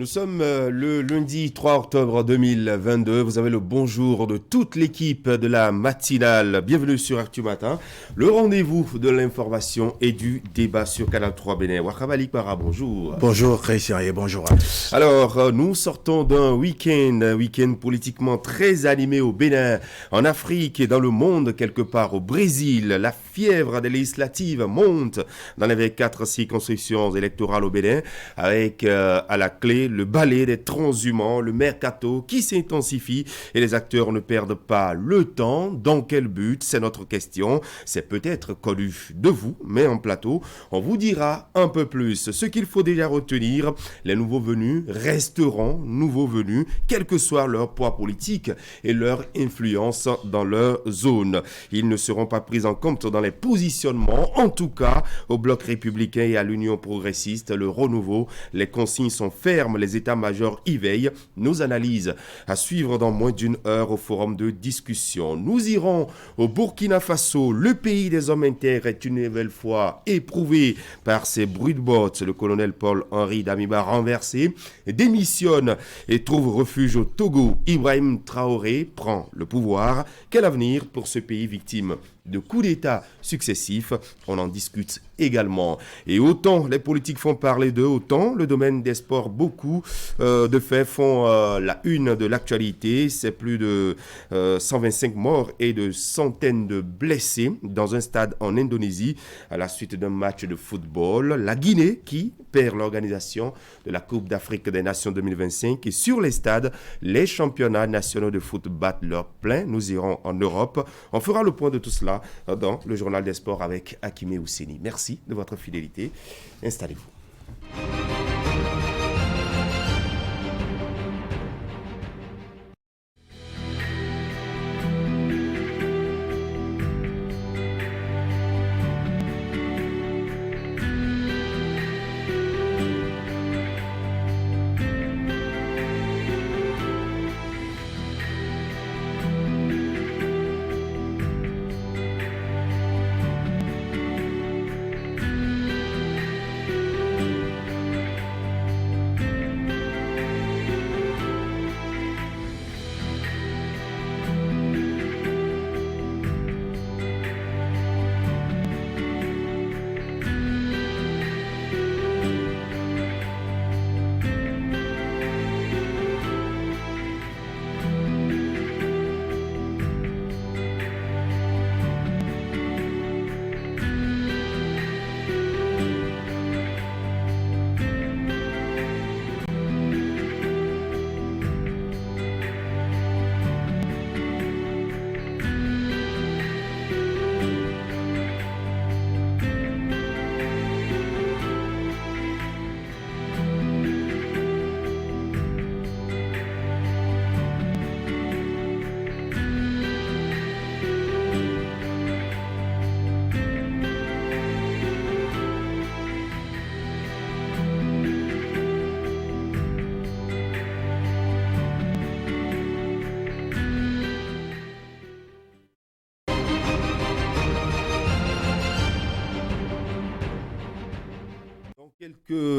Nous sommes le lundi 3 octobre 2022. Vous avez le bonjour de toute l'équipe de la matinale. Bienvenue sur Actu Matin, le rendez-vous de l'information et du débat sur Canal 3 Bénin. Wakabali Para, bonjour. Bonjour Christian et bonjour à tous. Alors, nous sortons d'un week-end politiquement très animé au Bénin, en Afrique et dans le monde, quelque part au Brésil. La fièvre des législatives monte dans les 24 circonscriptions électorales au Bénin, avec à la clé le balai des transhumants, le mercato qui s'intensifie et les acteurs ne perdent pas le temps. Dans quel but? C'est notre question. C'est peut-être connu de vous, mais en plateau, on vous dira un peu plus. Ce qu'il faut déjà retenir, les nouveaux venus resteront nouveaux venus, quel que soit leur poids politique et leur influence dans leur zone. Ils ne seront pas pris en compte dans les positionnements, en tout cas au Bloc républicain et à l'Union progressiste, le renouveau. Les consignes sont fermes, les états-majors y veillent. Nos analyses à suivre dans moins d'une heure au forum de discussion. Nous irons au Burkina Faso. Le pays des hommes intègres est une nouvelle fois éprouvé par ces bruits de bottes. Le colonel Paul-Henri Damiba renversé démissionne et trouve refuge au Togo. Ibrahim Traoré prend le pouvoir. Quel avenir pour ce pays victime de coups d'État successifs? On en discute également. Et autant les politiques font parler d'eux, autant le domaine des sports, beaucoup de faits font la une de l'actualité. C'est plus de 125 morts et de centaines de blessés dans un stade en Indonésie à la suite d'un match de football. La Guinée qui perd l'organisation de la Coupe d'Afrique des Nations 2025 et sur les stades, les championnats nationaux de foot battent leur plein. Nous irons en Europe. On fera le point de tout cela dans le journal des sports avec Hakimé Ousseni. Merci de votre fidélité. Installez-vous.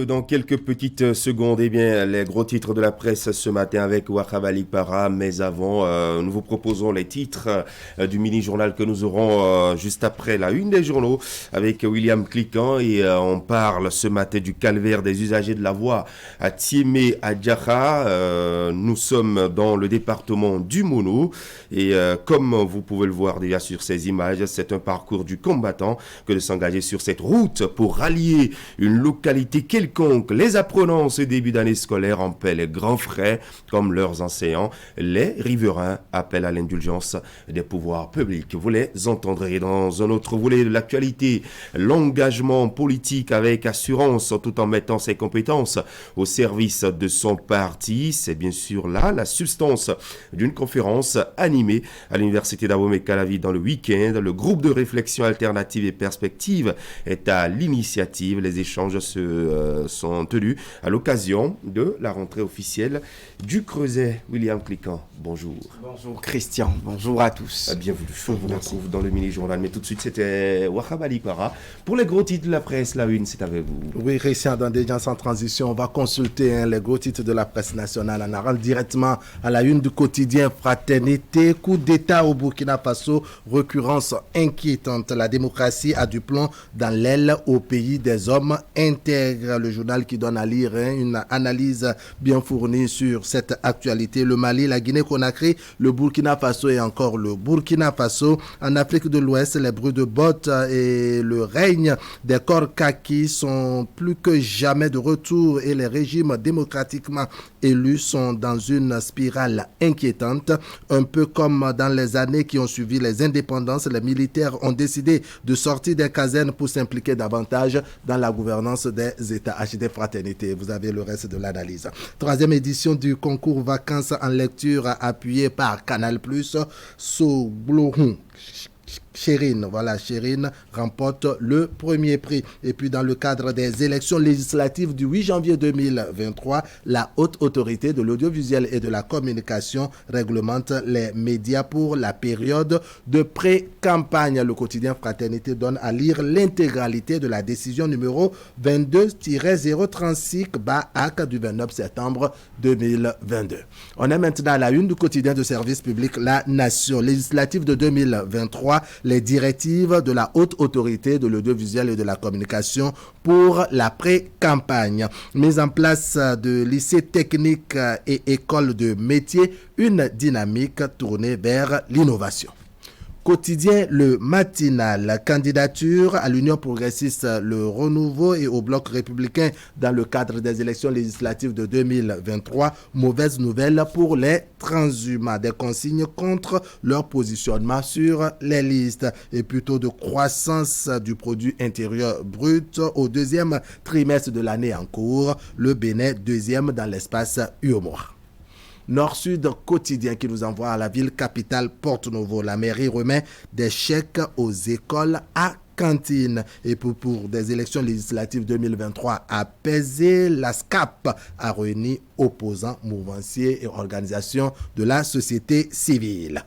Dans quelques petites secondes, eh bien, les gros titres de la presse ce matin avec Wakabali Para. Mais avant, nous vous proposons les titres du mini-journal que nous aurons juste après la une des journaux avec William Cliquant. Et on parle ce matin du calvaire des usagers de la voie à Tiémé, à Djaka. Nous sommes dans le département du Mono. Et comme vous pouvez le voir déjà sur ces images, c'est un parcours du combattant que de s'engager sur cette route pour rallier une localité quelconque. Les apprenants en ce début d'année scolaire en paient les grands frais comme leurs enseignants. Les riverains appellent à l'indulgence des pouvoirs publics. Vous les entendrez dans un autre volet de l'actualité. L'engagement politique avec assurance tout en mettant ses compétences au service de son parti. C'est bien sûr là la substance d'une conférence animée à l'université d'Abomey-Calavi dans le week-end. Le groupe de réflexion alternative et perspective est à l'initiative. Les échanges se sont tenus à l'occasion de la rentrée officielle du Creuset. William Cliquant, bonjour. Bonjour Christian, bonjour à tous. Bienvenue, on vous retrouve dans le mini-journal. Mais tout de suite, c'était Wahab Ali Para. Pour les gros titres de la presse, la une, c'est avec vous. Oui Christian, dans Déjà sans transition, on va consulter les gros titres de la presse nationale. On arrive directement à la une du quotidien Fraternité. Coup d'État au Burkina Faso, récurrence inquiétante. La démocratie a du plomb dans l'aile au pays des hommes intègres. Le journal qui donne à lire une analyse bien fournie sur cette actualité. Le Mali, la Guinée-Conakry, le Burkina Faso et encore le Burkina Faso. En Afrique de l'Ouest, les bruits de bottes et le règne des corps kaki sont plus que jamais de retour et les régimes démocratiquement élus sont dans une spirale inquiétante. Un peu comme dans les années qui ont suivi les indépendances, les militaires ont décidé de sortir des casernes pour s'impliquer davantage dans la gouvernance des États. HD Fraternité, vous avez le reste de l'analyse. Troisième édition du concours vacances en lecture appuyé par Canal+. Soblohun Chérine remporte le premier prix. Et puis dans le cadre des élections législatives du 8 janvier 2023, la haute autorité de l'audiovisuel et de la communication réglemente les médias pour la période de pré-campagne. Le quotidien Fraternité donne à lire l'intégralité de la décision numéro 22-036-AC du 29 septembre 2022. On est maintenant à la une du quotidien de service public La Nation. Législative de 2023, les directives de la haute autorité de l'audiovisuel et de la communication pour la pré-campagne. Mise en place de lycées techniques et écoles de métiers, une dynamique tournée vers l'innovation. Quotidien Le Matinal, candidature à l'Union progressiste Le Renouveau et au Bloc républicain dans le cadre des élections législatives de 2023. Mauvaise nouvelle pour les transhumants, des consignes contre leur positionnement sur les listes et plutôt de croissance du produit intérieur brut au deuxième trimestre de l'année en cours. Le Bénin, deuxième dans l'espace UEMOA. Nord-Sud quotidien qui nous envoie à la ville capitale Porto-Novo. La mairie remet des chèques aux écoles à cantine. Et pour des élections législatives 2023 apaisées, la SCAP a réuni opposants, mouvanciers et organisations de la société civile.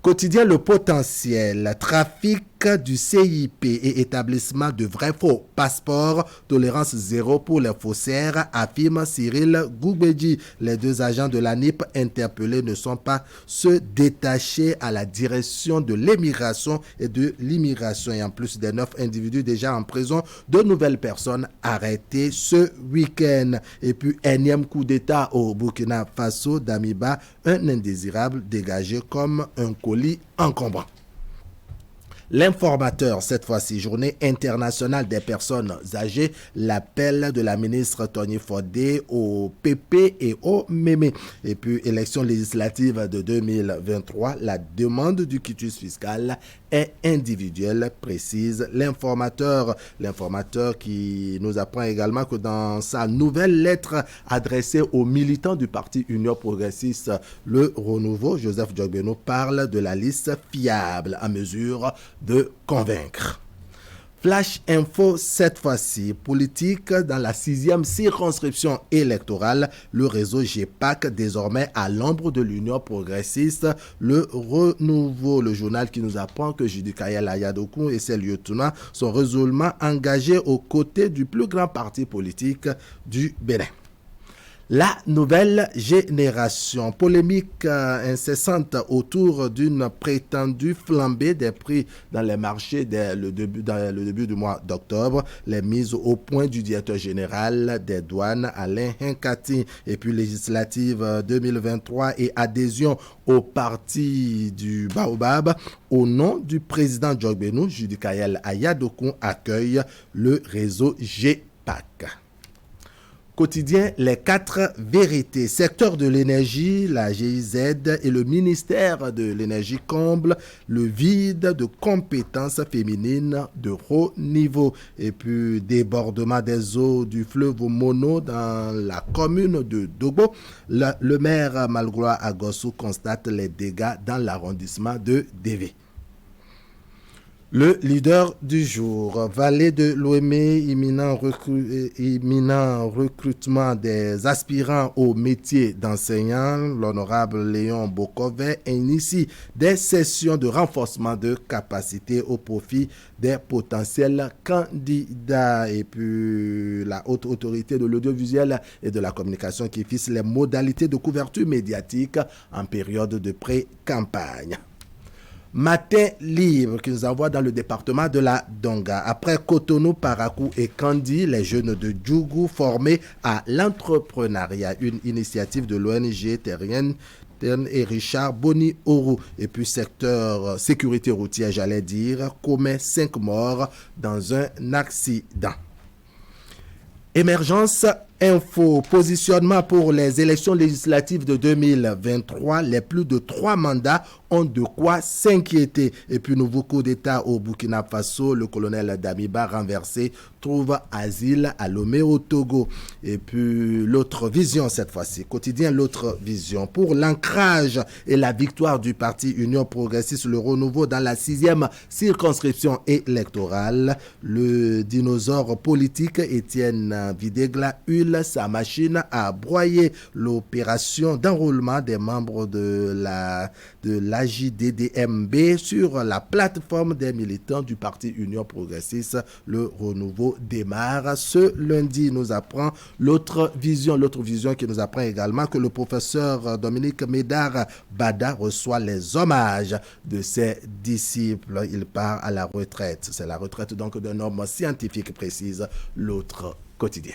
Quotidien Le Potentiel, trafic du CIP et établissement de vrais faux passeports, tolérance zéro pour les faussaires, affirme Cyril Goubedji. Les deux agents de l'ANIP interpellés ne sont pas ceux détachés à la direction de l'émigration et de l'immigration. Et en plus des 9 individus déjà en prison, de nouvelles personnes arrêtées ce week-end. Et puis, énième coup d'État au Burkina Faso, Damiba, un indésirable dégagé comme un colis encombrant. L'informateur, cette fois-ci, journée internationale des personnes âgées, l'appel de la ministre Tony Fodé au PP et au Mémé. Et puis, élection législative de 2023, la demande du quitus fiscal est individuelle, précise l'informateur. L'informateur qui nous apprend également que dans sa nouvelle lettre adressée aux militants du parti Union progressiste Le Renouveau, Joseph Diogbeno parle de la liste fiable à mesure de convaincre. Flash Info, cette fois-ci, politique dans la 6e circonscription électorale. Le réseau GEPAC, désormais à l'ombre de l'Union progressiste. Le Renouveau, le journal qui nous apprend que Judy Kayel Ayadokou et ses lieutenants sont résolument engagés aux côtés du plus grand parti politique du Bénin. La nouvelle génération, polémique incessante autour d'une prétendue flambée des prix dans les marchés dans le début du mois d'octobre. Les mises au point du directeur général des douanes, Alain Hinkati, et puis législative 2023 et adhésion au parti du Baobab. Au nom du président Diogbeno, Judy Kayel Ayadokou accueille le réseau GEPAC. Quotidien, les 4 vérités. Secteur de l'énergie, la GIZ et le ministère de l'énergie comblent le vide de compétences féminines de haut niveau. Et puis, débordement des eaux du fleuve Mono dans la commune de Dogo. Le maire Malgroa Agossou constate les dégâts dans l'arrondissement de Dévé. Le leader du jour, Vallée de Lomé, imminent recrutement des aspirants au métier d'enseignant. L'honorable Léon Bokové initie des sessions de renforcement de capacité au profit des potentiels candidats. Et puis la haute autorité de l'audiovisuel et de la communication qui fixe les modalités de couverture médiatique en période de pré-campagne. Matin libre qui nous envoie dans le département de la Donga. Après Cotonou, Parakou et Kandi, les jeunes de Djougou formés à l'entrepreneuriat, une initiative de l'ONG terrienne et Richard Boni Oro. Et puis secteur sécurité routière, j'allais dire, commet 5 morts dans un accident. Émergence Info, positionnement pour les élections législatives de 2023. Les plus de 3 mandats ont de quoi s'inquiéter. Et puis, nouveau coup d'État au Burkina Faso. Le colonel Damiba, renversé, trouve asile à Lomé au Togo. Et puis, l'autre vision cette fois-ci. Quotidien, l'autre vision. Pour l'ancrage et la victoire du parti Union Progressiste, le renouveau dans la 6e circonscription électorale. Le dinosaure politique Étienne Videgla hule sa machine à broyer. L'opération d'enrôlement des membres de l'AJDDMB sur la plateforme des militants du parti Union Progressiste. Le renouveau démarre ce lundi. Nous apprend l'autre vision qui nous apprend également que le professeur Dominique Médard Bada reçoit les hommages de ses disciples. Il part à la retraite. C'est la retraite donc d'un homme scientifique, précise l'autre quotidien.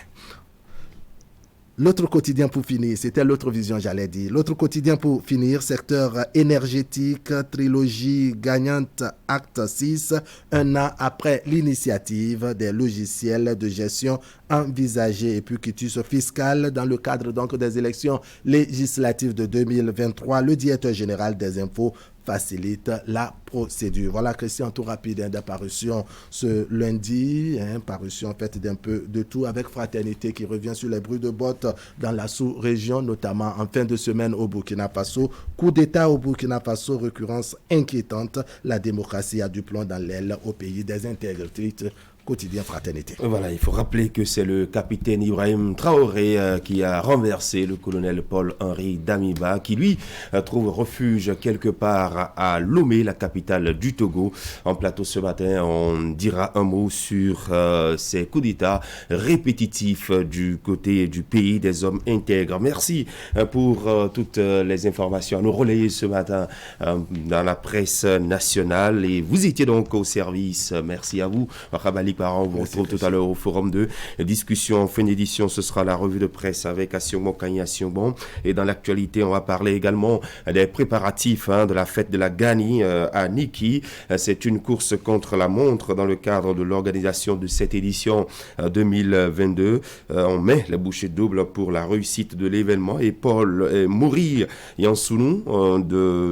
L'autre quotidien pour finir, c'était l'autre vision, j'allais dire. L'autre quotidien pour finir, secteur énergétique, trilogie gagnante, acte 6, un an après l'initiative des logiciels de gestion envisagés et puis quitus fiscal dans le cadre donc des élections législatives de 2023. Le directeur général des impôts facilite la procédure. Voilà, Christian, tout rapide d'apparition ce lundi, parution faite d'un peu de tout avec Fraternité qui revient sur les bruits de bottes dans la sous-région, notamment en fin de semaine au Burkina Faso. Coup d'État au Burkina Faso, récurrence inquiétante. La démocratie a du plomb dans l'aile au pays des intégrités. Quotidien Fraternité. Voilà, il faut rappeler que c'est le capitaine Ibrahim Traoré qui a renversé le colonel Paul-Henri Damiba, qui lui trouve refuge quelque part à Lomé, la capitale du Togo. En plateau ce matin, on dira un mot sur ces coups d'État répétitifs du côté du pays des hommes intègres. Merci pour toutes les informations à nous relayer ce matin dans la presse nationale. Et vous étiez donc au service. Merci à vous, Rabali. On vous retrouve tout à l'heure au Forum 2. Discussion en fin d'édition, ce sera la revue de presse avec Assiomon Kanye Assiomon. Et dans l'actualité, on va parler également des préparatifs de la fête de la Gani à Niki. C'est une course contre la montre dans le cadre de l'organisation de cette édition 2022. On met la bouchée double pour la réussite de l'événement. Et Paul Mouri Yansounou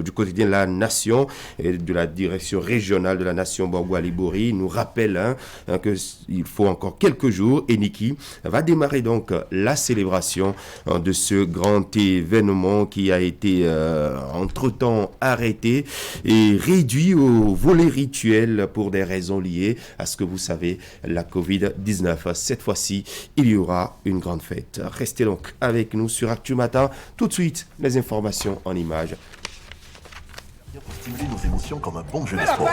du quotidien La Nation et de la direction régionale de la Nation Borgouali-Bori nous rappelle qu'il faut encore quelques jours et Niki va démarrer donc la célébration de ce grand événement qui a été entre-temps arrêté et réduit au volet rituel pour des raisons liées à ce que vous savez, la Covid-19. Cette fois-ci, il y aura une grande fête. Restez donc avec nous sur Actu Matin. Tout de suite, les informations en images. Pour stimuler nos émotions comme un bon jeu de sport.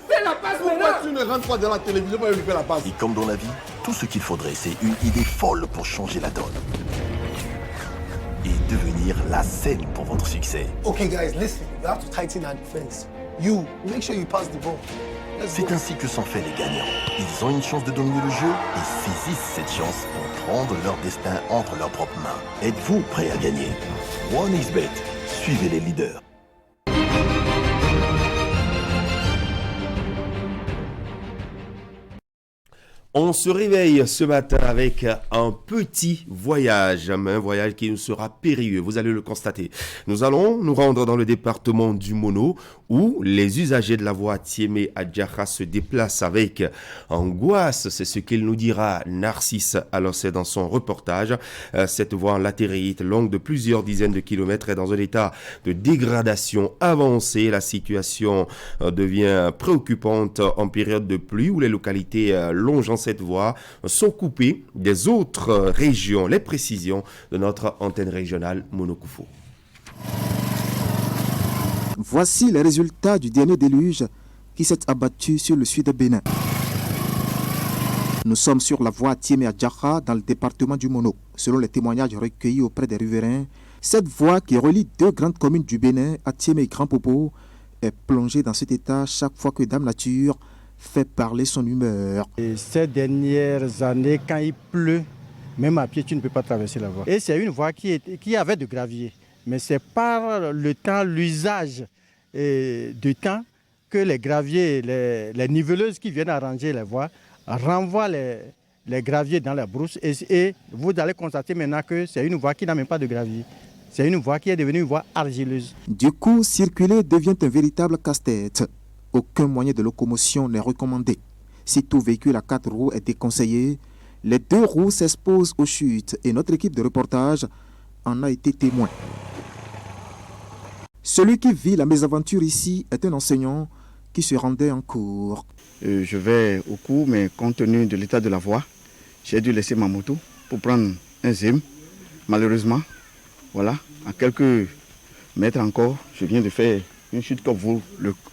Fais la passe. Pourquoi tu ne rentres pas dans la télévision pour lui faire la passe? Et comme dans la vie, tout ce qu'il faudrait, c'est une idée folle pour changer la donne. Et devenir la scène pour votre succès. Okay guys, listen, you have to tighten our defense. You, make sure you pass the ball. C'est ainsi que sont faits les gagnants. Ils ont une chance de dominer le jeu et saisissent cette chance pour prendre leur destin entre leurs propres mains. Êtes-vous prêt à gagner? 1xBet, suivez les leaders. On se réveille ce matin avec un petit voyage, un voyage qui nous sera périlleux, vous allez le constater. Nous allons nous rendre dans le département du Mono où les usagers de la voie Thiémé-Adjara se déplacent avec angoisse, c'est ce qu'il nous dira Narcisse Alossé dans son reportage. Cette voie en latérite longue de plusieurs dizaines de kilomètres est dans un état de dégradation avancée. La situation devient préoccupante en période de pluie où les localités longeant cette voie sont coupées des autres régions. Les précisions de notre antenne régionale Monokoufo. Voici les résultats du dernier déluge qui s'est abattu sur le sud de Bénin. Nous sommes sur la voie Thiémé-Adjara dans le département du Mono. Selon les témoignages recueillis auprès des riverains, cette voie qui relie deux grandes communes du Bénin, Thiémé et Grand Popo, est plongée dans cet état chaque fois que Dame Nature fait parler son humeur. Et ces dernières années, quand il pleut, même à pied, tu ne peux pas traverser la voie. Et c'est une voie qui avait de gravier. Mais c'est par le temps, l'usage du temps, que les graviers, les niveleuses qui viennent arranger les voies, renvoient les graviers dans la brousse. Et vous allez constater maintenant que c'est une voie qui n'a même pas de gravier. C'est une voie qui est devenue une voie argileuse. Du coup, circuler devient un véritable casse-tête. Aucun moyen de locomotion n'est recommandé. Si tout véhicule à 4 roues est déconseillé, les 2 roues s'exposent aux chutes et notre équipe de reportage en a été témoin. Celui qui vit la mésaventure ici est un enseignant qui se rendait en cours. Je vais au cours, mais compte tenu de l'état de la voie, j'ai dû laisser ma moto pour prendre un ZIM. Malheureusement, voilà, à quelques mètres encore, je viens de faire une chute comme vous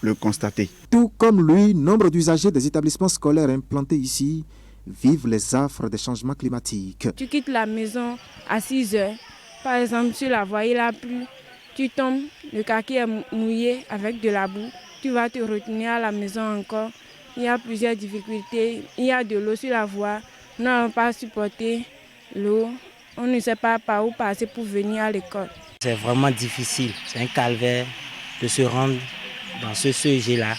le constatez. Tout comme lui, nombre d'usagers des établissements scolaires implantés ici vivent les affres des changements climatiques. Tu quittes la maison à 6 heures. Par exemple, sur la voie, il a plu. Tu tombes, le kaki est mouillé avec de la boue. Tu vas te retenir à la maison encore. Il y a plusieurs difficultés. Il y a de l'eau sur la voie. Nous n'avons pas supporté l'eau. On ne sait pas par où passer pour venir à l'école. C'est vraiment difficile. C'est un calvaire de se rendre dans ce sujet-là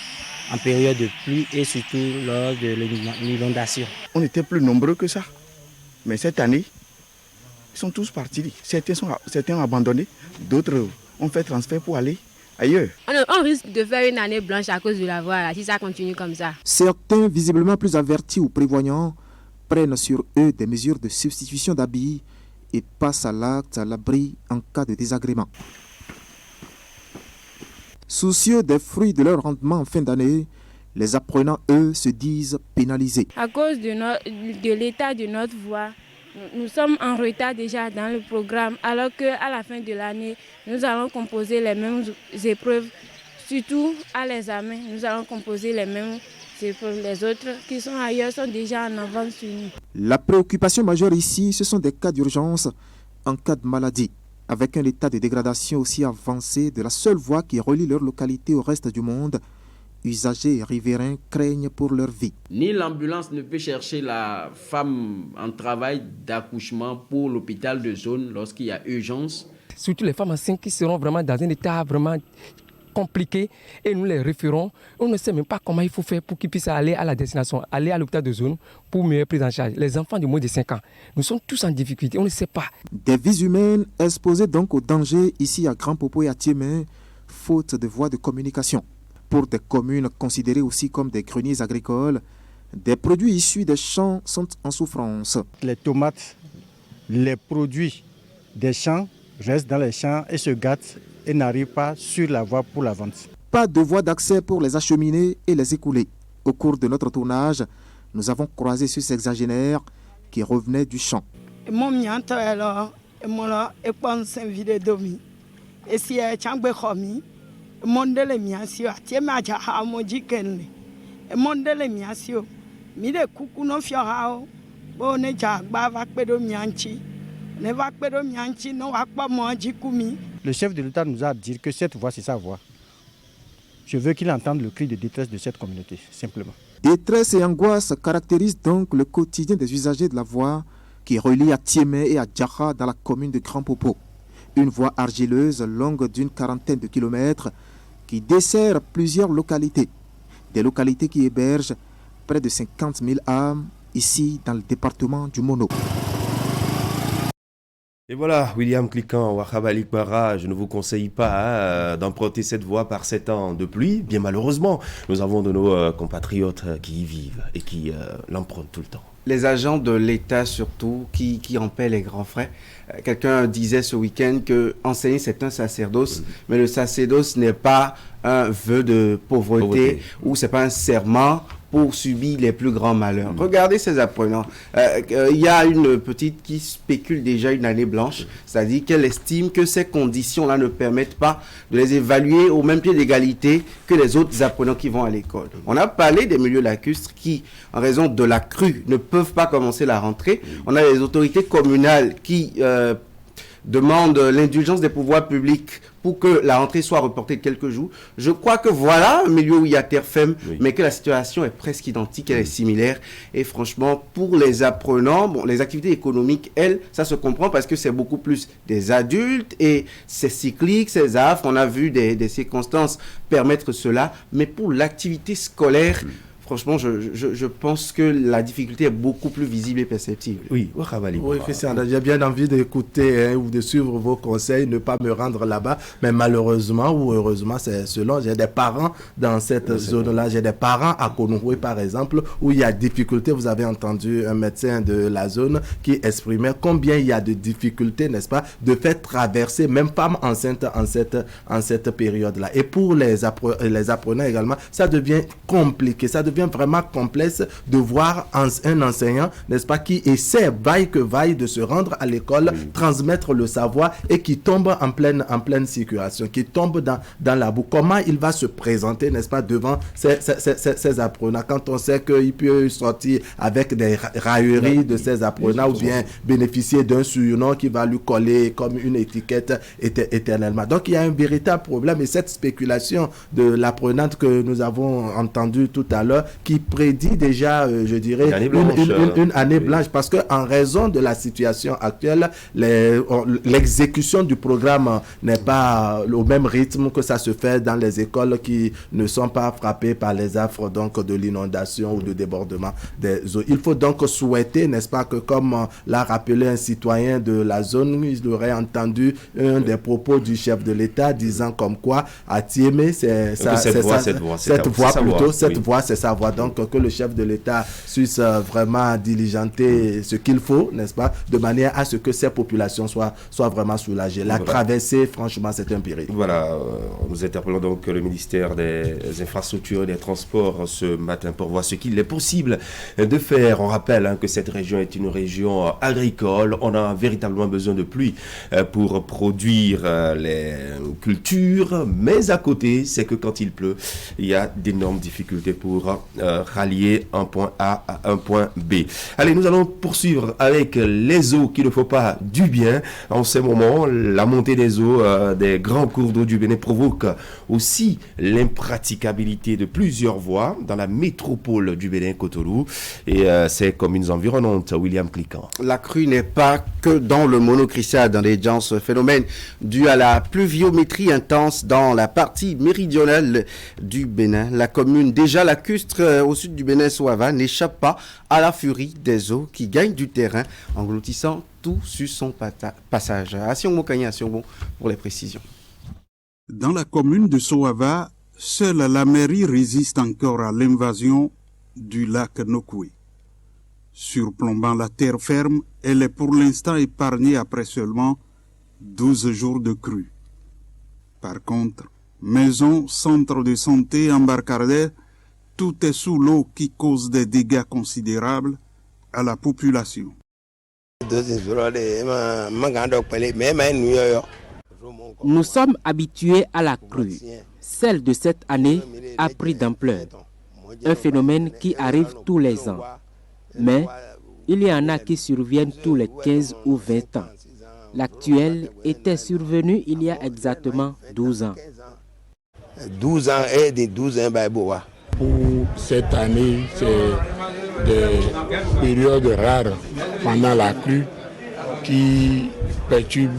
en période de pluie et surtout lors de l'inondation. On était plus nombreux que ça. Mais cette année, ils sont tous partis. Certains ont abandonné, d'autres ont fait transfert pour aller ailleurs. On risque de faire une année blanche à cause de la voie là, si ça continue comme ça. Certains, visiblement plus avertis ou prévoyants, prennent sur eux des mesures de substitution d'habits et passent à l'acte à l'abri en cas de désagrément. Soucieux des fruits de leur rendement en fin d'année, les apprenants, eux, se disent pénalisés. À cause de l'état de notre voie, nous sommes en retard déjà dans le programme, alors qu'à la fin de l'année, nous allons composer les mêmes épreuves, surtout à l'examen, nous allons composer les mêmes épreuves. Les autres qui sont ailleurs sont déjà en avance sur nous. La préoccupation majeure ici, ce sont des cas d'urgence en cas de maladie. Avec un état de dégradation aussi avancé de la seule voie qui relie leur localité au reste du monde, usagers et riverains craignent pour leur vie. Ni l'ambulance ne peut chercher la femme en travail d'accouchement pour l'hôpital de zone lorsqu'il y a urgence. Surtout les femmes enceintes qui seront vraiment dans un état vraiment compliqué et nous les référons. On ne sait même pas comment il faut faire pour qu'ils puissent aller à la destination, aller à l'hôpital de zone pour mieux prise en charge. Les enfants de moins de 5 ans, nous sommes tous en difficulté, on ne sait pas. Des vies humaines exposées donc au danger ici à Grand Popo et à Thiémé, faute de voies de communication. Pour des communes considérées aussi comme des greniers agricoles, des produits issus des champs sont en souffrance. Les tomates, les produits des champs restent dans les champs et se gâtent et n'arrivent pas sur la voie pour la vente. Pas de voie d'accès pour les acheminer et les écouler. Au cours de notre tournage, nous avons croisé ce sexagénaire qui revenait du champ. Le chef de l'État nous a dit que cette voie, c'est sa voie. Je veux qu'il entende le cri de détresse de cette communauté, simplement. Détresse et angoisse caractérisent donc le quotidien des usagers de la voie qui relie à Thiémé et à Adjara dans la commune de Grand Popo. Une voie argileuse longue d'une quarantaine de kilomètres qui dessert plusieurs localités. Des localités qui hébergent près de 50 000 âmes ici dans le département du Mono. Et voilà, William Cliquant, Wahabalik Bara, je ne vous conseille pas d'emprunter cette voie par ces temps de pluie. Bien malheureusement, nous avons de nos compatriotes qui y vivent et qui l'empruntent tout le temps. Les agents de l'État surtout qui en paient les grands frais. Quelqu'un disait ce week-end que enseigner c'est un sacerdoce, mais le sacerdoce n'est pas un vœu de pauvreté. Ou c'est pas un serment pour subir les plus grands malheurs. Regardez ces apprenants. Il y a une petite qui spécule déjà une année blanche, c'est-à-dire qu'elle estime que ces conditions-là ne permettent pas de les évaluer au même pied d'égalité que les autres apprenants qui vont à l'école. On a parlé des milieux lacustres qui, en raison de la crue, ne peuvent pas commencer la rentrée. On a les autorités communales qui demandent l'indulgence des pouvoirs publics pour que la rentrée soit reportée de quelques jours. Je crois que voilà un milieu où il y a terre ferme, mais que la situation est presque identique, elle est similaire. Et franchement, pour les apprenants, bon, les activités économiques, elles, ça se comprend parce que c'est beaucoup plus des adultes et c'est cyclique, c'est affres. On a vu des circonstances permettre cela. Mais pour l'activité scolaire, franchement, je pense que la difficulté est beaucoup plus visible et perceptible. Oui, Christian, j'ai bien envie d'écouter ou de suivre vos conseils, ne pas me rendre là-bas. Mais malheureusement ou heureusement, c'est selon. J'ai des parents dans cette zone-là. J'ai des parents à Konoué, par exemple, où il y a difficulté. Vous avez entendu un médecin de la zone qui exprimait combien il y a de difficultés, n'est-ce pas, de faire traverser, même femmes enceintes en cette période-là. Et pour les apprenants également, ça devient compliqué. Ça devient vraiment complexe de voir un enseignant, n'est-ce pas, qui essaie, vaille que vaille, de se rendre à l'école, transmettre le savoir et qui tombe en pleine circulation, qui tombe dans la boue. Comment il va se présenter, n'est-ce pas, devant ces apprenants quand on sait qu'il peut sortir avec des railleries de ces apprenants ou bien bénéficier d'un surnom qui va lui coller comme une étiquette éternellement. Donc il y a un véritable problème et cette spéculation de l'apprenante que nous avons entendue tout à l'heure qui prédit déjà, je dirais, une année blanche parce qu'en raison de la situation actuelle, l'exécution du programme n'est pas au même rythme que ça se fait dans les écoles qui ne sont pas frappées par les affres donc de l'inondation ou de débordement des eaux. Il faut donc souhaiter, n'est-ce pas, que comme l'a rappelé un citoyen de la zone, il aurait entendu un des propos du chef de l'État disant comme quoi à Tiémé, cette voie, c'est sa voie. Donc que le chef de l'État puisse vraiment diligenter ce qu'il faut, n'est-ce pas, de manière à ce que ces populations soient vraiment soulagées. La traversée, franchement, c'est un péril. Voilà, nous interpellons donc le ministère des Infrastructures et des Transports ce matin pour voir ce qu'il est possible de faire. On rappelle que cette région est une région agricole. On a véritablement besoin de pluie pour produire les cultures, mais à côté, c'est que quand il pleut, il y a d'énormes difficultés pour rallier un point A à un point B. Allez, nous allons poursuivre avec les eaux qu'il ne faut pas du bien. En ce moment, la montée des eaux des grands cours d'eau du Bénin provoque aussi l'impraticabilité de plusieurs voies dans la métropole du Bénin, Cotonou, et ses communes environnantes. William Cliquant. La crue n'est pas que dans le monocristal, dans les gens, ce phénomène dû à la pluviométrie intense dans la partie méridionale du Bénin. La commune déjà lacustre au sud du Bénin, Souava, n'échappe pas à la furie des eaux qui gagnent du terrain, engloutissant tout sur son passage. Asion Mokanya, Asion pour les précisions. Dans la commune de Souava, seule la mairie résiste encore à l'invasion du lac Nokoué. Surplombant la terre ferme, elle est pour l'instant épargnée après seulement 12 jours de crue. Par contre, maisons, centres de santé, embarcadères, tout est sous l'eau qui cause des dégâts considérables à la population. Nous sommes habitués à la crue. Celle de cette année a pris d'ampleur. Un phénomène qui arrive tous les ans. Mais il y en a qui surviennent tous les 15 ou 20 ans. L'actuel était survenu il y a exactement 12 ans. 12 ans et des 12 ans, pour cette année, c'est des périodes rares pendant la crue qui perturbent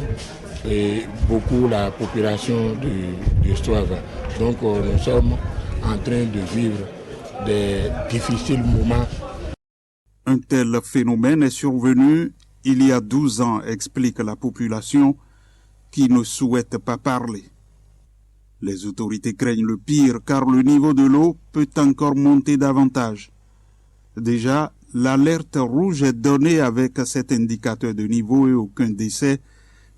beaucoup la population de Souava. Donc nous sommes en train de vivre des difficiles moments. Un tel phénomène est survenu il y a 12 ans, explique la population, qui ne souhaite pas parler. Les autorités craignent le pire car le niveau de l'eau peut encore monter davantage. Déjà, l'alerte rouge est donnée avec cet indicateur de niveau et aucun décès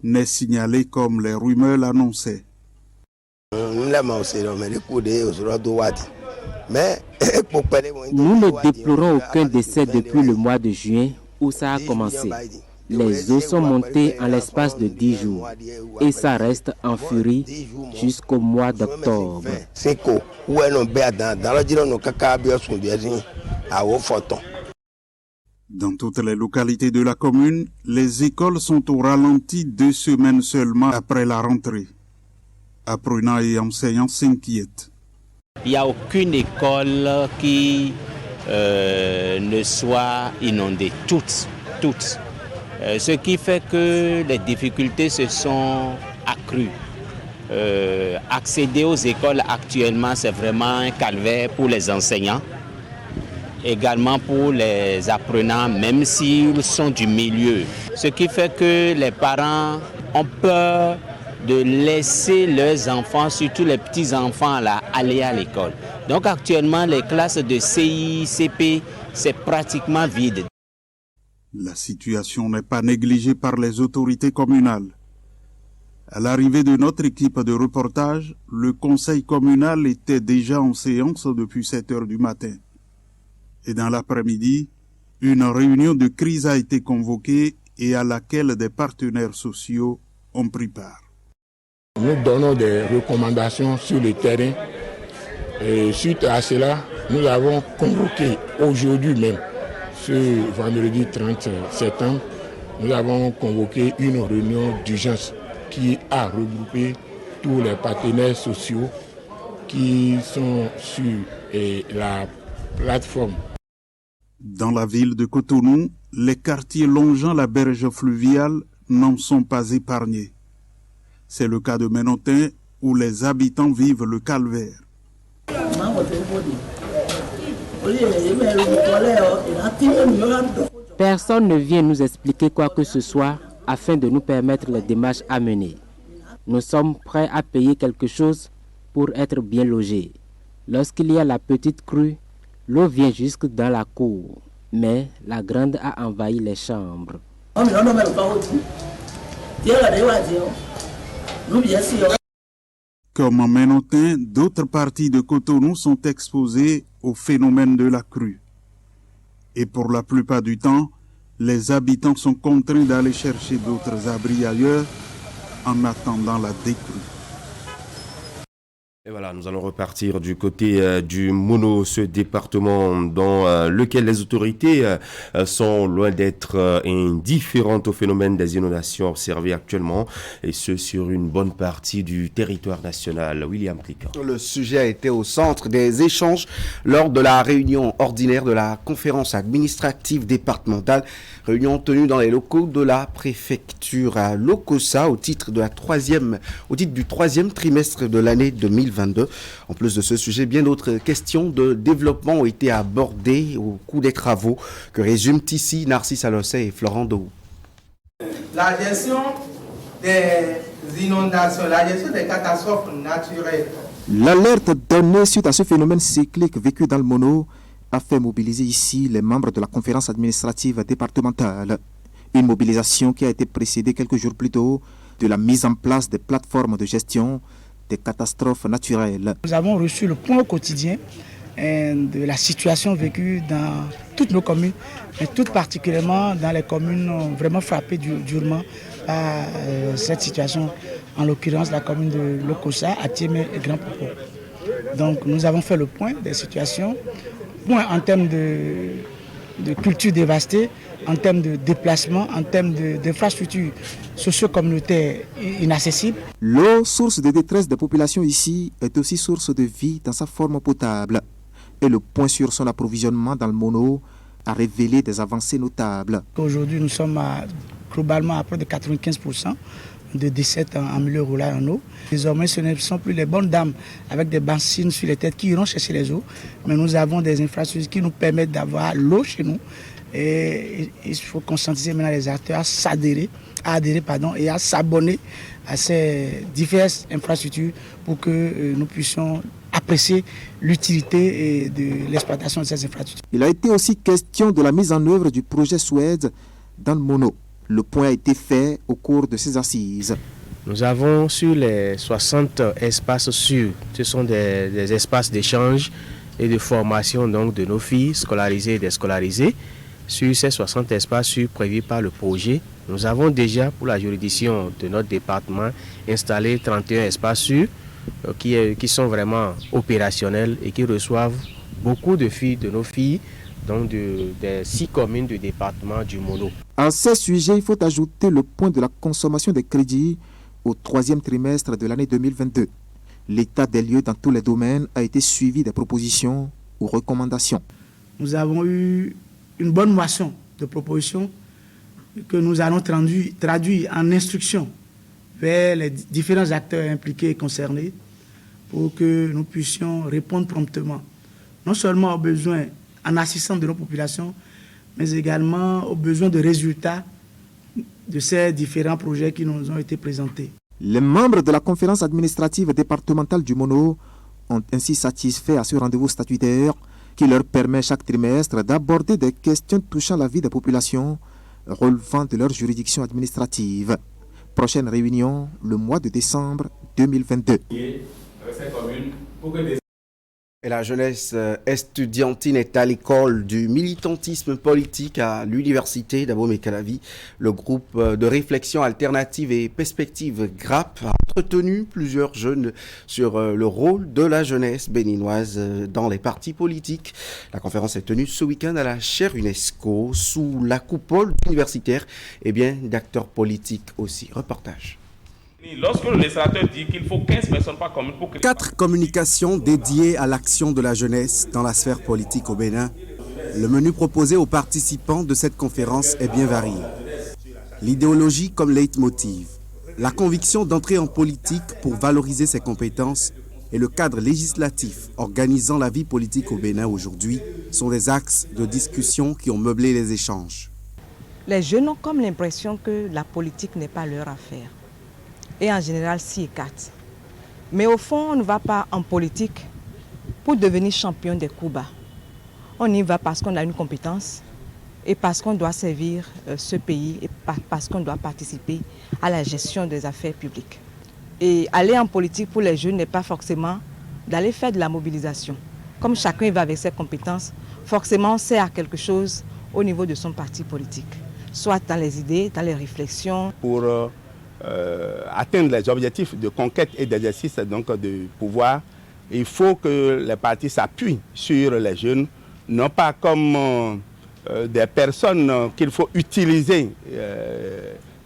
n'est signalé comme les rumeurs l'annonçaient. Nous ne déplorons aucun décès depuis le mois de juin où ça a commencé. Les eaux sont montées en l'espace de 10 jours et ça reste en furie jusqu'au mois d'octobre. Dans toutes les localités de la commune, les écoles sont au ralenti 2 semaines seulement après la rentrée. Apprenants et enseignants s'inquiètent. Il n'y a aucune école qui ne soit inondée, toutes. Ce qui fait que les difficultés se sont accrues. Accéder aux écoles actuellement, c'est vraiment un calvaire pour les enseignants, également pour les apprenants, même s'ils sont du milieu. Ce qui fait que les parents ont peur de laisser leurs enfants, surtout les petits-enfants, là, aller à l'école. Donc actuellement, les classes de CI, CP, c'est pratiquement vide. La situation n'est pas négligée par les autorités communales. À l'arrivée de notre équipe de reportage, le conseil communal était déjà en séance depuis 7 heures du matin. Et dans l'après-midi, une réunion de crise a été convoquée et à laquelle des partenaires sociaux ont pris part. Nous donnons des recommandations sur le terrain. Et suite à cela, nous avons convoqué aujourd'hui même, ce vendredi 30 septembre, nous avons convoqué une réunion d'urgence qui a regroupé tous les partenaires sociaux qui sont sur la plateforme. Dans la ville de Cotonou, les quartiers longeant la berge fluviale n'en sont pas épargnés. C'est le cas de Ménotin où les habitants vivent le calvaire. Personne ne vient nous expliquer quoi que ce soit afin de nous permettre les démarches à mener. Nous sommes prêts à payer quelque chose pour être bien logés. Lorsqu'il y a la petite crue, l'eau vient jusque dans la cour, mais la grande a envahi les chambres. Comme en Ménotin, d'autres parties de Cotonou sont exposées au phénomène de la crue. Et pour la plupart du temps, les habitants sont contraints d'aller chercher d'autres abris ailleurs en attendant la décrue. Et voilà, nous allons repartir du côté du Mono, ce département dans lequel les autorités sont loin d'être indifférentes au phénomène des inondations observées actuellement, et ce sur une bonne partie du territoire national. William Ricard. Le sujet a été au centre des échanges lors de la réunion ordinaire de la conférence administrative départementale, réunion tenue dans les locaux de la préfecture à Lokossa au titre du troisième trimestre de l'année 2022. En plus de ce sujet, bien d'autres questions de développement ont été abordées au cours des travaux que résument ici Narcisse Alossé et Florent Dou. La gestion des inondations, la gestion des catastrophes naturelles. L'alerte donnée suite à ce phénomène cyclique vécu dans le Mono a fait mobiliser ici les membres de la conférence administrative départementale. Une mobilisation qui a été précédée quelques jours plus tôt de la mise en place des plateformes de gestion des catastrophes naturelles. Nous avons reçu le point au quotidien de la situation vécue dans toutes nos communes, mais tout particulièrement dans les communes vraiment frappées durement par cette situation, en l'occurrence la commune de Lokossa, Atiémé et Grand Popo. Donc nous avons fait le point des situations, point en termes de culture dévastée, en termes de déplacement, en termes d'infrastructures socio-communautaires inaccessibles. L'eau, source de détresse des populations ici, est aussi source de vie dans sa forme potable. Et le point sur son approvisionnement dans le Mono a révélé des avancées notables. Aujourd'hui, nous sommes globalement à près de 95% de décès en milieu rural en eau. Désormais, ce ne sont plus les bonnes dames avec des bassines sur les têtes qui iront chercher les eaux, mais nous avons des infrastructures qui nous permettent d'avoir l'eau chez nous, Et il faut conscientiser maintenant les acteurs à adhérer et à s'abonner à ces diverses infrastructures pour que nous puissions apprécier l'utilité de l'exploitation de ces infrastructures. Il a été aussi question de la mise en œuvre du projet Suède dans le Mono. Le point a été fait au cours de ces assises. Nous avons sur les 60 espaces sûrs, ce sont des espaces d'échange et de formation donc, de nos filles scolarisées et déscolarisées. Sur ces 60 espaces sûrs prévus par le projet, nous avons déjà pour la juridiction de notre département installé 31 espaces sûrs qui sont vraiment opérationnels et qui reçoivent beaucoup de filles, de nos filles, donc des 6 communes du département du Mono. À ce sujet, il faut ajouter le point de la consommation des crédits au 3e trimestre de l'année 2022. L'état des lieux dans tous les domaines a été suivi des propositions ou recommandations. Nous avons eu une bonne moisson de propositions que nous allons traduire en instructions vers les différents acteurs impliqués et concernés pour que nous puissions répondre promptement, non seulement aux besoins en assistance de nos populations, mais également aux besoins de résultats de ces différents projets qui nous ont été présentés. Les membres de la conférence administrative départementale du Mono ont ainsi satisfait à ce rendez-vous statutaire qui leur permet chaque trimestre d'aborder des questions touchant la vie des populations relevant de leur juridiction administrative. Prochaine réunion le mois de décembre 2022. Et la jeunesse estudiantine est à l'école du militantisme politique à l'université d'Abomey-Calavi. Le groupe de réflexion alternative et perspective GRAP a entretenu plusieurs jeunes sur le rôle de la jeunesse béninoise dans les partis politiques. La conférence est tenue ce week-end à la chaire UNESCO sous la coupole universitaire et bien d'acteurs politiques aussi. Reportage. Lorsque le législateur dit qu'il faut 15 personnes par commune pour créer... 4 communications dédiées à l'action de la jeunesse dans la sphère politique au Bénin. Le menu proposé aux participants de cette conférence est bien varié. L'idéologie comme leitmotiv, la conviction d'entrer en politique pour valoriser ses compétences et le cadre législatif organisant la vie politique au Bénin aujourd'hui sont des axes de discussion qui ont meublé les échanges. Les jeunes ont comme l'impression que la politique n'est pas leur affaire. Et en général s'y écartent. Mais au fond, on ne va pas en politique pour devenir champion des coups bas. On y va parce qu'on a une compétence et parce qu'on doit servir ce pays et parce qu'on doit participer à la gestion des affaires publiques. Et aller en politique pour les jeunes n'est pas forcément d'aller faire de la mobilisation. Comme chacun va avec ses compétences, forcément on sert à quelque chose au niveau de son parti politique. Soit dans les idées, dans les réflexions. Pour atteindre les objectifs de conquête et d'exercice donc de pouvoir, il faut que les partis s'appuient sur les jeunes, non pas comme des personnes qu'il faut utiliser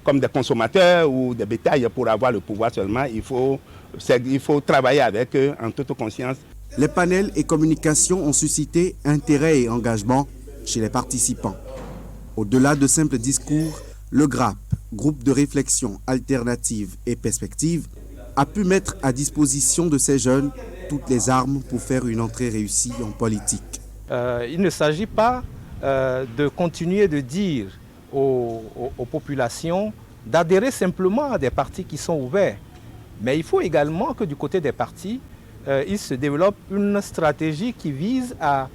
comme des consommateurs ou des bétails pour avoir le pouvoir seulement. Il faut travailler avec eux en toute conscience. Les panels et communications ont suscité intérêt et engagement chez les participants. Au-delà de simples discours, le GRAP, groupe de réflexion alternative et perspective, a pu mettre à disposition de ces jeunes toutes les armes pour faire une entrée réussie en politique. Il ne s'agit pas de continuer de dire aux populations d'adhérer simplement à des partis qui sont ouverts. Mais il faut également que du côté des partis, il se développe une stratégie qui vise à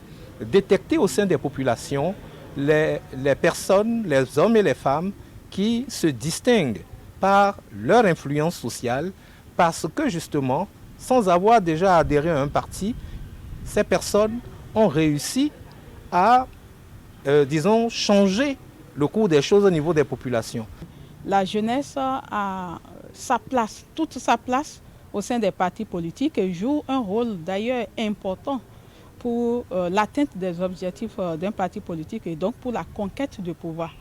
détecter au sein des populations les personnes, les hommes et les femmes qui se distinguent par leur influence sociale, parce que justement, sans avoir déjà adhéré à un parti, ces personnes ont réussi à, disons, changer le cours des choses au niveau des populations. La jeunesse a sa place, toute sa place au sein des partis politiques et joue un rôle d'ailleurs important pour l'atteinte des objectifs d'un parti politique et donc pour la conquête du pouvoir.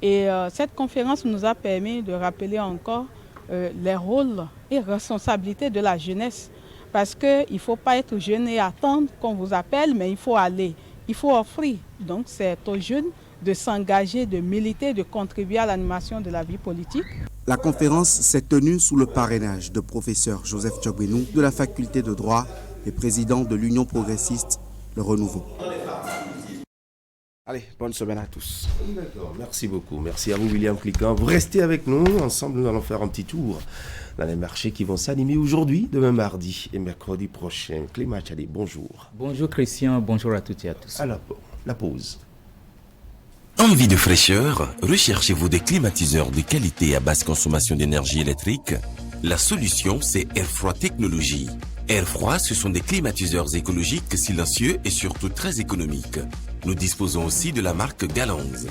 Et cette conférence nous a permis de rappeler encore les rôles et responsabilités de la jeunesse. Parce qu'il ne faut pas être jeune et attendre qu'on vous appelle, mais il faut aller, il faut offrir. Donc c'est aux jeunes de s'engager, de militer, de contribuer à l'animation de la vie politique. La conférence s'est tenue sous le parrainage de professeur Joseph Tchogbenou de la faculté de droit et président de l'Union progressiste Le Renouveau. Allez, bonne semaine à tous. D'accord, merci beaucoup. Merci à vous, William Cliquant. Vous restez avec nous. Ensemble, nous allons faire un petit tour dans les marchés qui vont s'animer aujourd'hui, demain mardi et mercredi prochain. Clément Tchadé, bonjour. Bonjour Christian, bonjour à toutes et à tous. À la pause. Envie de fraîcheur? Recherchez-vous des climatiseurs de qualité à basse consommation d'énergie électrique? La solution, c'est Airfroid Technologies. Airfroid, ce sont des climatiseurs écologiques, silencieux et surtout très économiques. Nous disposons aussi de la marque Galanz.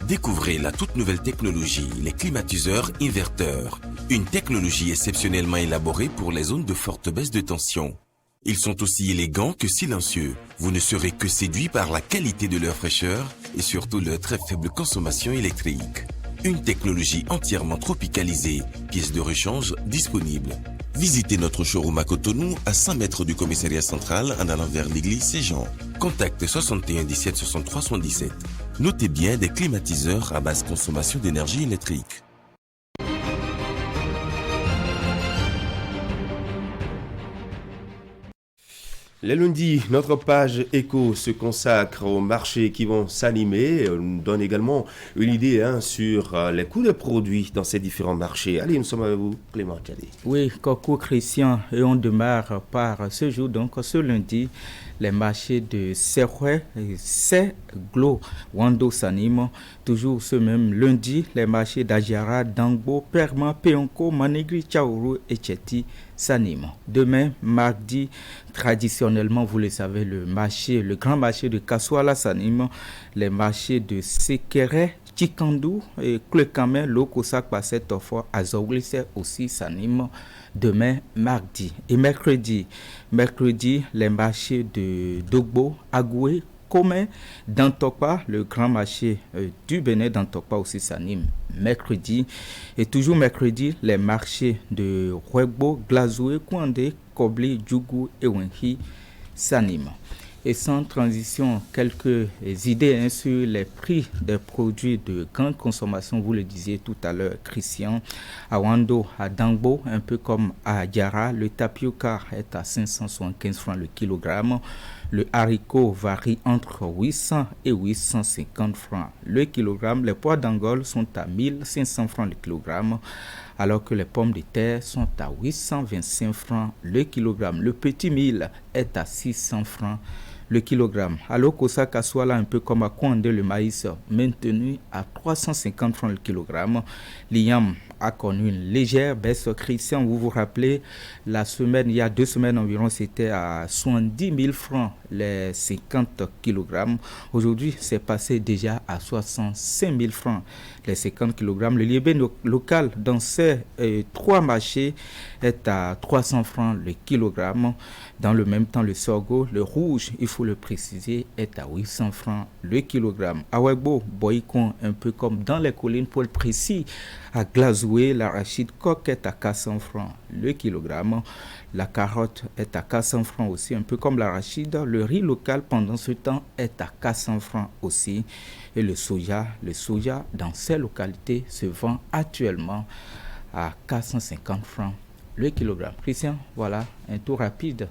Découvrez la toute nouvelle technologie, les climatiseurs inverteurs. Une technologie exceptionnellement élaborée pour les zones de forte baisse de tension. Ils sont aussi élégants que silencieux. Vous ne serez que séduit par la qualité de leur fraîcheur et surtout leur très faible consommation électrique. Une technologie entièrement tropicalisée, pièces de rechange disponibles. Visitez notre showroom à Cotonou, à 100 mètres du commissariat central en allant vers l'église Saint-Jean. Contacte 61 17 63 77. Notez bien des climatiseurs à basse consommation d'énergie électrique. Les lundis, notre page éco se consacre aux marchés qui vont s'animer. On nous donne également une idée sur les coûts de produits dans ces différents marchés. Allez, nous sommes avec vous, Clément Tchadé. Oui, coucou Christian, et on démarre par ce jour, donc ce lundi, les marchés de Seroué, Glo, Wando s'animent. Toujours ce même lundi, les marchés d'Adjara, Dangbo, Perma, Peonko, Manegri, Tchaourou et Tcheti s'animent. Demain, mardi, traditionnellement, vous le savez, le grand marché de Kassouala s'anime. Les marchés de Sekere, Chikandou et Klekame, Lokosak, cette fois, Azoglisse aussi s'animent. Demain, mardi. Et mercredi, les marchés de Dogbo, Agoué, Komé, Dantokpa, le grand marché du Bénin Dantokpa aussi s'anime mercredi. Et toujours mercredi, les marchés de Rouegbo, Glazoué, Kouandé, Kobli, Djougou et Wenhi s'animent. Et sans transition, quelques idées sur les prix des produits de grande consommation. Vous le disiez tout à l'heure, Christian. À Wando, à Dangbo, un peu comme à Adjara, le tapioca est à 575 francs le kilogramme. Le haricot varie entre 800 et 850 francs le kilogramme. Les pois d'Angola sont à 1500 francs le kilogramme, alors que les pommes de terre sont à 825 francs le kilogramme. Le petit mil est à 600 francs le kilogramme. Alors qu'au Kassouala, un peu comme à Kouandé, le maïs maintenu à 350 francs le kilogramme. L'IAM a connu une légère baisse. Christian, vous vous rappelez, il y a 2 semaines environ, c'était à 70 000 francs les 50 kilogrammes. Aujourd'hui, c'est passé déjà à 65 000 francs les 50 kilogrammes. Le liébé local dans ces 3 marchés est à 300 francs le kilogramme. Dans le même temps, le sorgho, le rouge, il faut le préciser, est à 800 francs le kilogramme. À Ouegbo, Boïkon, un peu comme dans les collines, pour le précis, à Glazoué, l'arachide coque est à 400 francs le kilogramme. La carotte est à 400 francs aussi, un peu comme l'arachide. Le riz local, pendant ce temps, est à 400 francs aussi. Et le soja dans ces localités se vend actuellement à 450 francs le kilogramme. Christian, voilà un tour rapide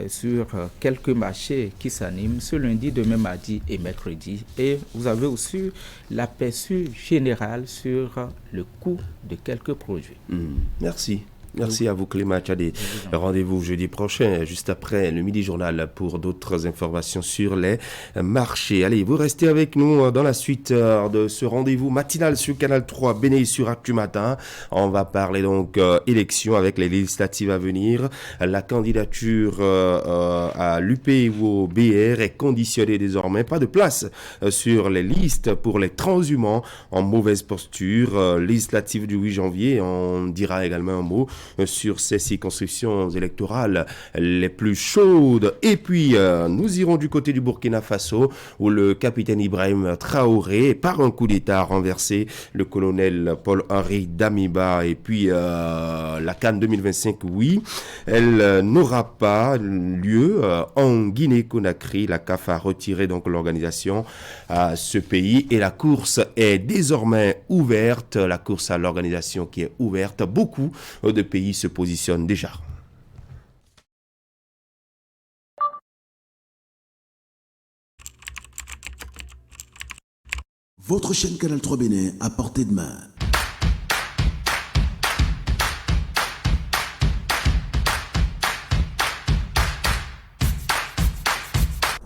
sur quelques marchés qui s'animent ce lundi, demain, mardi et mercredi. Et vous avez aussi l'aperçu général sur le coût de quelques produits. Merci. Merci à vous, Clément Tchadé. Rendez-vous jeudi prochain, juste après le Midi Journal, pour d'autres informations sur les marchés. Allez, vous restez avec nous dans la suite de ce rendez-vous matinal sur Canal 3, Béné sur Actu Matin. On va parler donc élections avec les législatives à venir. La candidature à l'UP ou au BR est conditionnée désormais. Pas de place sur les listes pour les transhumants en mauvaise posture. Législative du 8 janvier, on dira également un mot sur ces circonscriptions électorales les plus chaudes. Et puis, nous irons du côté du Burkina Faso, où le capitaine Ibrahim Traoré, par un coup d'État, a renversé le colonel Paul-Henri Damiba. Et puis, la CAN 2025, oui, elle n'aura pas lieu en Guinée-Conakry. La CAF a retiré donc l'organisation à ce pays et la course est désormais ouverte. La course à l'organisation qui est ouverte. Beaucoup de pays se positionnent déjà. Votre chaîne Canal 3 Bénin à portée de main.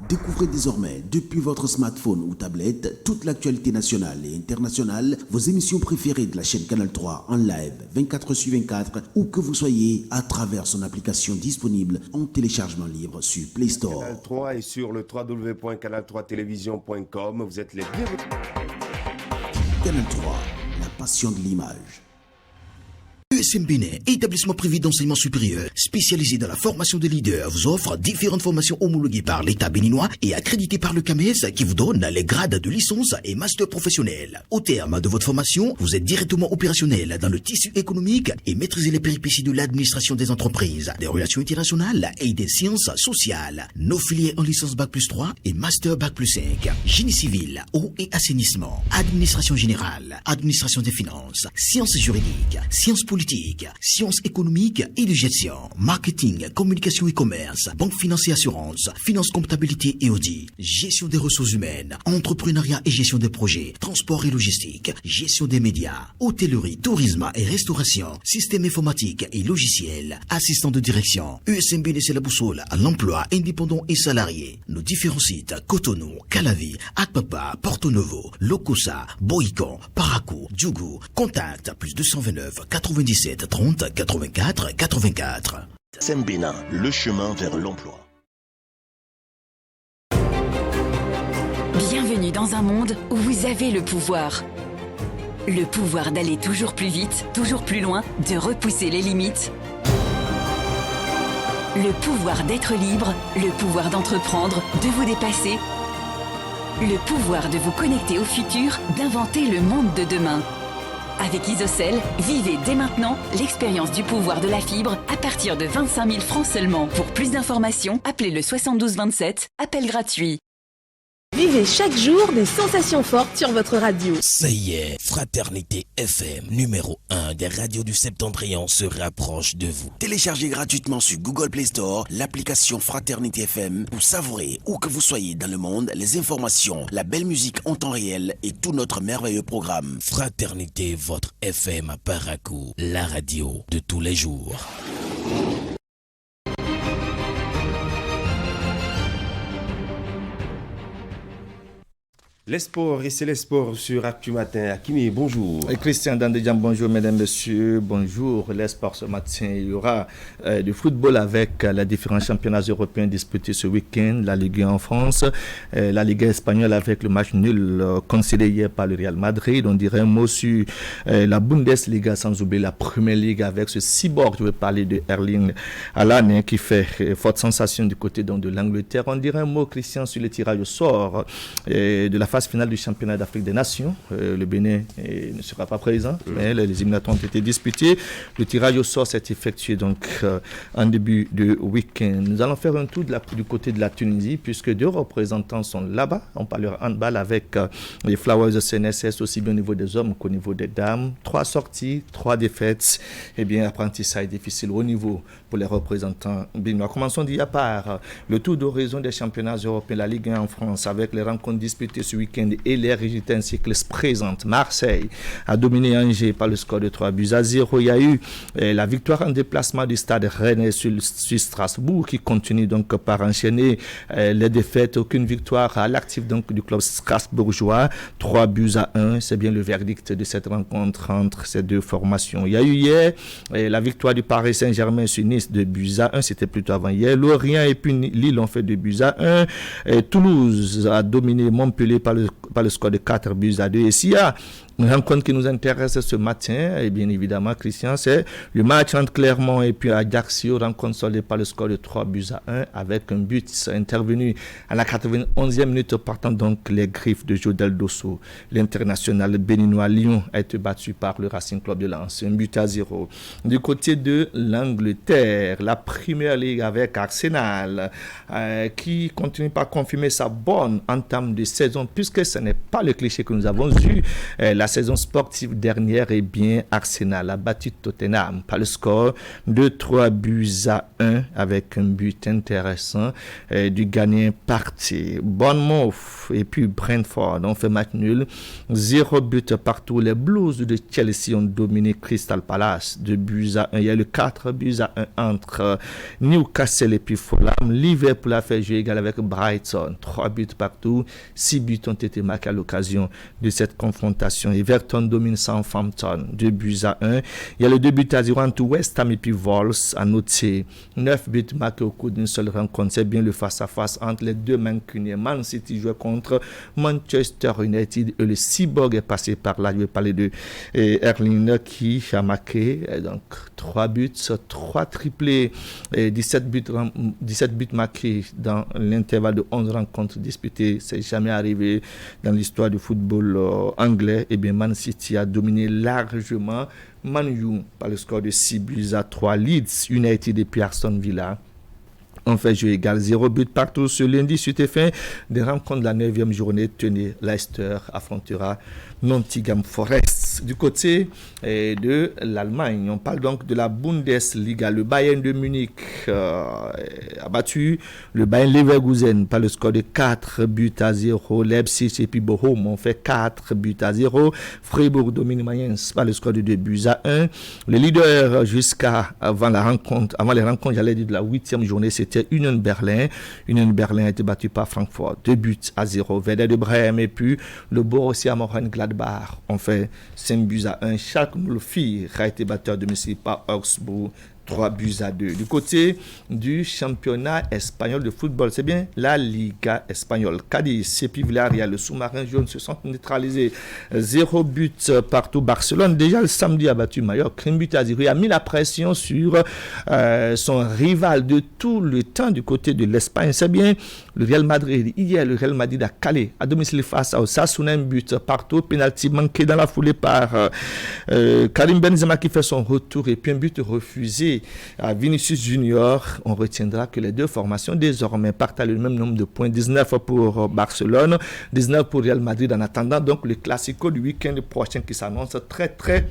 Découvrez désormais, depuis votre smartphone ou tablette, toute l'actualité nationale et internationale, vos émissions préférées de la chaîne Canal 3 en live 24/24, où que vous soyez, à travers son application disponible en téléchargement libre sur Play Store. Canal 3 et sur le www.canal3television.com, vous êtes les bienvenus. Canal 3, la passion de l'image. USM Bénin, établissement privé d'enseignement supérieur, spécialisé dans la formation de leaders, vous offre différentes formations homologuées par l'État béninois et accréditées par le CAMES qui vous donne les grades de licence et master professionnel. Au terme de votre formation, vous êtes directement opérationnel dans le tissu économique et maîtrisez les péripéties de l'administration des entreprises, des relations internationales et des sciences sociales. Nos filières en licence Bac+3 et master Bac+5, génie civil, eau et assainissement, administration générale, administration des finances, sciences juridiques, sciences politiques, sciences économiques et de gestion, marketing, communication et commerce, banque finance et assurance, finance, comptabilité et audit, gestion des ressources humaines, entrepreneuriat et gestion des projets, transport et logistique, gestion des médias, hôtellerie, tourisme et restauration, système informatique et logiciel, assistant de direction. USM Bénin, c'est la boussole à l'emploi indépendant et salarié. Nos différents sites, Cotonou, Calavi, Akpapa, Porto Novo, Lokosa, Boïcon, Parakou, Djougou. Contact plus 229 97 30 84 84. USM Bénin, le chemin vers l'emploi. Bienvenue dans un monde où vous avez le pouvoir. Le pouvoir d'aller toujours plus vite, toujours plus loin, de repousser les limites. Le pouvoir d'être libre, le pouvoir d'entreprendre, de vous dépasser. Le pouvoir de vous connecter au futur, d'inventer le monde de demain. Avec Isocel, vivez dès maintenant l'expérience du pouvoir de la fibre à partir de 25 000 francs seulement. Pour plus d'informations, appelez le 72 27, appel gratuit. Vivez chaque jour des sensations fortes sur votre radio. Ça y est, Fraternité FM, numéro 1 des radios du Septentrion se rapproche de vous. Téléchargez gratuitement sur Google Play Store l'application Fraternité FM pour savourer, où que vous soyez dans le monde, les informations, la belle musique en temps réel et tout notre merveilleux programme. Fraternité, votre FM à Parakou, la radio de tous les jours. Les sports, et c'est les sports sur Actu Matin. Hakimi, bonjour. Et Christian Dandejam, bonjour mesdames, messieurs, bonjour. Les sports ce matin, il y aura du football avec les différents championnats européens disputés ce week-end, la Ligue 1 en France, la Ligue espagnole avec le match nul concédé hier par le Real Madrid. On dirait un mot sur la Bundesliga, sans oublier la Première Ligue avec ce cyborg, je veux parler de Erling Haaland qui fait forte sensation du côté donc, de l'Angleterre. On dirait un mot, Christian, sur le tirage au sort de la phase finale du championnat d'Afrique des Nations. Le Bénin ne sera pas présent, mais les éliminatoires ont été disputés. Le tirage au sort s'est effectué donc en début de week-end. Nous allons faire un tour du côté de la Tunisie, puisque 2 représentants sont là-bas. On parlera handball avec les Flowers CNSS, aussi bien au niveau des hommes qu'au niveau des dames. 3 sorties, 3 défaites. Eh bien, apprentissage difficile au niveau pour les représentants béninois. Commençons d'y par le tour d'horizon des championnats européens, la Ligue 1 en France, avec les rencontres disputées ce week-end et les résultats ainsi que se présentent. Marseille a dominé Angers par le score de 3-0. Il y a eu la victoire en déplacement du stade Rennais sur Strasbourg qui continue donc par enchaîner les défaites. Aucune victoire à l'actif donc du club strasbourgeois. 3-1. C'est bien le verdict de cette rencontre entre ces deux formations. Il y a eu hier la victoire du Paris Saint-Germain sur Nice 2-1. C'était plutôt avant hier. Lorient et puis Lille ont fait 2-1. Toulouse a dominé Montpellier par le score de 4-2. Et s'il y a une rencontre qui nous intéresse ce matin, et bien évidemment, Christian, c'est le match entre Clermont et puis Ajaccio, rencontre soldée par le score de 3-1 avec un but intervenu à la 91e minute, partant donc les griffes de Jodel Dosso. L'international béninois Lyon a été battu par le Racing Club de Lens, 1-0. Du côté de l'Angleterre, la Premier League avec Arsenal qui continue par confirmer sa bonne entame de saison, puisque ce n'est pas le cliché que nous avons eu la saison sportive dernière, eh bien, Arsenal a battu Tottenham par le score de 3-1 avec un but intéressant du gagnant parti. Bournemouth et puis Brentford ont fait match nul, 0 but partout. Les Blues de Chelsea ont dominé Crystal Palace 2-1. Il y a le 4-1 entre Newcastle et puis Fulham. Liverpool a fait jeu égal avec Brighton, 3 buts partout. 6 buts ont été marqués à l'occasion de cette confrontation. Everton domine Southampton 2-1. Il y a le 2-0 entre West Ham et puis Wolves. À noter 9 buts marqués au cours d'une seule rencontre. C'est bien le face-à-face entre les deux mancuniens. Man City jouait contre Manchester United et le Cyborg est passé par là. Je vais parler de Erling qui a marqué donc 3 buts, 3 triplés, 17 buts marqués dans l'intervalle de 11 rencontres disputées. C'est jamais arrivé dans l'histoire du football anglais. Et bien Man City a dominé largement Man U par le score de 6-3. Leeds United et puis Aston Villa ont fait jeu égal, 0 but partout. Ce lundi, suite et fin des rencontres de la 9e journée, tenez, Leicester affrontera Nottingham Forest. Du côté de l'Allemagne, on parle donc de la Bundesliga. Le Bayern de Munich a battu le Bayern Leverkusen par le score de 4-0. Leipzig et puis Bochum ont fait 4-0. Freiburg domine Mayence par le score de 2-1. Le leader jusqu'à avant les rencontres, j'allais dire de la 8e journée, c'était Union Berlin. Union Berlin a été battu par Francfort 2-0. Werder de Brême et puis le Borussia Mönchengladbach ont fait 5-1. Schalke 04 a été battu à domicile par Augsbourg 3-2. Du côté du championnat espagnol de football, c'est bien la Liga espagnole. Cadiz et puis Villarreal, le sous-marin jaune, se sont neutralisés. 0 but partout. Barcelone, déjà le samedi, a battu Mallorca 1-0. Il a mis la pression sur son rival de tout le temps du côté de l'Espagne. C'est bien le Real Madrid. Hier, le Real Madrid a calé à domicile face à Osasuna, 1 but partout. Penalty manqué dans la foulée par Karim Benzema qui fait son retour et puis un but refusé à Vinicius Junior. On retiendra que les deux formations désormais partagent le même nombre de points, 19 pour Barcelone, 19 pour Real Madrid, en attendant donc le Classico du week-end prochain qui s'annonce très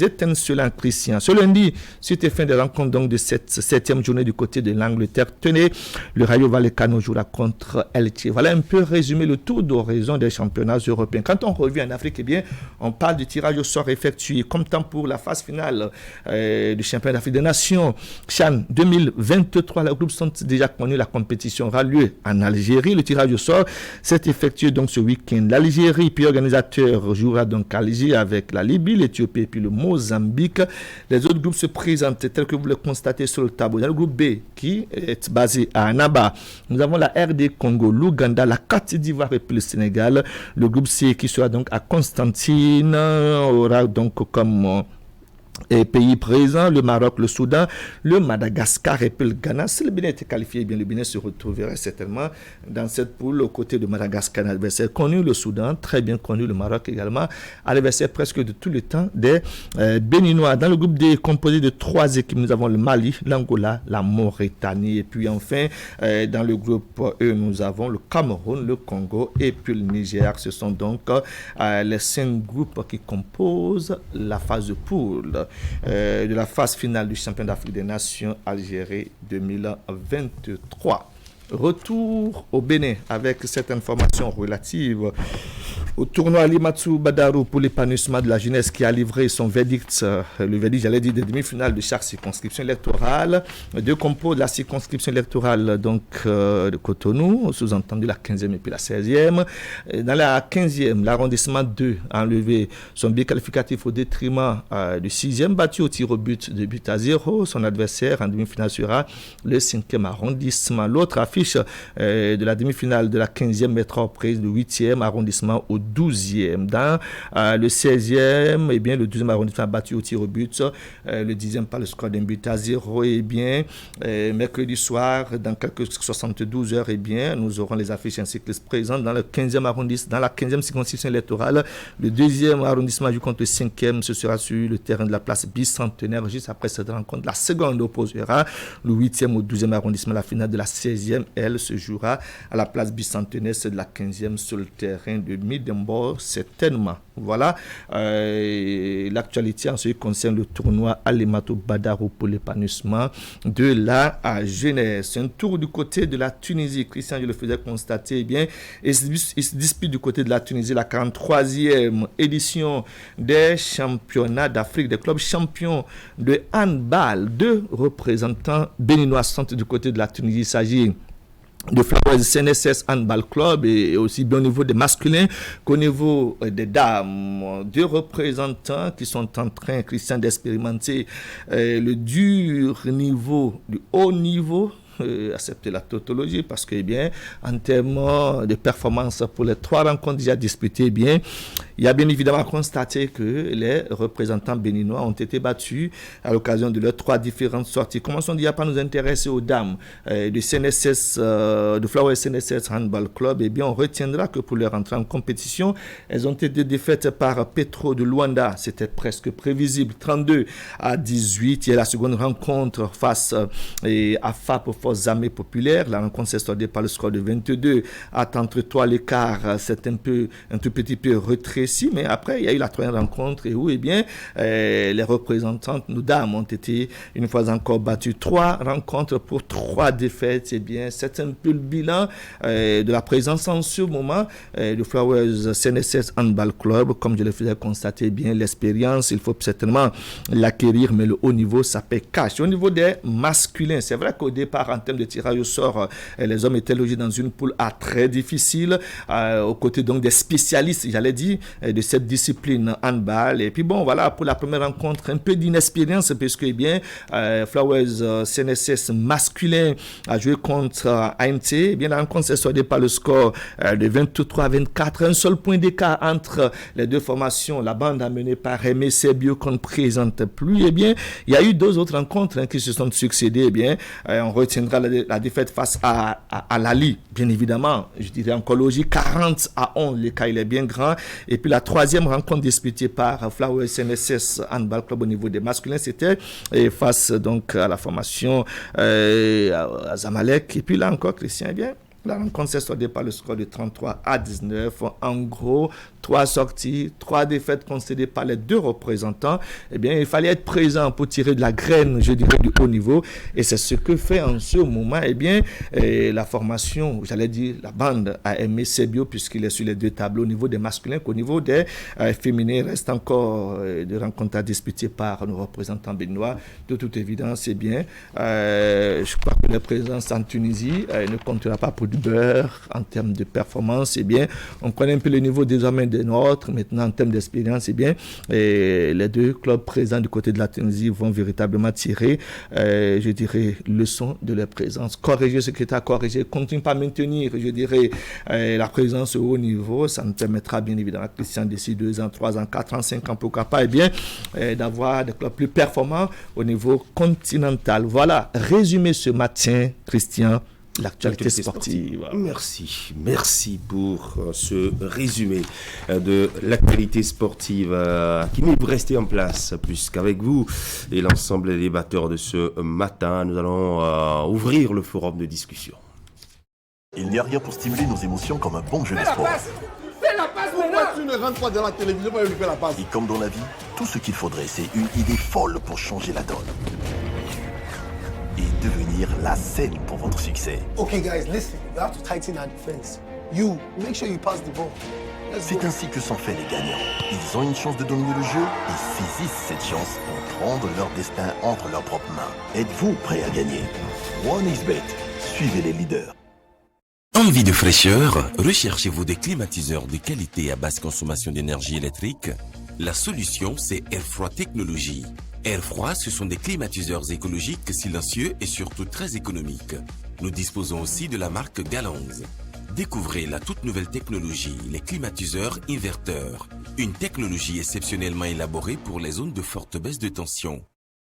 étincelant, Christian. Ce lundi, suite et fin des rencontres donc de cette 7e journée du côté de l'Angleterre, tenez, le Rayo Vallecano jouera contre Elche. Voilà un peu résumé le tour d'horizon des championnats européens. Quand on revient en Afrique, eh bien, on parle du tirage au sort effectué comme temps pour la phase finale du championnat d'Afrique des Nations. CHAN 2023, les groupes sont déjà connus. La compétition aura lieu en Algérie. Le tirage au sort s'est effectué donc ce week-end. L'Algérie, puis organisateur, jouera donc à Alger avec la Libye, l'Éthiopie et puis le Mozambique. Les autres groupes se présentent tels que vous le constatez sur le tableau. Dans le groupe B qui est basé à Annaba, nous avons la RD Congo, l'Ouganda, la Côte d'Ivoire et puis le Sénégal. Le groupe C qui sera donc à Constantine aura donc comme pays présents le Maroc, le Soudan, le Madagascar et puis le Ghana. Si le Bénin était qualifié, bien le Bénin se retrouverait certainement dans cette poule aux côtés de Madagascar, un adversaire connu, le Soudan, très bien connu, le Maroc également, adversaire presque de tout le temps des Béninois. Dans le groupe D, composé de 3 équipes, nous avons le Mali, l'Angola, la Mauritanie et puis enfin dans le groupe E, nous avons le Cameroun, le Congo et puis le Niger. Ce sont donc les 5 groupes qui composent la phase de poule de la phase finale du championnat d'Afrique des Nations Algérie 2023. Retour au Bénin avec cette information relative au tournoi Limatsou Badarou pour l'épanouissement de la jeunesse qui a livré son verdict, le verdict, j'allais dire, des demi-finales de chaque circonscription électorale. Deux compos de la circonscription électorale donc de Cotonou, sous-entendu la 15e et puis la 16e. Dans la 15e, l'arrondissement 2 a enlevé son biais qualificatif au détriment du 6e, battu au tir au but de 2-0. Son adversaire en demi-finale sera le 5e arrondissement. L'autre affiche de la demi-finale de la 15e mettra prise du 8e arrondissement au 12e. Dans le 16e, eh bien, le 12e arrondissement battu au tir au but, le 10e par le score d'un but à 0. Eh bien, mercredi soir, dans quelques 72 heures, eh bien, nous aurons les affiches ainsi que les présentes dans le 15e arrondissement, dans la 15e circonscription électorale. Le 2e arrondissement joue contre le 5e, ce sera sur le terrain de la place Bicentenaire. Juste après cette rencontre, la seconde opposera le 8e au 12e arrondissement. La finale de la 16e, elle, se jouera à la place Bicentenaire, c'est de la 15e sur le terrain de Midem bord, certainement. Voilà l'actualité en ce qui concerne le tournoi Alimatou Badaro pour l'épanouissement de la jeunesse. Un tour du côté de la Tunisie. Christian, je le faisais constater, eh bien, il se dispute du côté de la Tunisie la 43e édition des championnats d'Afrique, des clubs champions de handball. 2 représentants béninois sont du côté de la Tunisie. Il s'agit de Flowers CNSS Handball Club et aussi bien au niveau des masculins qu'au niveau des dames. 2 représentants qui sont en train, Christian, d'expérimenter le dur niveau, du haut niveau, accepter la tautologie parce que, eh bien, en termes de performance pour les 3 rencontres déjà disputées, eh bien, il y a bien évidemment constaté que les représentants béninois ont été battus à l'occasion de leurs 3 différentes sorties. Commençons déjà par nous intéresser aux dames du CNSS, de Flower CNSS Handball Club. Eh bien, on retiendra que pour leur entrée en compétition, elles ont été défaites par Petro de Luanda. C'était presque prévisible, 32-18. Il y a la seconde rencontre face à FAP Forces Armées Populaires. La rencontre s'est soldée par le score de 22 à 33. L'écart, c'est un tout petit peu rétréci. Mais après, il y a eu la 3e rencontre et où, eh bien, les représentantes, nos dames, ont été une fois encore battues. 3 rencontres pour 3 défaites. Eh bien, c'est un peu le bilan de la présence en ce moment de Flowers CNSS Handball Club. Comme je le faisais constater, eh bien, l'expérience, il faut certainement l'acquérir, mais le haut niveau, ça paie cash. Au niveau des masculins, c'est vrai qu'au départ, en termes de tirage au sort, les hommes étaient logés dans une poule A très difficile, aux côtés donc des spécialistes, j'allais dire, de cette discipline handball. Et puis bon, voilà, pour la première rencontre, un peu d'inexpérience, puisque, eh bien, Flowers CNSS masculin a joué contre ANT. Eh bien, la rencontre s'est soldée par le score de 23-24. Un seul point d'écart entre les 2 formations. La bande amenée par Aimé Sebio qu'on ne présente plus. Eh bien, il y a eu 2 autres rencontres qui se sont succédées. Eh bien, on retiendra la défaite face à Lali, bien évidemment. Je dirais encore logique, 40-11. L'écart, il est bien grand. Et puis, la 3e rencontre disputée par Flower CNSS Handball Club au niveau des masculins, c'était face donc à la formation à Zamalek. Et puis là encore, Christian, eh bien, la rencontre s'est soldée par le score de 33-19. En gros, 3 sorties, 3 défaites concédées par les 2 représentants. Eh bien, il fallait être présent pour tirer de la graine, je dirais, du haut niveau. Et c'est ce que fait en ce moment, eh bien, la formation, j'allais dire, la bande a aimé Sebio, puisqu'il est sur les 2 tableaux au niveau des masculins qu'au niveau des féminins. Il reste encore des rencontres à disputer par nos représentants béninois. De toute évidence, eh bien, je crois que la présence en Tunisie ne comptera pas pour du beurre en termes de performance. Eh bien, on connaît un peu le niveau désormais des nôtres. Maintenant, en termes d'expérience, eh bien, les 2 clubs présents du côté de la Tunisie vont véritablement tirer, je dirais, leçon de leur présence. Corriger ce qui est à corriger, continuer à maintenir, je dirais, la présence au haut niveau. Ça nous permettra, bien évidemment, Christian, d'ici 2 ans, 3 ans, 4 ans, 5 ans, pourquoi pas, eh bien, d'avoir des clubs plus performants au niveau continental. Voilà, résumé ce matin, Christian, l'actualité sportive. Merci pour ce résumé de l'actualité sportive qui nous rester en place, puisqu'avec vous et l'ensemble des débatteurs de ce matin, nous allons ouvrir le forum de discussion. Il n'y a rien pour stimuler nos émotions comme un bon jeu de sport. Fais la passe. Pourquoi tu ne rentres pas dans la télévision pour lui faire la passe? Et comme dans la vie, tout ce qu'il faudrait, c'est une idée folle pour changer la donne. Et devenir la scène pour votre succès. Okay guys, listen. You have to tighten our defense. You, make sure you pass the ball. C'est ainsi que sont faits les gagnants. Ils ont une chance de dominer le jeu et saisissent cette chance pour prendre leur destin entre leurs propres mains. Êtes-vous prêts à gagner? 1xBet, suivez les leaders. Envie de fraîcheur? Recherchez-vous des climatiseurs de qualité à basse consommation d'énergie électrique? La solution, c'est Airfroid Technologies. Airfroid, ce sont des climatiseurs écologiques, silencieux et surtout très économiques. Nous disposons aussi de la marque Galanz. Découvrez la toute nouvelle technologie, les climatiseurs inverteurs. Une technologie exceptionnellement élaborée pour les zones de forte baisse de tension.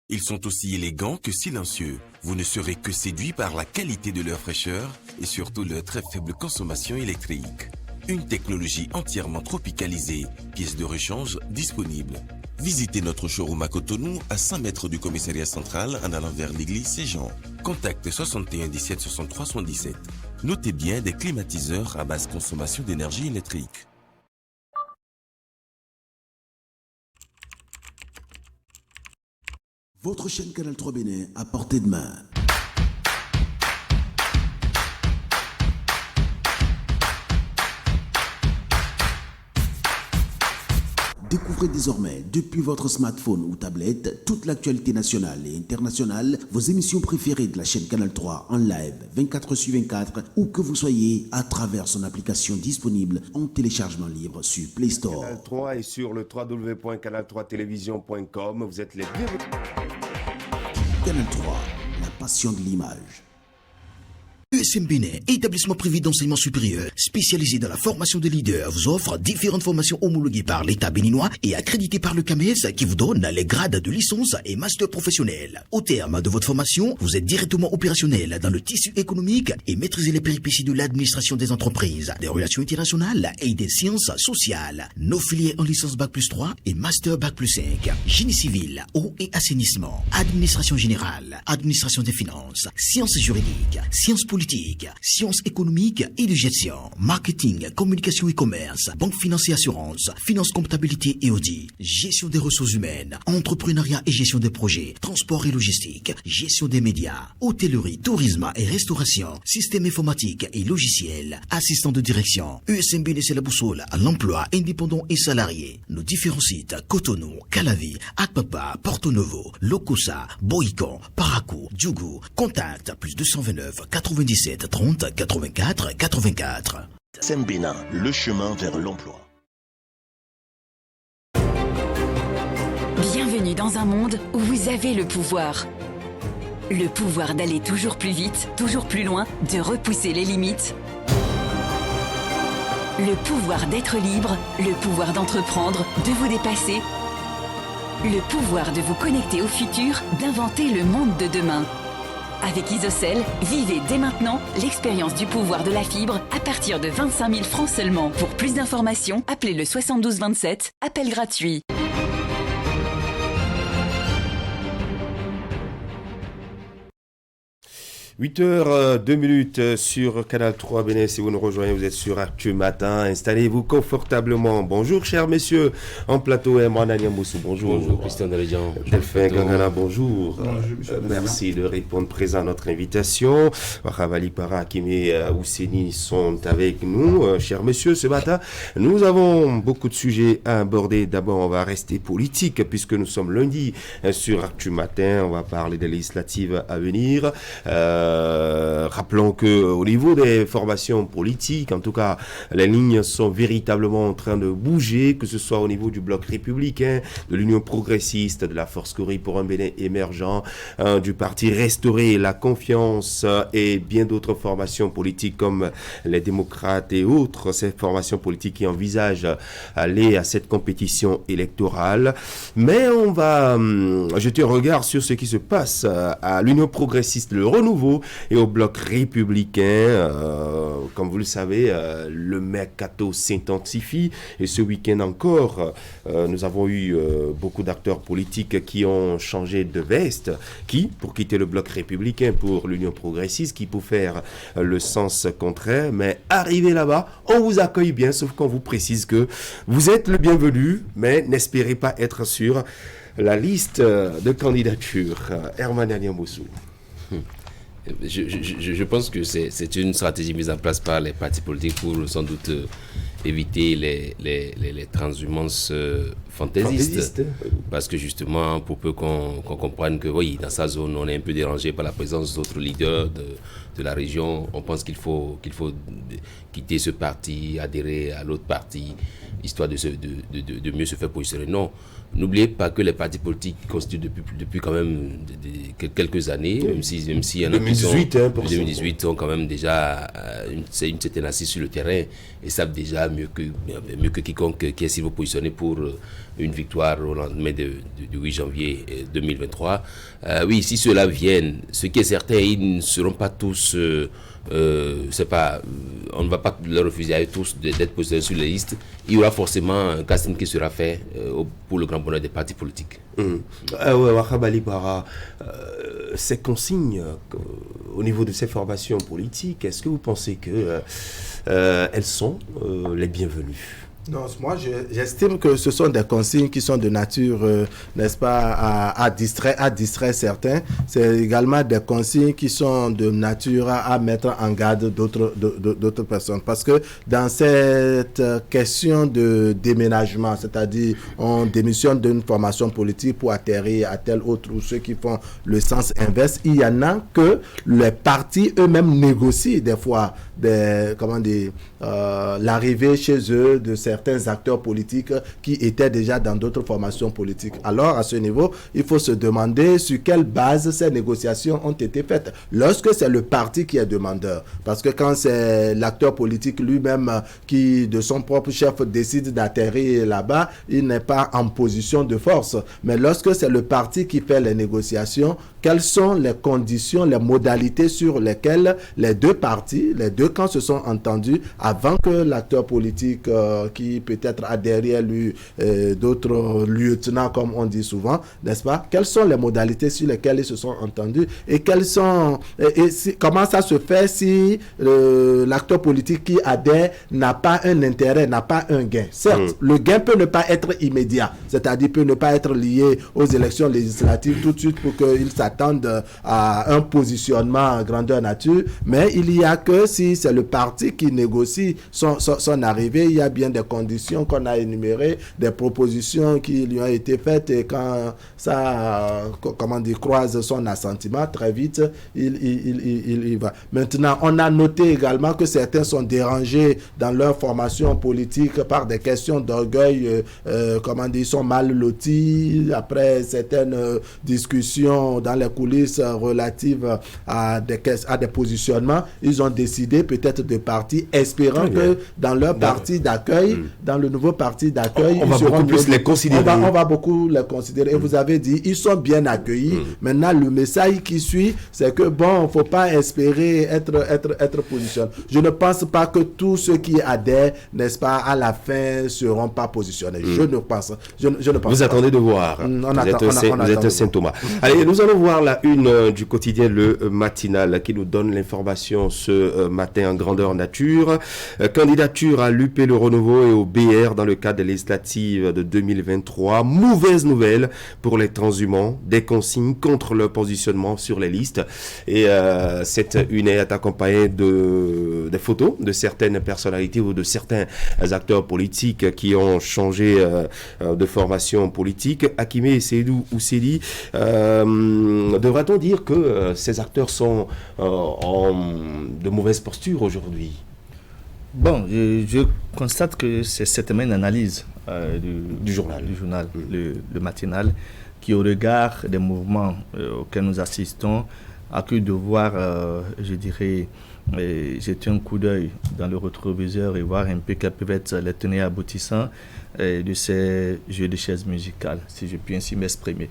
Ils sont aussi élégants que silencieux. Vous ne serez que séduit par la qualité de leur fraîcheur et surtout leur très faible consommation électrique. Une technologie entièrement tropicalisée, pièces de rechange disponibles. Visitez notre showroom à Cotonou, à 100 mètres du commissariat central, en allant vers l'église Saint-Jean. Contacte 61 17 63 77. Notez bien des climatiseurs à basse consommation d'énergie électrique. Votre chaîne Canal 3 Bénin à portée de main. Découvrez désormais, depuis votre smartphone ou tablette, toute l'actualité nationale et internationale, vos émissions préférées de la chaîne Canal 3 en live 24/24, où que vous soyez, à travers son application disponible en téléchargement libre sur Play Store. Canal 3 et sur le www.canal3television.com, vous êtes les bienvenus. Canal 3, la passion de l'image. USM Bénin, établissement privé d'enseignement supérieur spécialisé dans la formation des leaders, vous offre différentes formations homologuées par l'État béninois et accréditées par le CAMES qui vous donne les grades de licence et master professionnel. Au terme de votre formation, vous êtes directement opérationnel dans le tissu économique et maîtrisez les péripéties de l'administration des entreprises, des relations internationales et des sciences sociales. Nos filières en licence Bac+3 et master Bac+5, génie civil, eau et assainissement, administration générale, administration des finances, sciences juridiques, sciences politiques, sciences économiques et de gestion, marketing, communication et commerce, banque financière et assurance, finance, comptabilité et audit, gestion des ressources humaines, entrepreneuriat et gestion des projets, transport et logistique, gestion des médias, hôtellerie, tourisme et restauration, système informatique et logiciel, assistant de direction. USM Bénin, c'est la boussole à l'emploi indépendant et salarié. Nos différents sites, Cotonou, Calavi, Akpapa, Porto Novo, Lokosa, Boïcon, Parakou, Djougou. Contact +229 97 30 84 84. USM Bénin, le chemin vers l'emploi. Bienvenue dans un monde où vous avez le pouvoir. Le pouvoir d'aller toujours plus vite, toujours plus loin, de repousser les limites. Le pouvoir d'être libre, le pouvoir d'entreprendre, de vous dépasser. Le pouvoir de vous connecter au futur, d'inventer le monde de demain. Avec Isocel, vivez dès maintenant l'expérience du pouvoir de la fibre à partir de 25 000 francs seulement. Pour plus d'informations, appelez le 72 27, appel gratuit. 8h02 sur Canal 3 Bénin. Si vous nous rejoignez, vous êtes sur Actu Matin. Installez-vous confortablement. Bonjour, chers messieurs. En plateau, Emmanuel Niamboussou, bonjour. Bonjour, Christian Deledjan. Delphin Gangana, bonjour. Merci de répondre présent à notre invitation. Wakhabali Para, Akime Ousseni sont avec nous. Chers messieurs, ce matin, nous avons beaucoup de sujets à aborder. D'abord, on va rester politique puisque nous sommes lundi sur Actu Matin. On va parler des législatives à venir. Rappelons qu'au niveau des formations politiques, en tout cas, les lignes sont véritablement en train de bouger, que ce soit au niveau du bloc républicain, de l'Union progressiste, de la Force Cori pour un Bénin émergent, du parti Restaurer la confiance et bien d'autres formations politiques comme les démocrates et autres, ces formations politiques qui envisagent aller à cette compétition électorale. Mais on va jeter un regard sur ce qui se passe à l'Union progressiste, le renouveau, et au bloc républicain. Comme vous le savez, le mercato s'intensifie et ce week-end encore, nous avons eu beaucoup d'acteurs politiques qui ont changé de veste, qui, pour quitter le bloc républicain pour l'Union progressiste, qui pour faire le sens contraire, mais arrivé là-bas, on vous accueille bien, sauf qu'on vous précise que vous êtes le bienvenu, mais n'espérez pas être sur la liste de candidatures. Herman Niamboussou. Je pense que c'est une stratégie mise en place par les partis politiques pour sans doute éviter les transhumances fantaisistes. Parce que justement, pour peu qu'on comprenne que oui, dans sa zone, on est un peu dérangé par la présence d'autres leaders de la région, on pense qu'il faut quitter ce parti, adhérer à l'autre parti, histoire de mieux se faire positionner. Non. N'oubliez pas que les partis politiques constituent depuis quand même quelques années, même si il y en a 2018 ont quand même déjà une certaine assise sur le terrain et savent déjà mieux que quiconque qui est s'il vous positionner pour une victoire au lendemain du 8 janvier 2023. Oui, si ceux-là viennent, ce qui est certain, ils ne seront pas tous... on ne va pas leur refuser à eux tous d'être positionnés sur les listes. Il y aura forcément un casting qui sera fait pour le grand bonheur des partis politiques. Wakhabali Para, ces consignes au niveau de ces formations politiques, est-ce que vous pensez que elles sont les bienvenues? Non, moi j'estime que ce sont des consignes qui sont de nature, n'est-ce pas, à distraire certains. C'est également des consignes qui sont de nature à mettre en garde d'autres personnes. Parce que dans cette question de déménagement, c'est-à-dire on démissionne d'une formation politique pour atterrir à telle autre, ou ceux qui font le sens inverse, il y en a que les partis eux-mêmes négocient des fois l'arrivée chez eux de certains acteurs politiques qui étaient déjà dans d'autres formations politiques. Alors, à ce niveau, il faut se demander sur quelle base ces négociations ont été faites. Lorsque c'est le parti qui est demandeur, parce que quand c'est l'acteur politique lui-même qui, de son propre chef, décide d'atterrir là-bas, il n'est pas en position de force. Mais lorsque c'est le parti qui fait les négociations, quelles sont les conditions, les modalités sur lesquelles les deux partis, les deux camps se sont entendus avant que l'acteur politique qui peut-être a derrière lui d'autres lieutenants, comme on dit souvent, n'est-ce pas? Quelles sont les modalités sur lesquelles ils se sont entendus et comment ça se fait si l'acteur politique qui adhère n'a pas un intérêt, n'a pas un gain? Certes, le gain peut ne pas être immédiat, c'est-à-dire peut ne pas être lié aux élections législatives tout de suite pour qu'ils s'attendent à un positionnement grandeur nature, mais il y a que si c'est le parti qui négocie son arrivée, il y a bien des conditions qu'on a énumérées, des propositions qui lui ont été faites, et quand ça croise son assentiment, très vite il va. Maintenant, on a noté également que certains sont dérangés dans leur formation politique par des questions d'orgueil, ils sont mal lotis après certaines discussions dans les coulisses relatives à des positionnements. Ils ont décidé peut-être de partir, espérant que dans leur parti d'accueil, dans le nouveau parti d'accueil, on va beaucoup plus les considérer. On va beaucoup les considérer. Et vous avez dit, ils sont bien accueillis. Maintenant, le message qui suit, c'est que il ne faut pas espérer être positionné. Je ne pense pas que tous ceux qui adhèrent, n'est-ce pas, à la fin ne seront pas positionnés. Je ne pense pas. Vous attendez de voir. Vous êtes un Saint-Thomas. Allez, nous allons voir la une du quotidien Le Matinal qui nous donne l'information ce matin en grandeur nature. Candidature à l'UP Le Renouveau et au BR dans le cadre des législatives de 2023. Mauvaise nouvelle pour les transhumants. Des consignes contre leur positionnement sur les listes. Et cette une est accompagnée des photos de certaines personnalités ou de certains acteurs politiques qui ont changé de formation politique. Hakimé Seydou Ousseidi, devra-t-on dire que ces acteurs sont de mauvaise posture aujourd'hui? Bon, je constate que c'est certainement une analyse du journal, le matinal, qui au regard des mouvements auxquels nous assistons, a cru devoir, jeter un coup d'œil dans le rétroviseur et voir un peu quels peuvent être les tenants aboutissants de ces jeux de chaises musicales, si je puis ainsi m'exprimer.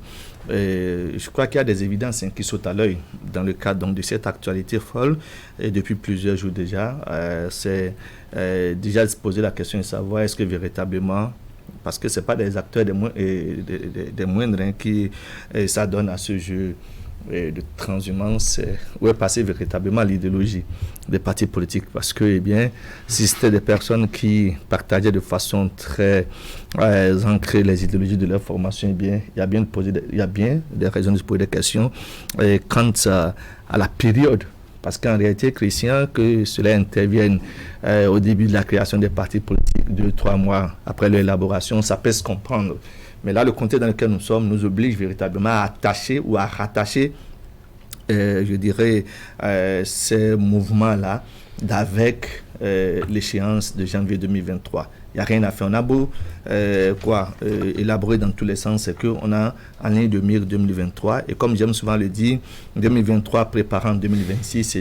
Je crois qu'il y a des évidences qui sautent à l'œil dans le cadre de cette actualité folle. Et depuis plusieurs jours déjà, c'est déjà de se poser la question de savoir est-ce que véritablement, parce que ce n'est pas des acteurs des moindres qui s'adonnent à ce jeu de transhumance, où est passée véritablement l'idéologie des partis politiques, parce que si c'était des personnes qui partageaient de façon très ancrée les idéologies de leur formation, il y a bien des raisons de se poser des questions quant à la période. Parce qu'en réalité, Christian, que cela intervienne au début de la création des partis politiques, 2-3 mois après l'élaboration, ça peut se comprendre. Mais là, le contexte dans lequel nous sommes nous oblige véritablement à attacher ou à rattacher, ces mouvements-là avec l'échéance de janvier 2023. Il n'y a rien à faire. On a beau élaborer dans tous les sens, c'est qu'on a année 2023. Et comme j'aime souvent le dire, 2023 préparant 2026,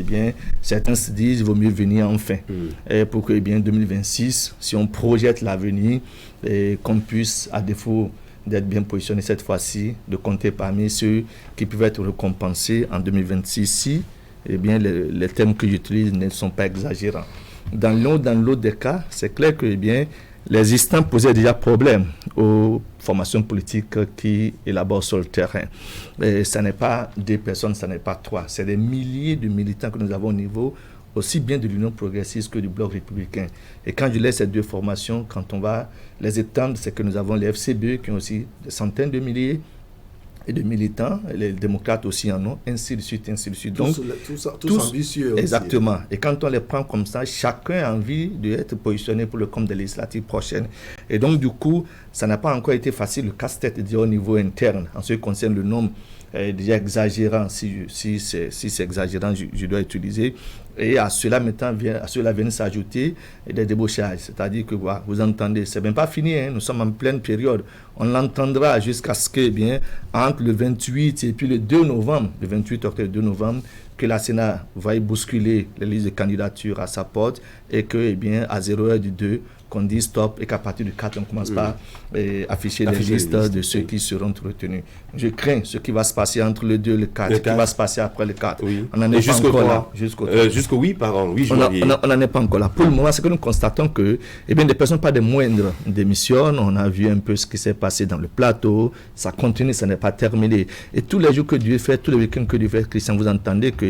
certains se disent qu'il vaut mieux venir enfin. Pour que 2026, si on projette l'avenir, qu'on puisse, à défaut d'être bien positionné cette fois-ci, de compter parmi ceux qui peuvent être récompensés en 2026 si les thèmes que j'utilise ne sont pas exagérants. Dans l'autre des cas, c'est clair que les existants posaient déjà problème aux formations politiques qui élaborent sur le terrain. Ce n'est pas 2 personnes, ce n'est pas 3, c'est des milliers de militants que nous avons au niveau aussi bien de l'Union progressiste que du Bloc républicain. Et quand je laisse ces deux formations, quand on va les étendre, c'est que nous avons les FCBE qui ont aussi des centaines de milliers et de militants, les démocrates aussi en ont, ainsi de suite, ainsi de suite. Donc, tous ambitieux aussi. Exactement. Et quand on les prend comme ça, chacun a envie d'être positionné pour le compte des législatives prochaines. Et donc, du coup, ça n'a pas encore été facile, le casse-tête au niveau interne, en ce qui concerne le nombre déjà exagérant, si c'est exagérant, je dois utiliser. Et à cela maintenant viennent s'ajouter des débauchages. C'est-à-dire que vous entendez, c'est même pas fini, nous sommes en pleine période. On l'entendra jusqu'à ce que, entre le 28 et puis le 2 novembre, le 28 octobre et le 2 novembre, que la Sénat va bousculer les listes de candidature à sa porte et que, à 0h du 2, qu'on dise stop et qu'à partir du 4, on commence par afficher les listes de ceux qui seront retenus. Je crains ce qui va se passer entre le 2 et le 4, ce qui va se passer après le 4. Oui. On n'en est pas encore là. Jusqu'au 8, pardon. 8 janvier. On n'en est pas encore là. Pour le moment, c'est que nous constatons que des personnes pas des moindres démissionnent. On a vu un peu ce qui s'est passé dans le plateau. Ça continue, ça n'est pas terminé. Et tous les jours que Dieu fait, tous les week-ends que Dieu fait, Christian, vous entendez que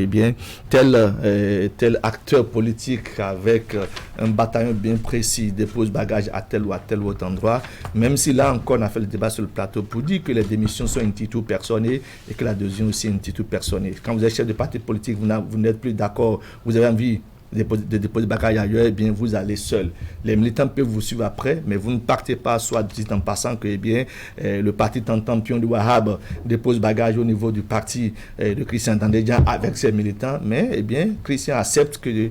tel acteur politique avec un bataillon bien précis dépose bagage à tel ou autre endroit, même si là encore on a fait le débat sur le plateau pour dire que les démissions sont in situ personnées et que la deuxième aussi in situ personnée. Quand vous êtes chef de parti politique, vous n'êtes plus d'accord, vous avez envie de déposer bagage ailleurs, vous allez seul. Les militants peuvent vous suivre après, mais vous ne partez pas, soit dit en passant que le parti Tantampion de Wahab dépose bagage au niveau du parti de Christian Tandédian avec ses militants, mais Christian accepte que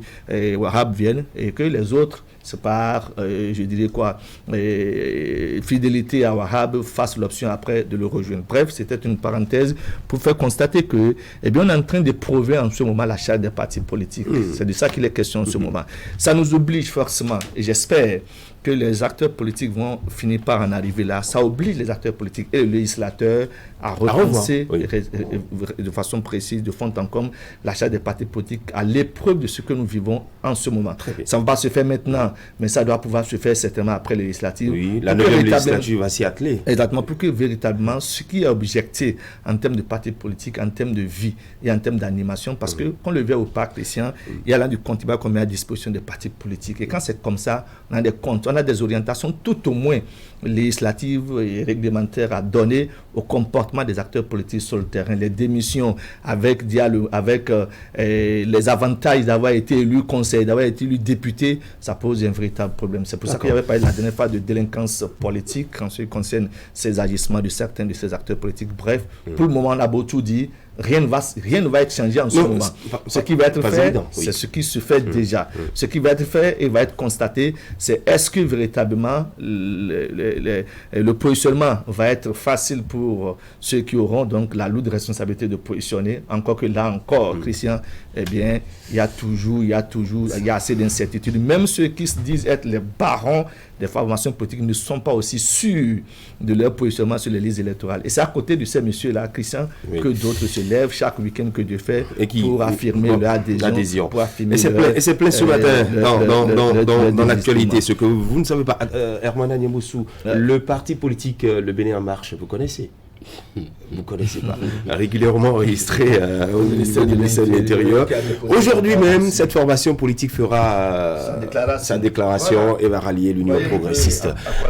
Wahab vienne et que les autres, c'est par, fidélité à Wahab, fassent l'option après de le rejoindre. Bref, c'était une parenthèse pour faire constater que, on est en train d'éprouver en ce moment la charge des partis politiques. C'est de ça qu'il est question en ce moment. Ça nous oblige forcément, et j'espère que les acteurs politiques vont finir par en arriver là. Ça oblige les acteurs politiques et les législateurs à repenser de façon précise, de fond en comble, l'achat des partis politiques à l'épreuve de ce que nous vivons en ce moment. Ça ne va pas se faire maintenant, mais ça doit pouvoir se faire certainement après les législatives. Oui, la nouvelle législature va s'y atteler. Exactement, pour que véritablement ce qui est objecté en termes de partis politiques, en termes de vie et en termes d'animation, parce que qu'on le voit au parc Christian, il y a là du contribuable qu'on met à disposition des partis politiques. Et quand c'est comme ça, on a des comptes, on a des orientations tout au moins législatives et réglementaires à donner au comportement des acteurs politiques sur le terrain. Les démissions avec les avantages d'avoir été élu conseiller, d'avoir été élu député, ça pose un véritable problème. C'est pour ça qu'il y avait parlé la dernière fois de délinquance politique en ce qui concerne ces agissements de certains de ces acteurs politiques. Bref, pour le moment, on a beau tout dire, rien ne va être changé en ce moment. Ce qui va être fait, c'est ce qui se fait déjà. Ce qui va être fait et va être constaté, c'est est-ce que véritablement le positionnement va être facile pour ceux qui auront donc la lourde responsabilité de positionner. Encore que là encore, Christian, il y a assez d'incertitudes. Même ceux qui se disent être les barons des formations politiques ne sont pas aussi sûrs de leur positionnement sur les listes électorales. Et c'est à côté de ces messieurs-là, Christian, que d'autres se lèvent chaque week-end que Dieu fait pour affirmer leur adhésion. Et c'est plein ce matin dans l'actualité. Ce que vous ne savez pas, Herman Nyamoussou, le parti politique Le Bénin en Marche, vous connaissez? Vous ne connaissez pas. Régulièrement enregistré au ministère de l'Intérieur. Aujourd'hui même, cette formation politique fera sa déclaration et va rallier l'Union progressiste,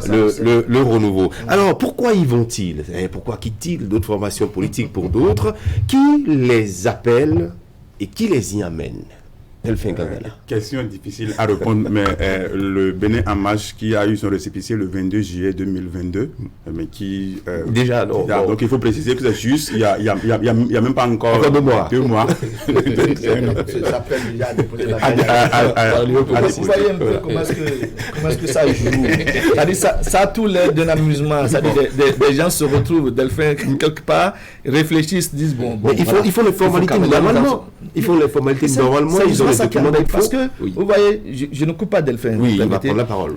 le renouveau. Alors, pourquoi y vont-ils? Pourquoi quittent-ils d'autres formations politiques pour d'autres? Qui les appelle et qui les y amène? Question difficile à répondre, mais le Bénin en marche qui a eu son récépissé le 22 juillet 2022, mais qui... Déjà, non. Donc il faut préciser que c'est juste, il y a même pas encore 2 mois. 2 mois. Ça s'appelle déjà déposer la vous voyez un peu comment est-ce que ça joue. C'est-à-dire ça a tout l'air d'un amusement. C'est-à-dire des gens se retrouvent, Delphin, quelque part, réfléchissent, disent bon... Mais il faut les formalités normalement. Il faut les formalités normalement. Parce que, vous voyez, je ne coupe pas Delphin. Oui, il va prendre la parole.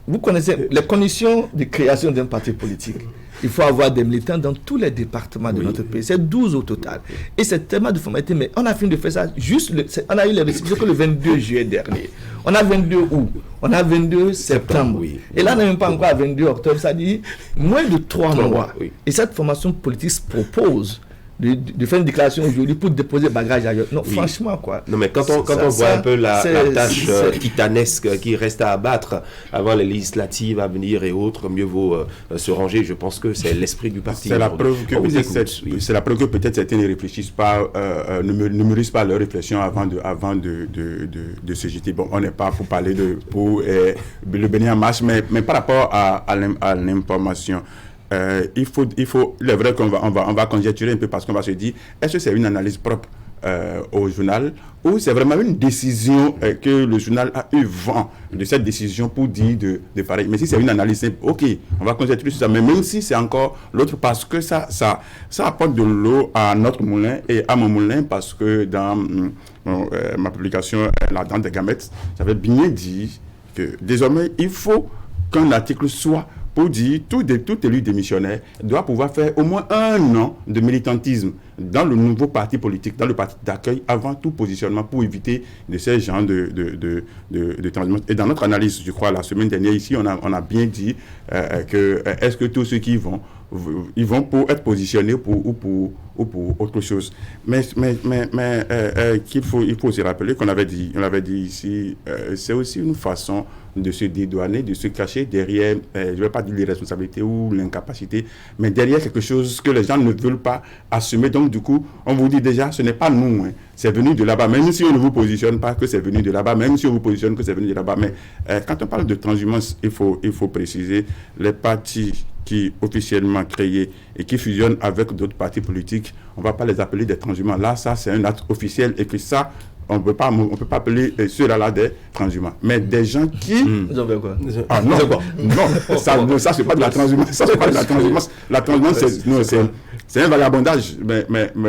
Vous connaissez les conditions de création d'un parti politique. Il faut avoir des militants dans tous les départements de notre pays. C'est 12 au total. Et c'est tellement de formalités, mais on a fini de faire ça on a eu les récépissés que le 22 juillet dernier. On a 22 août. On a 22 septembre. Et là, on n'est même pas encore à 22 octobre. Ça dit moins de 3 mois. Et cette formation politique se propose de faire une déclaration aujourd'hui pour déposer bagage ailleurs. Non, franchement, quoi. Non, mais quand on voit un peu la tâche titanesque qui reste à abattre avant les législatives à venir et autres, mieux vaut se ranger. Je pense que c'est l'esprit du parti. C'est la preuve que peut-être certains ne réfléchissent pas, ne mûrissent pas leur réflexion avant de se jeter. Bon, on n'est pas pour parler pour le Bénin en marche, mais par rapport à l'information. Il est vrai qu'on va conjecturer un peu parce qu'on va se dire, est-ce que c'est une analyse propre au journal ou c'est vraiment une décision que le journal a eu vent de cette décision pour dire de pareil. Mais si c'est une analyse simple, ok, on va conjecturer sur ça, mais même si c'est encore l'autre, parce que ça apporte de l'eau à notre moulin et à mon moulin, parce que dans ma publication La Dent des Gamètes, j'avais bien dit que désormais il faut qu'un article soit pour dire tout élu démissionnaire doit pouvoir faire au moins 1 an de militantisme dans le nouveau parti politique, dans le parti d'accueil, avant tout positionnement, pour éviter de ces genres de transhumance. Et dans notre analyse, je crois, la semaine dernière, ici, on a bien dit que est-ce que tous ceux qui vont pour être positionnés ou pour autre chose. Mais il faut aussi rappeler qu'on avait dit ici, c'est aussi une façon de se dédouaner, de se cacher derrière, je ne vais pas dire l'irresponsabilité ou l'incapacité, mais derrière quelque chose que les gens ne veulent pas assumer. Donc, du coup, on vous dit déjà, ce n'est pas nous, c'est venu de là-bas. Même si on ne vous positionne pas que c'est venu de là-bas, même si on vous positionne que c'est venu de là-bas. Mais quand on parle de transhumance, il faut préciser, les partis qui officiellement créés et qui fusionnent avec d'autres partis politiques, on ne va pas les appeler des transhumants. Là, ça, c'est un acte officiel et que ça, on ne peut pas appeler ceux-là des transhumants. Mais des gens qui... Vous en faites quoi? Ah non, non, ça c'est pas de la transhumance. Ça, c'est pas de la transhumance. La transhumance, c'est un vagabondage, mais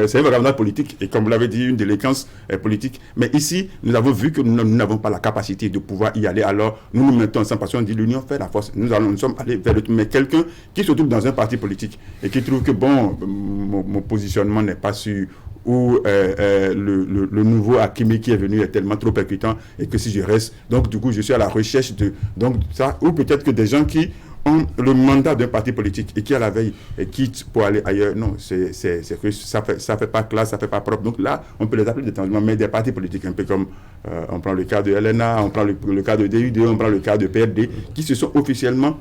c'est un vagabondage politique. Et comme vous l'avez dit, une délinquance politique. Mais ici, nous avons vu que nous n'avons pas la capacité de pouvoir y aller. Alors, nous nous mettons ensemble parce qu'on dit l'union fait la force. Nous sommes allés vers le... Mais quelqu'un qui se trouve dans un parti politique et qui trouve que, bon, mon positionnement n'est pas sûr, ou le nouveau Hakimi qui est venu est tellement trop percutant et que si je reste, donc du coup je suis à la recherche de donc ça, ou peut-être que des gens qui ont le mandat d'un parti politique et qui à la veille quittent pour aller ailleurs. Non, c'est que ça fait pas classe, ça fait pas propre. Donc là, on peut les appeler des transhumants, mais des partis politiques un peu comme on prend le cas de LNA, on prend le cas de DUD, on prend le cas de PRD, qui se sont officiellement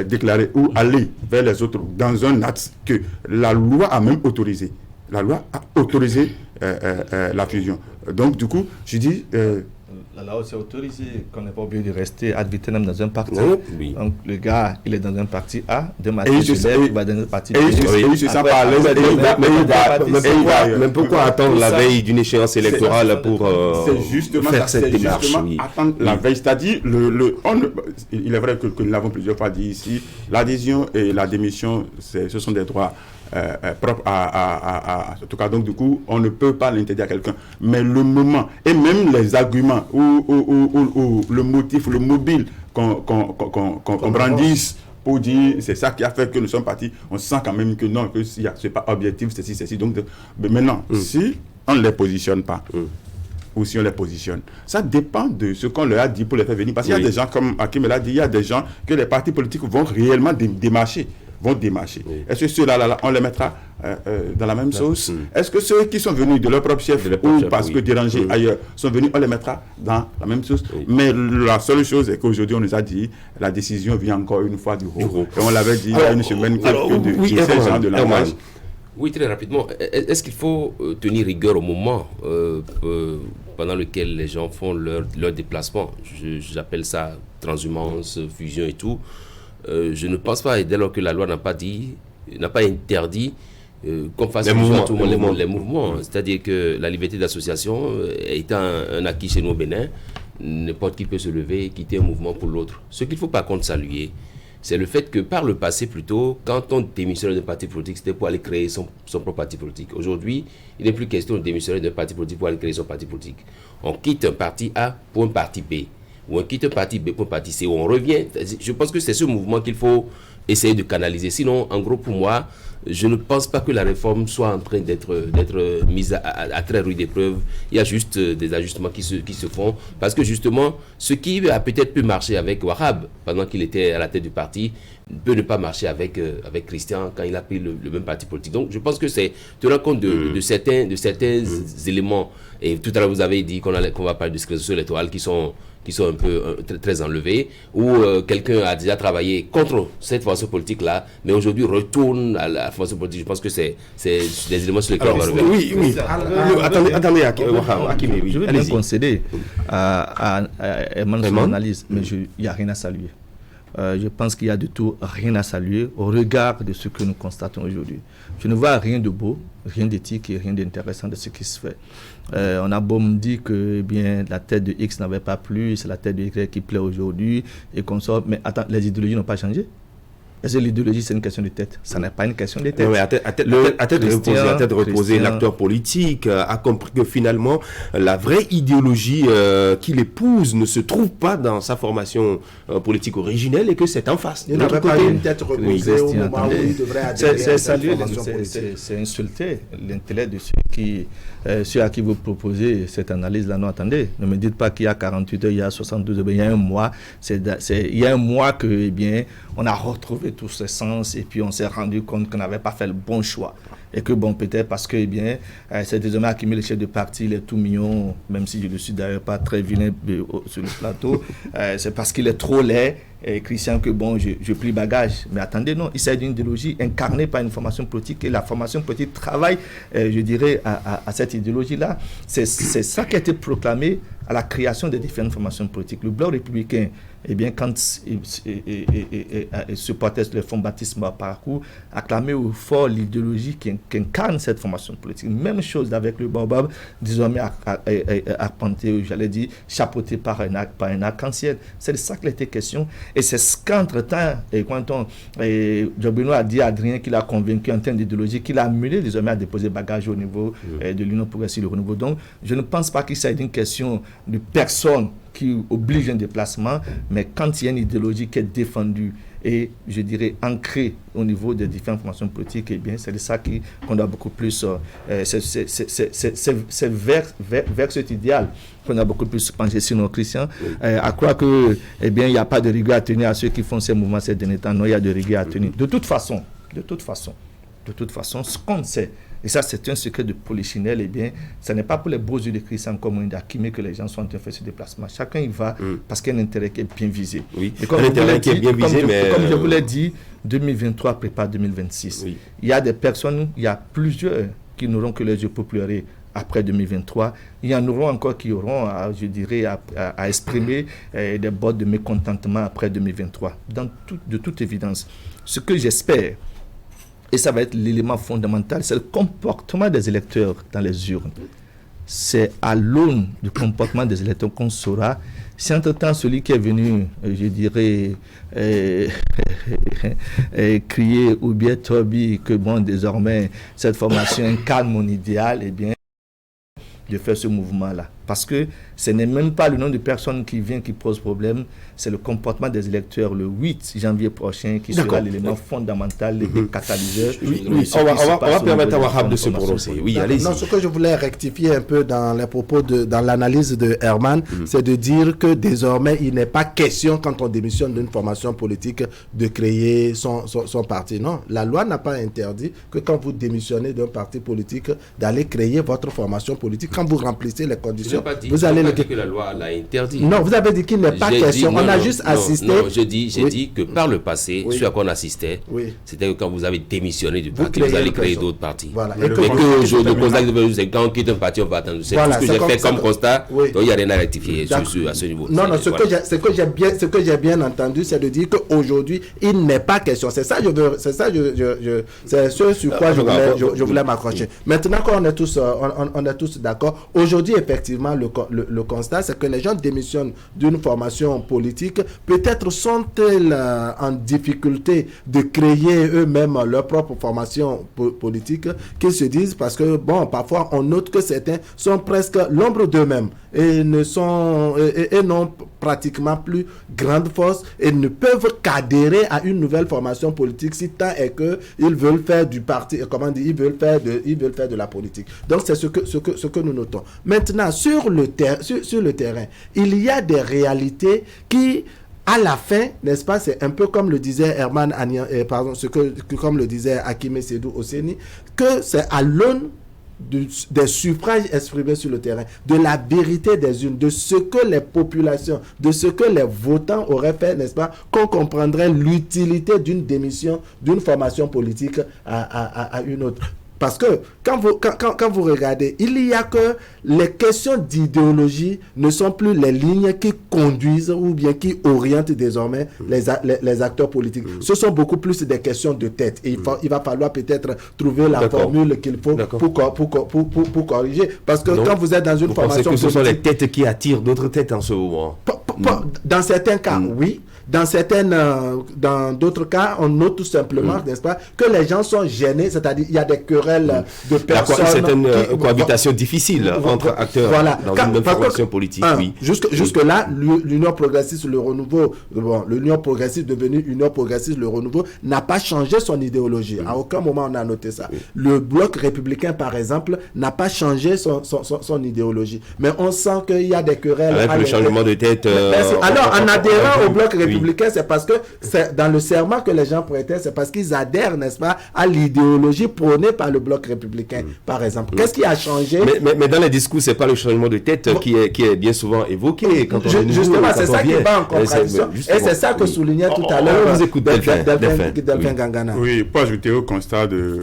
déclarés ou allés vers les autres dans un acte que la loi a même autorisé. La loi a autorisé la fusion. Donc, du coup, je dis... La loi aussi autorisé qu'on n'est pas obligé de rester ad vitam dans un parti. Oui. Donc, le gars, il est dans un parti A, demain, il va dans un parti B. Mais pourquoi attendre la veille d'une échéance électorale pour faire cette démarche? Attendre la veille, c'est-à-dire, il est vrai que nous l'avons plusieurs fois dit ici, l'adhésion et la démission, ce sont des droits propre à en tout cas. Donc du coup on ne peut pas l'interdire à quelqu'un, mais le moment et même les arguments ou le motif, le mobile qu'on brandisse pour dire c'est ça qui a fait que nous sommes partis, on sent quand même que non, que c'est pas objectif, ceci. Donc maintenant si on ne les positionne pas ou si on les positionne, ça dépend de ce qu'on leur a dit pour les faire venir, parce qu'il y a des gens, comme Hakim l'a dit, il y a des gens que les partis politiques vont réellement démarcher. Est-ce que ceux-là, on les mettra dans la même sauce? Est-ce que ceux qui sont venus de leur propre chef ou parce que dérangés ailleurs sont venus, on les mettra dans la même sauce? Mais la seule chose est qu'aujourd'hui, on nous a dit, la décision vient encore une fois du haut. Et on l'avait dit il y a une semaine de ces gens de langage. Oui, très rapidement. Est-ce qu'il faut tenir rigueur au moment pendant lequel les gens font leur déplacement? J'appelle ça transhumance, fusion et tout. Je ne pense pas, et dès lors que la loi n'a pas interdit qu'on fasse les mouvements. C'est-à-dire que la liberté d'association étant un acquis chez nous au Bénin, n'importe qui peut se lever et quitter un mouvement pour l'autre. Ce qu'il faut par contre saluer, c'est le fait que par le passé plutôt, quand on démissionnait d'un parti politique, c'était pour aller créer son propre parti politique. Aujourd'hui, il n'est plus question de démissionner d'un parti politique pour aller créer son parti politique. On quitte un parti A pour un parti B. ou on quitte un parti B pour un parti C, ou on revient. Je pense que c'est ce mouvement qu'il faut essayer de canaliser. Sinon, en gros, pour moi, je ne pense pas que la réforme soit en train d'être mise à très rude épreuve. Il y a juste des ajustements qui se font. Parce que justement, ce qui a peut-être pu marcher avec Wahab pendant qu'il était à la tête du parti, peut ne pas marcher avec Christian quand il a pris le même parti politique. Donc je pense que c'est tenir compte de certains éléments. Et tout à l'heure vous avez dit qu'on va parler de sécurité électorale qui sont un peu très enlevés, ou quelqu'un a déjà travaillé contre cette formation politique-là, mais aujourd'hui retourne à la formation politique. Je pense que c'est des éléments sur lesquels on va revenir. Oui. Attendez, Hakimi, oui. Je vais bien concéder à Emmanuel son analyse, mais il n'y a rien à saluer. Je pense qu'il y a du tout rien à saluer au regard de ce que nous constatons aujourd'hui. Je ne vois rien de beau, rien d'éthique et rien d'intéressant de ce qui se fait. On a beau me dire que la tête de X n'avait pas plu, c'est la tête de Y qui plaît aujourd'hui et qu'on sort. Mais attends, les idéologies n'ont pas changé. Est-ce que l'idéologie, c'est une question de tête? Ça n'est pas une question de tête. Oui, à tête de reposer, l'acteur politique a compris que finalement, la vraie idéologie qu'il épouse ne se trouve pas dans sa formation politique originelle et que c'est en face. Il n'avait pas une tête reposée au moment où il devrait adhérer c'est insulter l'intellect de ceux à qui vous proposez cette analyse-là. Non, attendez, ne me dites pas qu'il y a 48 heures, il y a 72 heures, il y a un mois. Il y a un mois que, on a retrouvé tous ces sens et puis on s'est rendu compte qu'on n'avait pas fait le bon choix. Et que peut-être parce que, c'est désormais Hakimi, le chef de parti, il est tout mignon, même si je ne suis d'ailleurs pas très vilain sur le plateau, c'est parce qu'il est trop laid, et Christian, que je plie bagage. Mais attendez, non, il s'agit d'une idéologie incarnée par une formation politique et la formation politique travaille, à cette idéologie-là. C'est ça qui a été proclamé à la création des différentes formations politiques. Le bloc républicain, quand il supportait le fonds baptisme par parcours, acclamait au fort l'idéologie qui incarne cette formation politique. Même chose avec le Baobab, désormais arpenté, j'allais dire, chapeauté par un arc-en-ciel. C'est de ça qu'il était question. Et c'est ce qu'entre-temps, quand Jobino a dit à Adrien qu'il a convaincu en termes d'idéologie, qu'il a amené désormais à déposer bagage au niveau de l'Union progressive de renouveau. Donc, je ne pense pas qu'il s'agit d'une question de personne qui oblige un déplacement, mais quand il y a une idéologie qui est défendue et, je dirais, ancrée au niveau des différentes formations politiques, c'est de ça qu'on doit beaucoup plus... c'est vers cet idéal qu'on a beaucoup plus penché, sinon, Christian, à croire que, il n'y a pas de rigueur à tenir à ceux qui font ces mouvements ces derniers temps. Non, il y a de rigueur à tenir. De toute façon, ce qu'on sait, et ça, c'est un secret de polichinelle, ce n'est pas pour les beaux yeux de Christian comme d'Hakimi que les gens sont en train de faire ce déplacement. Chacun y va parce qu'il y a un intérêt qui est bien visé. Oui, et comme je vous l'ai dit, 2023 prépare 2026. Oui. Il y a des personnes, il y a plusieurs qui n'auront que les yeux pour pleurer après 2023. Il y en aura encore qui auront, à exprimer des bottes de mécontentement après 2023. De toute évidence, ce que j'espère, et ça va être l'élément fondamental, c'est le comportement des électeurs dans les urnes. C'est à l'aune du comportement des électeurs qu'on saura si entre-temps celui qui est venu, crier ou bien Toby que désormais cette formation incarne mon idéal, de faire ce mouvement-là. Parce que ce n'est même pas le nombre de personnes qui viennent qui pose problème, c'est le comportement des électeurs le 8 janvier prochain qui sera l'élément fondamental, le catalyseur. On va permettre à Wahab de se prononcer. Oui, allez-y. Non, ce que je voulais rectifier un peu dans les propos, dans l'analyse de Herman, c'est de dire que désormais, il n'est pas question, quand on démissionne d'une formation politique, de créer son parti. Non, la loi n'a pas interdit que quand vous démissionnez d'un parti politique, d'aller créer votre formation politique. Quand vous remplissez les conditions, vous allez dit que la loi l'a interdit. Non, vous avez dit qu'il n'est pas question. On a juste assisté. Non, je dis que par le passé, ce à quoi on assistait, c'était que quand vous avez démissionné du parti, vous allez créer d'autres partis. Voilà. Mais que aujourd'hui, le constat c'est quand on quitte un parti, on va attendre. C'est tout ce que j'ai fait comme constat. Donc il n'y a rien à rectifier à ce niveau. Non, ce que j'ai bien entendu, c'est de dire qu'aujourd'hui, il n'est pas question. C'est ça, c'est ce sur quoi je voulais m'accrocher. Maintenant qu'on est tous d'accord, aujourd'hui, effectivement, le constat, c'est que les gens démissionnent d'une formation politique. Peut-être sont-ils en difficulté de créer eux-mêmes leur propre formation politique, qu'ils se disent, parce que, parfois, on note que certains sont presque l'ombre d'eux-mêmes. et n'ont pratiquement plus grande force et ne peuvent qu'adhérer à une nouvelle formation politique si tant est que ils veulent faire du parti, ils veulent faire de la politique. Donc c'est ce que nous notons. Maintenant sur le terrain, il y a des réalités qui à la fin, n'est-ce pas, c'est un peu comme le disait Herman comme le disait Hakime Seydou Oseni, que c'est à l'aune des suffrages exprimés sur le terrain, de la vérité des unes, de ce que les populations, de ce que les votants auraient fait, n'est-ce pas, qu'on comprendrait l'utilité d'une démission, d'une formation politique à une autre. Parce que quand vous regardez, il y a que les questions d'idéologie ne sont plus les lignes qui conduisent ou bien qui orientent désormais les acteurs politiques. Ce sont beaucoup plus des questions de tête. Et il va falloir peut-être trouver la formule qu'il faut pour corriger. Parce que quand vous êtes dans une formation politique... Vous pensez que ce sont les têtes qui attirent d'autres têtes en ce moment? Dans certains cas, oui. Dans d'autres cas, on note tout simplement, n'est-ce pas, que les gens sont gênés, c'est-à-dire il y a des querelles de personnes. C'est une cohabitation difficile entre acteurs dans une même formation politique. Jusque-là, l'Union progressiste, le renouveau, l'Union progressiste devenue Union progressiste, le renouveau, n'a pas changé son idéologie. À aucun moment on a noté ça. Le bloc républicain, par exemple, n'a pas changé son idéologie. Mais on sent qu'il y a des querelles. Avec le changement de tête. Alors, en adhérant au bloc républicain, c'est parce que c'est dans le serment que les gens prêtaient, c'est parce qu'ils adhèrent, n'est-ce pas, à l'idéologie prônée par le bloc républicain, par exemple. Qu'est-ce qui a changé? Mais dans les discours, c'est pas le changement de tête qui est bien souvent évoqué. Quand on justement, c'est ça qui va en contradiction. Et c'est ça que soulignait tout à l'heure Delphin Gangana. Oui, pour ajouter au constat de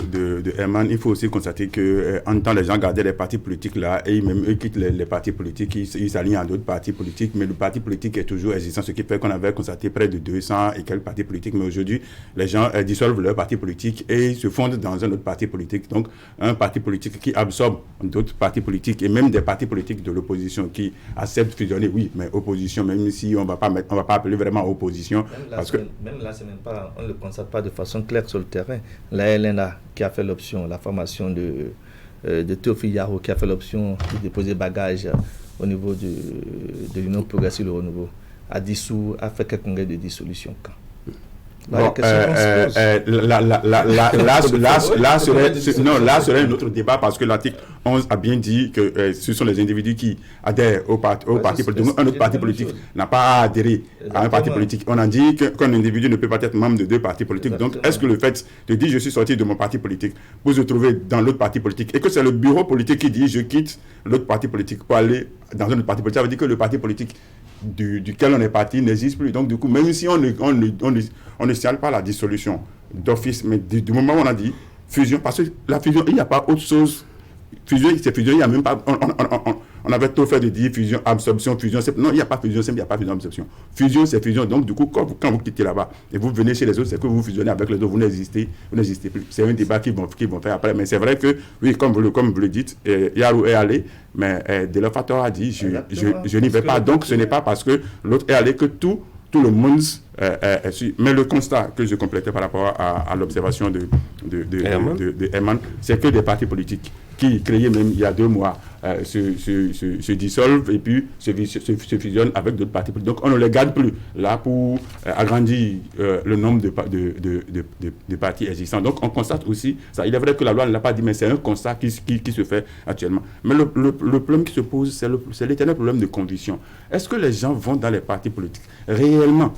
Herman, il faut aussi constater que en temps les gens gardaient les partis politiques là, et même eux quittent les partis politiques, ils s'alignent à d'autres partis politiques, mais le parti politique est toujours existant, ce qui fait qu'on avait constaté près de 200 et quelques partis politiques, mais aujourd'hui, les gens dissolvent leur parti politique et se fondent dans un autre parti politique. Donc, un parti politique qui absorbe d'autres partis politiques et même des partis politiques de l'opposition qui acceptent de fusionner, oui, mais opposition, même si on va pas appeler vraiment opposition. Même là, on ne le constate pas de façon claire sur le terrain. La LNA qui a fait l'option, la formation de Théophile Yaro qui a fait l'option de déposer bagage au niveau de l'Union progressive le renouveau, a fait quelques congrès de dissolution quand là serait un autre débat parce que l'article 11 a bien dit que ce sont les individus qui adhèrent au parti politique. Un autre parti politique n'a pas à adhérer à un parti politique. On a dit qu'un individu ne peut pas être membre de deux partis politiques. Donc, est-ce que le fait de dire je suis sorti de mon parti politique pour se trouver dans l'autre parti politique et que c'est le bureau politique qui dit je quitte l'autre parti politique pour aller dans un autre parti politique, ça veut dire que le parti politique duquel on est parti n'existe plus. Donc, du coup, même si on ne signale pas la dissolution d'office, mais du moment où on a dit fusion, parce que la fusion, il n'y a pas autre chose. Fusion, c'est fusion, il n'y a même pas. On avait trop fait de dire fusion, absorption, fusion. Non, il n'y a pas fusion, il n'y a pas fusion, absorption. Fusion, c'est fusion. Donc, du coup, quand vous quittez là-bas et vous venez chez les autres, c'est que vous fusionnez avec les autres, vous n'existez plus. C'est un débat qu'ils vont faire après. Mais c'est vrai que, oui, comme vous le dites, Yaro est allé, mais Delafator a dit je n'y vais pas. Donc, ce n'est pas parce que l'autre est allé que tout le monde est su. Mais le constat que je complétais par rapport à l'observation de Herman, c'est que des partis politiques qui créés même il y a 2 mois se dissolvent et puis se fusionnent avec d'autres partis politiques. Donc on ne les garde plus là pour agrandir le nombre de partis existants. Donc on constate aussi ça. Il est vrai que la loi ne l'a pas dit, mais c'est un constat qui se fait actuellement. Mais le problème qui se pose, c'est l'éternel problème de conviction. Est-ce que les gens vont dans les partis politiques réellement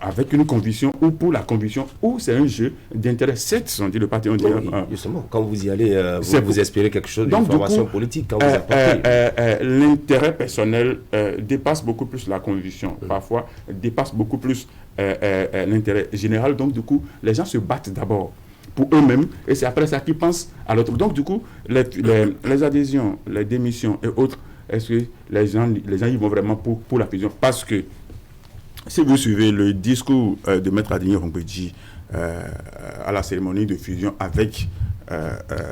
avec une conviction ou pour la conviction, ou c'est un jeu d'intérêt. Certes, on dit le parti, on dit... justement, quand vous y allez, vous espérez quelque chose d'une formation politique. Quand vous l'intérêt personnel dépasse beaucoup plus la conviction, parfois dépasse beaucoup plus l'intérêt général. Donc, du coup, les gens se battent d'abord pour eux-mêmes, et c'est après ça qu'ils pensent à l'autre. Donc, du coup, les adhésions, les démissions et autres, est-ce que les gens ils vont vraiment pour la fusion? Parce que si vous suivez le discours de Maître Adrien Rompedji à la cérémonie de fusion avec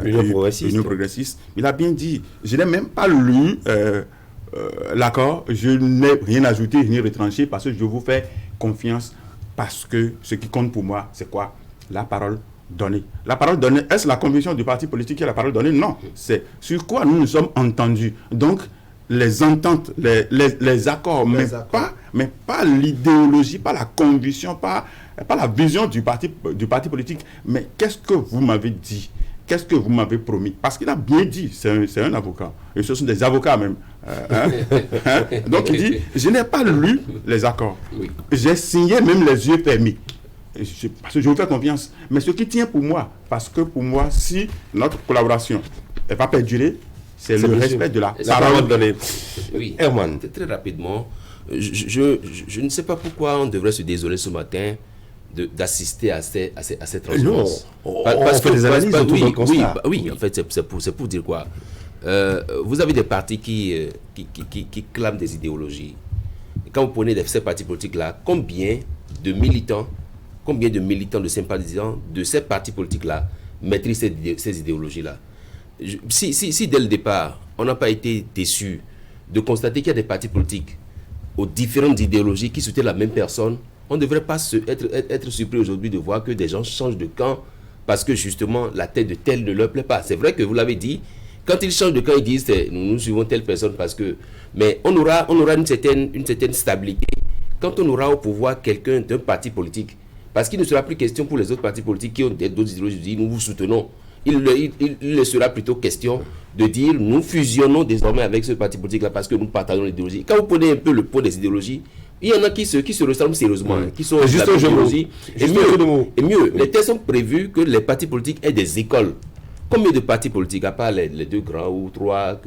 l'Union progressiste, il a bien dit, je n'ai même pas lu l'accord, je n'ai rien ajouté, rien retranché, parce que je vous fais confiance, parce que ce qui compte pour moi, c'est quoi? La parole donnée. La parole donnée, est-ce la conviction du parti politique qui a la parole donnée? Non, c'est sur quoi nous nous sommes entendus. Donc, les ententes, les accords, mais pas l'idéologie, pas la conviction, pas la vision du parti politique. Mais qu'est-ce que vous m'avez dit? Qu'est-ce que vous m'avez promis? Parce qu'il a bien dit, c'est un avocat, et ce sont des avocats même. Donc il dit, je n'ai pas lu les accords. J'ai signé même les yeux fermés. Parce que je vous fais confiance. Mais ce qui tient pour moi, parce que pour moi, si notre collaboration ne va pas perdurer, c'est le respect de la parole donnée. Oui, Herman, très rapidement, je ne sais pas pourquoi on devrait se désoler ce matin d'assister à cette transhumance. Parce que les analyses oui, en fait, c'est pour dire quoi. Vous avez des partis qui clament des idéologies. Quand vous prenez ces partis politiques-là, combien de militants, de sympathisants de ces partis politiques-là maîtrisent ces idéologies-là? Si dès le départ, on n'a pas été déçu de constater qu'il y a des partis politiques aux différentes idéologies qui soutiennent la même personne, on ne devrait pas être surpris aujourd'hui de voir que des gens changent de camp parce que justement la tête de tel ne leur plaît pas. C'est vrai que vous l'avez dit, quand ils changent de camp, ils disent nous suivons telle personne parce que... Mais on aura une certaine stabilité quand on aura au pouvoir quelqu'un d'un parti politique. Parce qu'il ne sera plus question pour les autres partis politiques qui ont d'autres idéologies de dire nous vous soutenons. Il sera plutôt question de dire nous fusionnons désormais avec ce parti politique-là parce que nous partageons l'idéologie. Quand vous prenez un peu le poids des idéologies, il y en a qui se ressemblent sérieusement, qui sont juste un idéologie. Et mieux, les tests sont prévus que les partis politiques aient des écoles. Combien de partis politiques, à part les deux grands ou trois,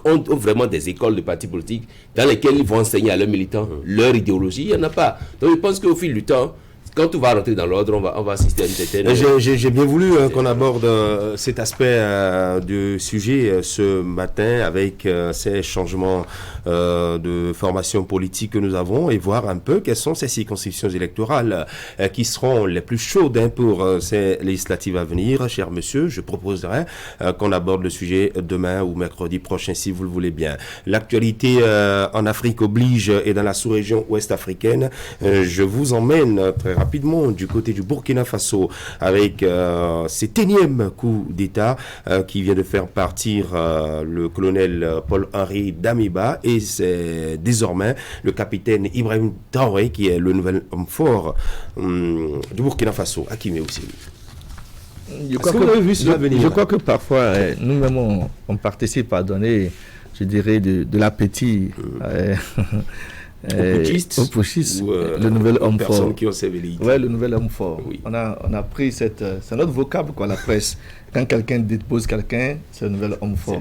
ont vraiment des écoles de partis politiques dans lesquelles ils vont enseigner à leurs militants leur idéologie? Il n'y en a pas. Donc je pense qu'au fil du temps, quand on va rentrer dans l'ordre, on va assister à une certaine... J'ai bien voulu qu'on aborde cet aspect du sujet ce matin avec ces changements de formation politique que nous avons et voir un peu quelles sont ces circonscriptions électorales qui seront les plus chaudes pour ces législatives à venir. Cher monsieur, je proposerai qu'on aborde le sujet demain ou mercredi prochain si vous le voulez bien. L'actualité en Afrique oblige et dans la sous-région ouest africaine. Je vous emmène très rapidement du côté du Burkina Faso avec cet énième coup d'État qui vient de faire partir le colonel Paul-Henri Damiba et c'est désormais le capitaine Ibrahim Traoré qui est le nouvel homme fort du Burkina Faso. Akimé aussi. Je crois que parfois nous-mêmes on participe à donner, je dirais, de l'appétit aux putschistes, le nouvel homme fort. Qui ont sévérité. Ouais, le nouvel homme fort. Oui. On a pris c'est notre vocable quoi, la presse. Quand quelqu'un dépose quelqu'un, c'est le nouvel homme fort.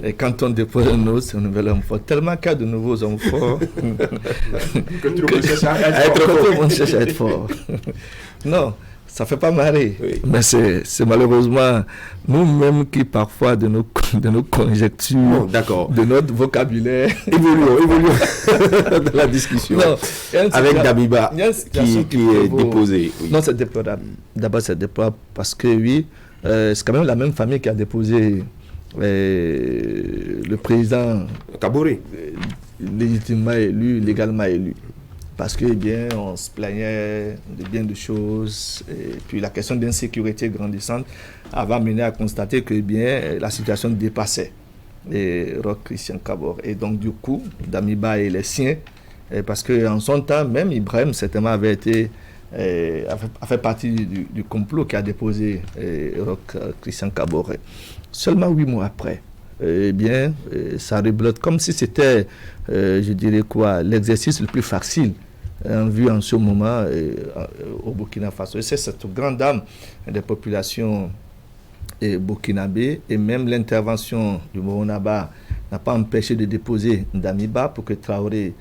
Et quand on dépose un autre, c'est le nouvel homme fort. Tellement qu'il y a de nouveaux hommes forts que tout le monde cherche à être fort. Non. Ça fait pas marrer, mais c'est malheureusement nous-mêmes qui parfois de nos conjectures, de notre vocabulaire, évoluons dans la discussion. Non, avec Damiba qui est déposé. Oui. Non, c'est déplorable. D'abord, c'est déplorable parce que c'est quand même la même famille qui a déposé le président Kaboré, légitimement élu, légalement élu. Parce que on se plaignait de bien de choses et puis la question d'insécurité grandissante avait mené à constater que la situation dépassait Roch Christian Kabore. Et donc du coup, Damiba et les siens, parce qu'en son temps, même Ibrahim certainement avait fait partie du complot qui a déposé Roch Christian Kabore. Seulement 8 mois après, ça reblote comme si c'était, je dirais quoi, l'exercice le plus facile en vue en ce moment au Burkina Faso. Et c'est cette grande dame des populations burkinabées et même l'intervention du Moronaba n'a pas empêché de déposer Damiba pour que Traoré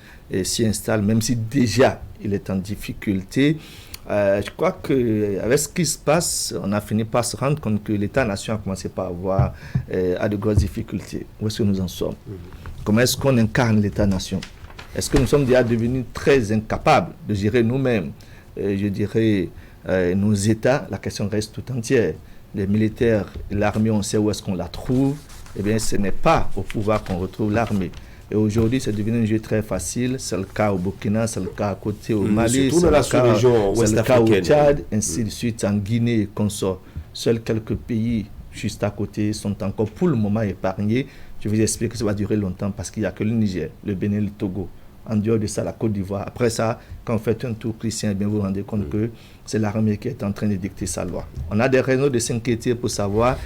s'y installe, même si déjà il est en difficulté. Je crois qu'avec ce qui se passe, on a fini par se rendre compte que l'État-nation a commencé par avoir à de grosses difficultés. Où est-ce que nous en sommes? Comment est-ce qu'on incarne l'État-nation? Est-ce que nous sommes déjà devenus très incapables de gérer nous-mêmes, je dirais, nos États? La question reste tout entière. Les militaires, l'armée, on sait où est-ce qu'on la trouve. Eh bien, ce n'est pas au pouvoir qu'on retrouve l'armée. Et aujourd'hui, c'est devenu un jeu très facile. C'est le cas au Burkina, c'est le cas à côté au Mali, c'est le cas au Tchad, ainsi de suite, en Guinée et consorts. Seuls quelques pays juste à côté sont encore pour le moment épargnés. Je vous explique que ça va durer longtemps parce qu'il n'y a que le Niger, le Bénin, le Togo. En dehors de ça, la Côte d'Ivoire. Après ça, quand vous faites un tour, Christian, eh bien, vous vous rendez compte que c'est l'armée qui est en train de dicter sa loi. On a des raisons de s'inquiéter pour savoir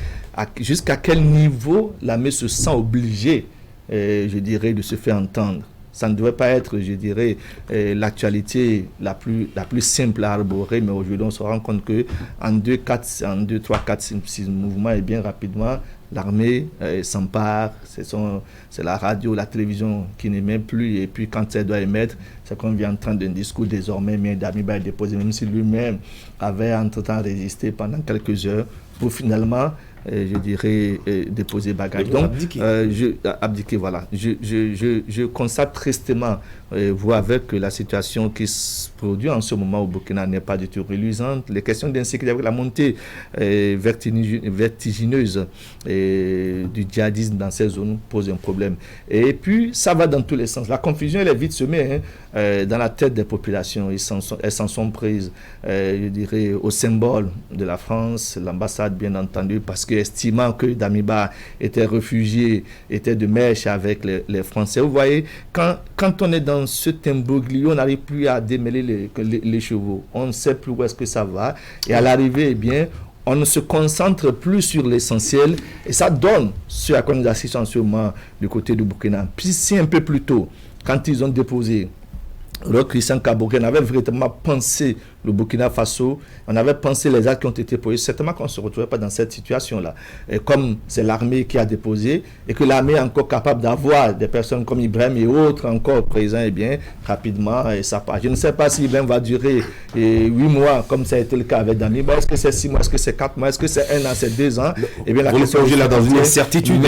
jusqu'à quel niveau l'armée se sent obligée, je dirais, de se faire entendre. Ça ne devrait pas être, je dirais, l'actualité la plus simple à arborer, mais aujourd'hui, on se rend compte qu'en 2, 3, 4, 6 mouvements, et bien rapidement, l'armée s'empare, c'est la radio, la télévision qui n'émet plus, et puis quand elle doit émettre, c'est qu'on vient entendre un discours désormais, mais Damiba est déposé, même si lui-même avait entre-temps résisté pendant quelques heures, pour finalement, je dirais, déposer bagage. Donc, abdiquer, voilà. Je constate tristement, vous, avec la situation qui se produit en ce moment au Burkina n'est pas du tout reluisante. Les questions d'insécurité, avec la montée vertigineuse du djihadisme dans ces zones, posent un problème. Et puis, ça va dans tous les sens. La confusion, elle est vite semée dans la tête des populations. Elles s'en sont prises, je dirais, au symbole de la France, l'ambassade, bien entendu, parce que estimant que Damiba était réfugié, était de mèche avec les Français. Vous voyez, quand on est dans ce imbroglio, on n'arrive plus à démêler les chevaux. On ne sait plus où est-ce que ça va. Et à l'arrivée, eh bien, on ne se concentre plus sur l'essentiel. Et ça donne ce à quoi nous assistons en ce moment du côté du Burkina. Puis si un peu plus tôt, quand ils ont déposé le Christian Kaboré, on avait véritablement pensé le Burkina Faso, on avait pensé les actes qui ont été posés, certainement qu'on ne se retrouvait pas dans cette situation-là. Et comme c'est l'armée qui a déposé, et que l'armée est encore capable d'avoir des personnes comme Ibrahim et autres encore présents, eh bien, rapidement, et ça part. Je ne sais pas si Ibrahim va durer 8 mois, comme ça a été le cas avec Damiba. Est-ce que c'est 6 mois, est-ce que c'est 4 mois, est-ce que c'est 1 an, c'est 2 ans? Eh bien, la question est là dans une incertitude.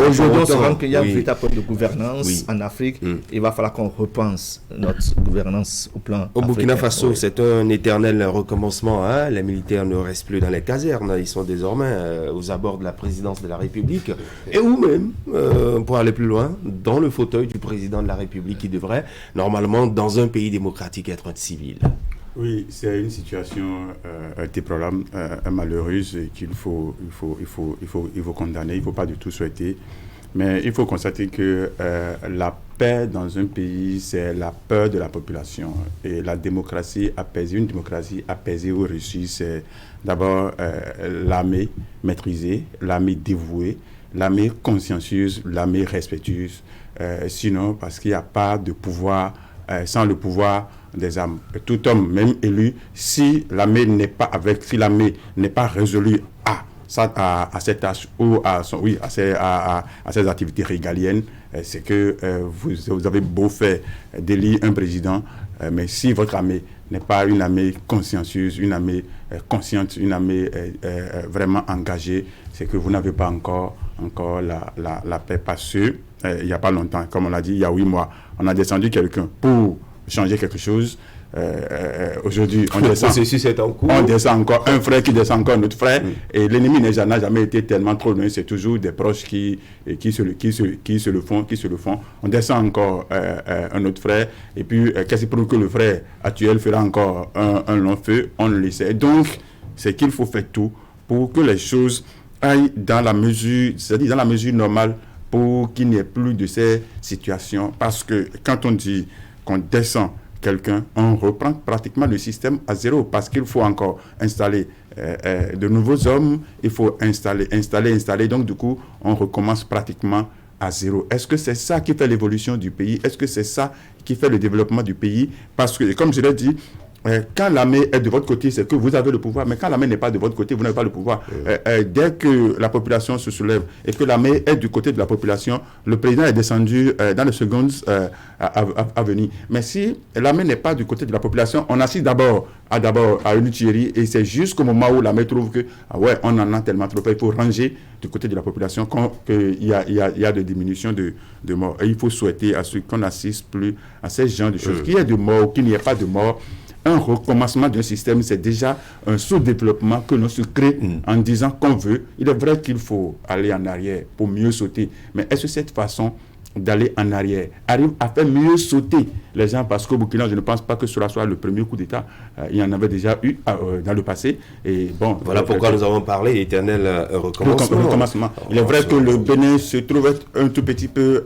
Aujourd'hui, on se rend qu'il y a un véritable problème de gouvernance en Afrique. Il va falloir qu'on repense notre gouvernance au plan Au Burkina Faso, c'est un éternel recommencement. Les militaires ne restent plus dans les casernes. Ils sont désormais aux abords de la présidence de la République. Et ou même, pour aller plus loin, dans le fauteuil du président de la République qui devrait, normalement, dans un pays démocratique, être un civil. Oui, c'est une situation déplorable, malheureuse, qu'il faut condamner. Il ne faut pas du tout souhaiter. Mais il faut constater que la paix dans un pays, c'est la peur de la population. Et la démocratie apaisée, une démocratie apaisée ou réussie, c'est d'abord l'armée maîtrisée, l'armée dévouée, l'armée consciencieuse, l'armée respectueuse. Sinon, parce qu'il n'y a pas de pouvoir sans le pouvoir des armes. Tout homme, même élu, si l'armée n'est pas avec, si l'armée n'est pas résolue à cette tâche ou à ces activités régaliennes, c'est que vous avez beau faire d'élire un président, mais si votre armée n'est pas une armée consciencieuse, une armée consciente, une armée vraiment engagée, c'est que vous n'avez pas encore la paix. Parce que il n'y a pas longtemps, comme on l'a dit, il y a 8 mois, on a descendu quelqu'un pour changer quelque chose. Aujourd'hui, on descend encore un frère qui descend encore un autre frère, et l'ennemi n'a jamais été tellement trop loin. C'est toujours des proches qui se le font. On descend encore un autre frère, et puis qu'est-ce qui prouve que le frère actuel fera encore un long feu? On le laisse. Donc, c'est qu'il faut faire tout pour que les choses aillent dans la mesure, c'est-à-dire dans la mesure normale, pour qu'il n'y ait plus de ces situations. Parce que quand on dit qu'on descend quelqu'un, on reprend pratiquement le système à zéro, parce qu'il faut encore installer de nouveaux hommes, il faut installer, donc du coup, on recommence pratiquement à zéro. Est-ce que c'est ça qui fait l'évolution du pays? Est-ce que c'est ça qui fait le développement du pays? Parce que, comme je l'ai dit, quand l'armée est de votre côté, c'est que vous avez le pouvoir, mais quand l'armée n'est pas de votre côté, vous n'avez pas le pouvoir. Dès que la population se soulève et que l'armée est du côté de la population, le président est descendu dans les secondes à venir. Mais si l'armée n'est pas du côté de la population, on assiste d'abord à une tuerie, et c'est jusqu'au moment où l'armée trouve que on en a tellement trop, il faut ranger du côté de la population qu'il y a de diminution de morts. Et il faut souhaiter à ce qu'on n'assiste plus à ces genres de choses, qu'il y ait de morts ou qu'il n'y ait pas de morts. Un recommencement d'un système, c'est déjà un sous-développement que l'on se crée en disant qu'on veut. Il est vrai qu'il faut aller en arrière pour mieux sauter. Mais est-ce que cette façon d'aller en arrière, arrive à faire mieux sauter les gens, parce qu'au Burkina, je ne pense pas que cela soit le premier coup d'État. Il y en avait déjà eu dans le passé. Et bon, voilà pourquoi nous avons parlé éternel recommencement. Il est vrai que le Bénin se trouve être un tout petit peu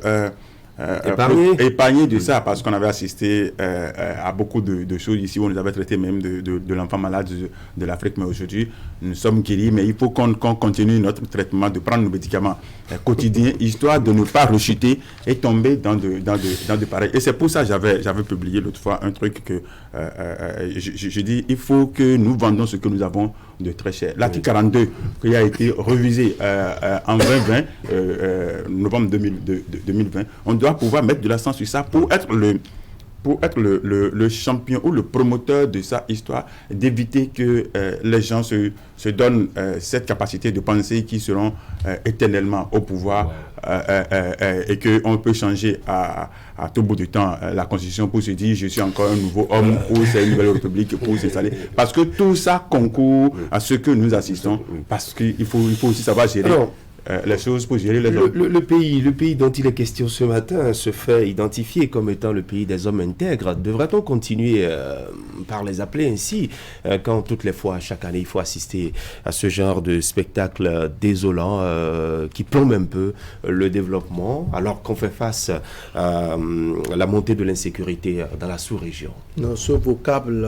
épargné de ça, parce qu'on avait assisté à beaucoup de choses ici, où on nous avait traité même de l'enfant malade de l'Afrique, mais aujourd'hui nous sommes guéris. Mais il faut qu'on continue notre traitement, de prendre nos médicaments quotidiens, histoire de ne pas rechuter et tomber dans de pareils. Et c'est pour ça que j'avais publié l'autre fois un truc que je dis, il faut que nous vendons ce que nous avons de très cher. L'article 42 qui a été révisé en 2020, novembre 2020, on doit pouvoir mettre de l'accent sur ça pour être le champion ou le promoteur de sa histoire, d'éviter que les gens se donnent cette capacité de penser qu'ils seront éternellement au pouvoir, et qu'on peut changer à tout bout du temps la constitution pour se dire je suis encore un nouveau homme, ou c'est une nouvelle république pour s'installer. Parce que tout ça concourt à ce que nous assistons, parce qu'il faut aussi savoir gérer. Les choses pour gérer les hommes. Le pays dont il est question ce matin se fait identifier comme étant le pays des hommes intègres. Devrait-on continuer par les appeler ainsi quand toutes les fois, chaque année, il faut assister à ce genre de spectacle désolant qui plombe un peu le développement, alors qu'on fait face à la montée de l'insécurité dans la sous-région? Non, ce vocable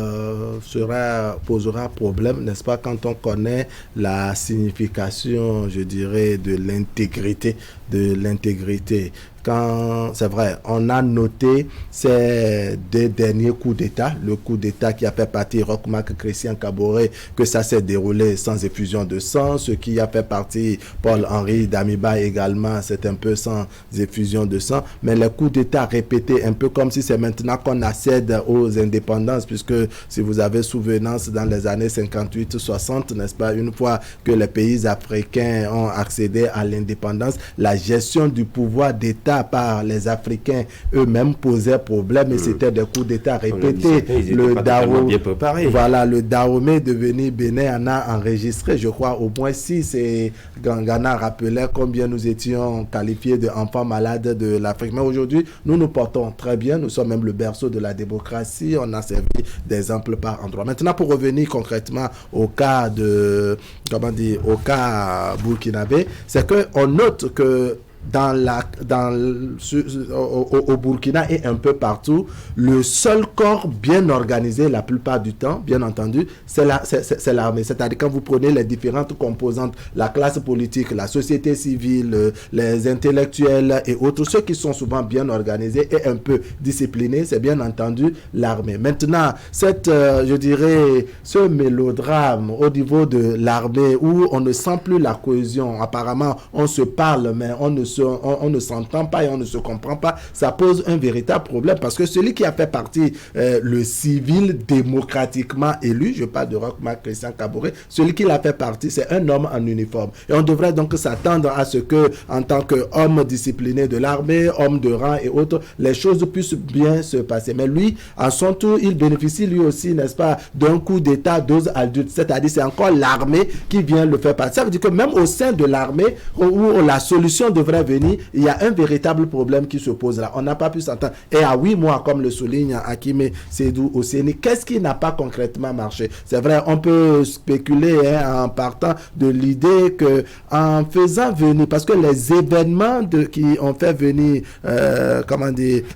posera problème, n'est-ce pas, quand on connaît la signification, je dirais, de l'intégrité. Quand, c'est vrai, on a noté ces deux derniers coups d'État, le coup d'État qui a fait partir Roch Marc Christian Kaboré, que ça s'est déroulé sans effusion de sang, ce qui a fait partir Paul-Henri Damiba également, c'est un peu sans effusion de sang, mais les coups d'État répétés, un peu comme si c'est maintenant qu'on accède aux indépendances, puisque si vous avez souvenance, dans les années 58-60, n'est-ce pas, une fois que les pays africains ont accédé à l'indépendance, la gestion du pouvoir d'État par les Africains eux-mêmes posait problème, et c'était des coups d'État répétés. Le Dahomey devenu Bénin en a enregistré, je crois, au moins 6, et Gangana rappelait combien nous étions qualifiés d'enfants malades de l'Afrique. Mais aujourd'hui, nous nous portons très bien, nous sommes même le berceau de la démocratie, on a servi d'exemple par endroit. Maintenant, pour revenir concrètement au cas au cas burkinabé, c'est qu'on note que au Burkina et un peu partout, le seul corps bien organisé la plupart du temps, bien entendu, c'est l'armée. C'est-à-dire quand vous prenez les différentes composantes, la classe politique, la société civile, les intellectuels et autres, ceux qui sont souvent bien organisés et un peu disciplinés, c'est bien entendu l'armée. Maintenant, je dirais, ce mélodrame au niveau de l'armée où on ne sent plus la cohésion, apparemment on se parle mais on ne s'entend pas et on ne se comprend pas, ça pose un véritable problème, parce que celui qui a fait partie le civil démocratiquement élu, je parle de Roch Marc Christian Kaboré, celui qui l'a fait partie, c'est un homme en uniforme. Et on devrait donc s'attendre à ce que, en tant qu'homme discipliné de l'armée, homme de rang et autres, les choses puissent bien se passer. Mais lui, à son tour, il bénéficie lui aussi, n'est-ce pas, d'un coup d'État dose adulte, c'est-à-dire c'est encore l'armée qui vient le faire partie. Ça veut dire que même au sein de l'armée, où la solution devrait venir, il y a un véritable problème qui se pose là. On n'a pas pu s'entendre. Et à 8 mois, comme le souligne Hakime Seydou Osseni, qu'est-ce qui n'a pas concrètement marché? C'est vrai, on peut spéculer en partant de l'idée que en faisant venir, parce que les événements qui ont fait venir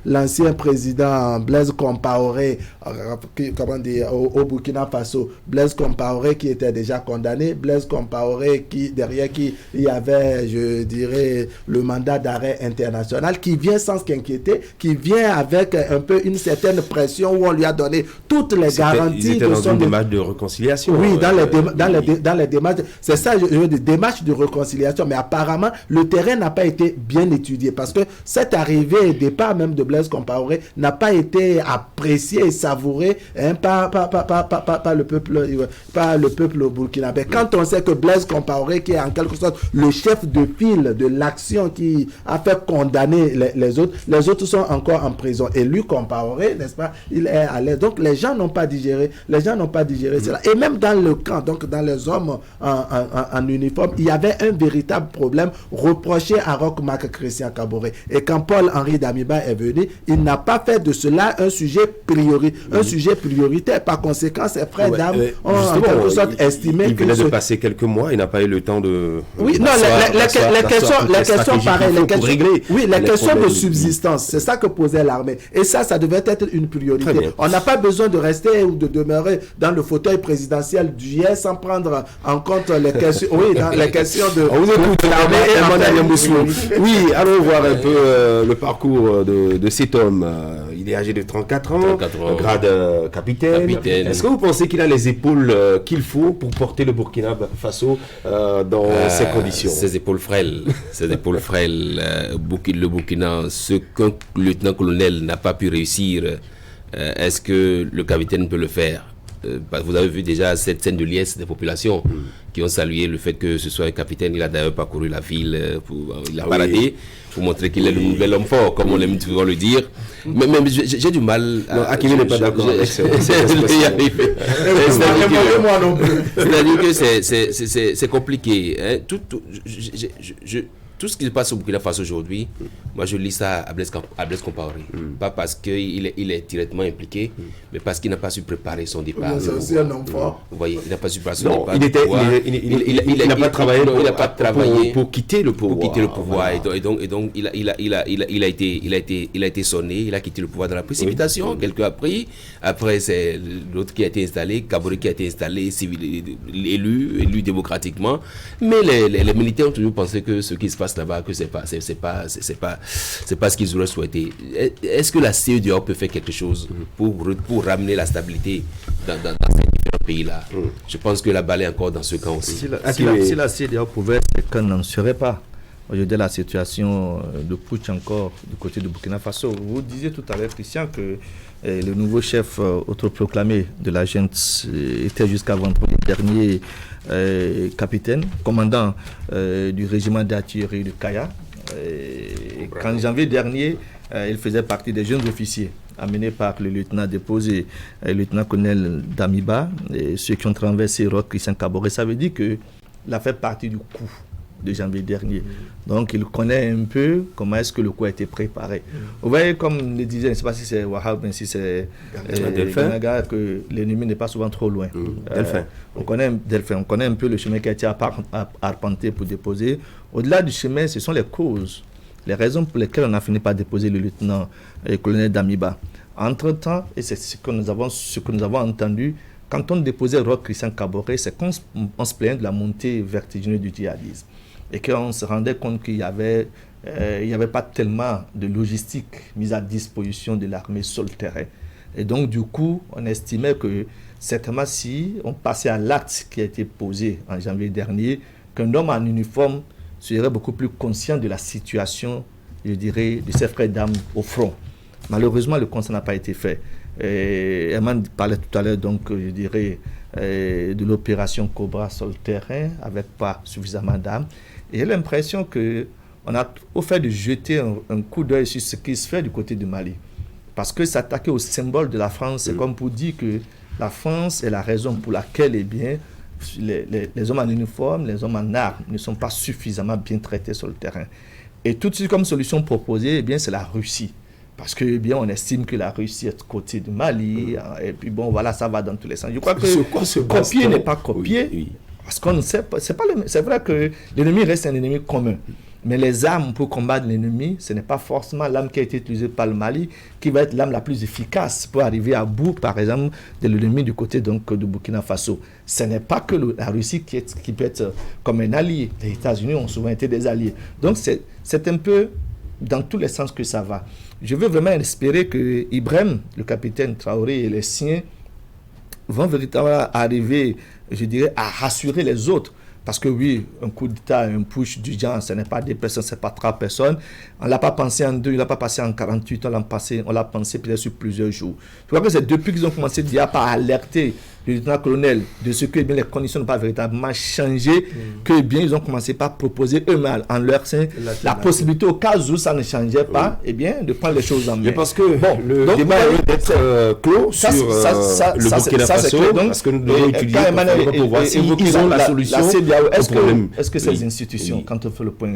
l'ancien président Blaise Compaoré au Burkina Faso, Blaise Compaoré qui était déjà condamné, Blaise Compaoré derrière qui il y avait, je dirais, le mandat d'arrêt international, qui vient sans s'inquiéter, qui vient avec un peu une certaine pression où on lui a donné toutes les garanties de son démarche de réconciliation. Oui, dans les démarches, c'est ça, je veux dire, démarche de réconciliation, mais apparemment le terrain n'a pas été bien étudié, parce que cette arrivée et départ même de Blaise Compaoré n'a pas été apprécié et savouré par le peuple burkinabé. Quand on sait que Blaise Compaoré, qui est en quelque sorte le chef de file de l'action décision qui a fait condamner les autres sont encore en prison. Et lui, Compaoré, n'est-ce pas, il est à l'aise. Donc les gens n'ont pas digéré cela. Et même dans le camp, donc dans les hommes en uniforme, il y avait un véritable problème reproché à Roch Marc Christian Kaboré. Et quand Paul-Henri Damiba est venu, il n'a pas fait de cela un sujet prioritaire. Par conséquent, ses frères d'armes ont en quelque sorte estimé il venait de passer quelques mois, il n'a pas eu le temps de... Oui, non, les questions pareilles, les questions de subsistance, c'est ça que posait l'armée. Et ça devait être une priorité. On n'a pas besoin de rester ou de demeurer dans le fauteuil présidentiel du JS sans prendre en compte les questions, dans les questions de... On vous écoute, l'armée. Oui, allons voir un peu le parcours de cet homme. Il est âgé de 34 ans, grade capitaine. Est-ce que vous pensez qu'il a les épaules qu'il faut pour porter le Burkina Faso dans ces conditions? Ses épaules frêles. Le Burkina, ce qu'un lieutenant-colonel n'a pas pu réussir, est-ce que le capitaine peut le faire? Vous avez vu déjà cette scène de liesse des populations qui ont salué le fait que ce soit un capitaine. Il a d'ailleurs parcouru la ville, il a baladé pour montrer qu'il est le nouvel homme fort, comme on aime toujours le dire. Mais j'ai du mal. Akimi n'est pas d'accord avec ça. C'est-à-dire que c'est compliqué. Hein. Tout ce qui se passe au Burkina Faso aujourd'hui, moi je lis ça à Blaise Compaoré. Pas parce qu'il est directement impliqué, mais parce qu'il n'a pas su préparer son départ. C'est aussi un homme fort. Vous voyez, il n'a pas su préparer son départ. Il n'a pas travaillé pour quitter le pouvoir. Et donc il a été sonné, il a quitté le pouvoir dans la précipitation. Quelqu'un a pris. Après, c'est l'autre qui a été installé, Kaboré qui a été installé, élu démocratiquement. Mais les militaires ont toujours pensé que ce qui se passe là-bas, que c'est pas ce qu'ils auraient souhaité. Est-ce que la CEDEAO peut faire quelque chose pour ramener la stabilité dans ces différents pays-là? Je pense que la balle est encore dans ce camp aussi. Si la CEDEAO pouvait, c'est qu'on n'en serait pas. Aujourd'hui, la situation de putsch encore du côté du Burkina Faso. Vous disiez tout à l'heure, Christian, que le nouveau chef autoproclamé de la junte était jusqu'à vendredi dernier capitaine, commandant du régiment d'artillerie de Kaya. En janvier dernier, il faisait partie des jeunes officiers amenés par le lieutenant déposé, le lieutenant-colonel Damiba, et ceux qui ont traversé Roch Christian Kaboré. Ça veut dire qu'il a fait partie du coup de janvier dernier. Donc il connaît un peu comment est-ce que le coup a été préparé. Vous voyez, comme le disait, je ne sais pas si c'est Wahab, mais si c'est Ganaga, que l'ennemi n'est pas souvent trop loin. On connaît un peu le chemin qui a été arpenté pour déposer. Au-delà du chemin, ce sont les causes, les raisons pour lesquelles on a fini par déposer le lieutenant colonel Damiba. Entre-temps, et c'est ce que nous avons entendu, quand on déposait Roch Christian Kaboré, c'est qu'on se plaignait de la montée vertigineuse du djihadisme. Et qu'on se rendait compte qu'il n'y avait pas tellement de logistique mise à disposition de l'armée sur le terrain. Et donc, du coup, on estimait que certainement si on passait à l'acte qui a été posé en janvier dernier, qu'un homme en uniforme serait beaucoup plus conscient de la situation, je dirais, de ses frères d'armes au front. Malheureusement, le constat n'a pas été fait. Herman parlait tout à l'heure, donc, je dirais, de l'opération Cobra sur le terrain, avec pas suffisamment d'armes. Et j'ai l'impression qu'on a au fait de jeter un coup d'œil sur ce qui se fait du côté du Mali. Parce que s'attaquer au symbole de la France, c'est comme pour dire que la France est la raison pour laquelle, eh bien, les hommes en uniforme, les hommes en armes ne sont pas suffisamment bien traités sur le terrain. Et tout de suite, comme solution proposée, eh bien, c'est la Russie. Parce que, eh bien, on estime que la Russie est du côté du Mali, et puis bon, voilà, ça va dans tous les sens. Je crois que copier n'est pas copier. Oui. Parce qu'on ne sait pas, c'est vrai que l'ennemi reste un ennemi commun. Mais les armes pour combattre l'ennemi, ce n'est pas forcément l'arme qui a été utilisée par le Mali qui va être l'arme la plus efficace pour arriver à bout, par exemple, de l'ennemi du côté donc, du Burkina Faso. Ce n'est pas que la Russie qui peut être comme un allié. Les États-Unis ont souvent été des alliés. Donc c'est un peu dans tous les sens que ça va. Je veux vraiment espérer que Ibrahim, le capitaine Traoré et les siens vont véritablement arriver, je dirais, à rassurer les autres. Parce que oui, un coup d'État, un push du genre, ce n'est pas 2 personnes, ce n'est pas 3 personnes. On ne l'a pas pensé en 2, on ne l'a pas passé en 48, on l'a pensé peut-être sur plusieurs jours. Je crois que c'est depuis qu'ils ont commencé déjà par alerter du lieutenant-colonel, de ce que bien, les conditions n'ont pas véritablement changé, que bien ils ont commencé par proposer eux-mêmes en leur sein la possibilité, au cas où ça ne changeait pas, eh bien, de prendre les choses en main. Mais parce que le débat est d'être clos sur le Burkina Faso, parce que nous devons étudier pour voir si ils ont la solution au problème. Est-ce que ces institutions, quand on fait le point,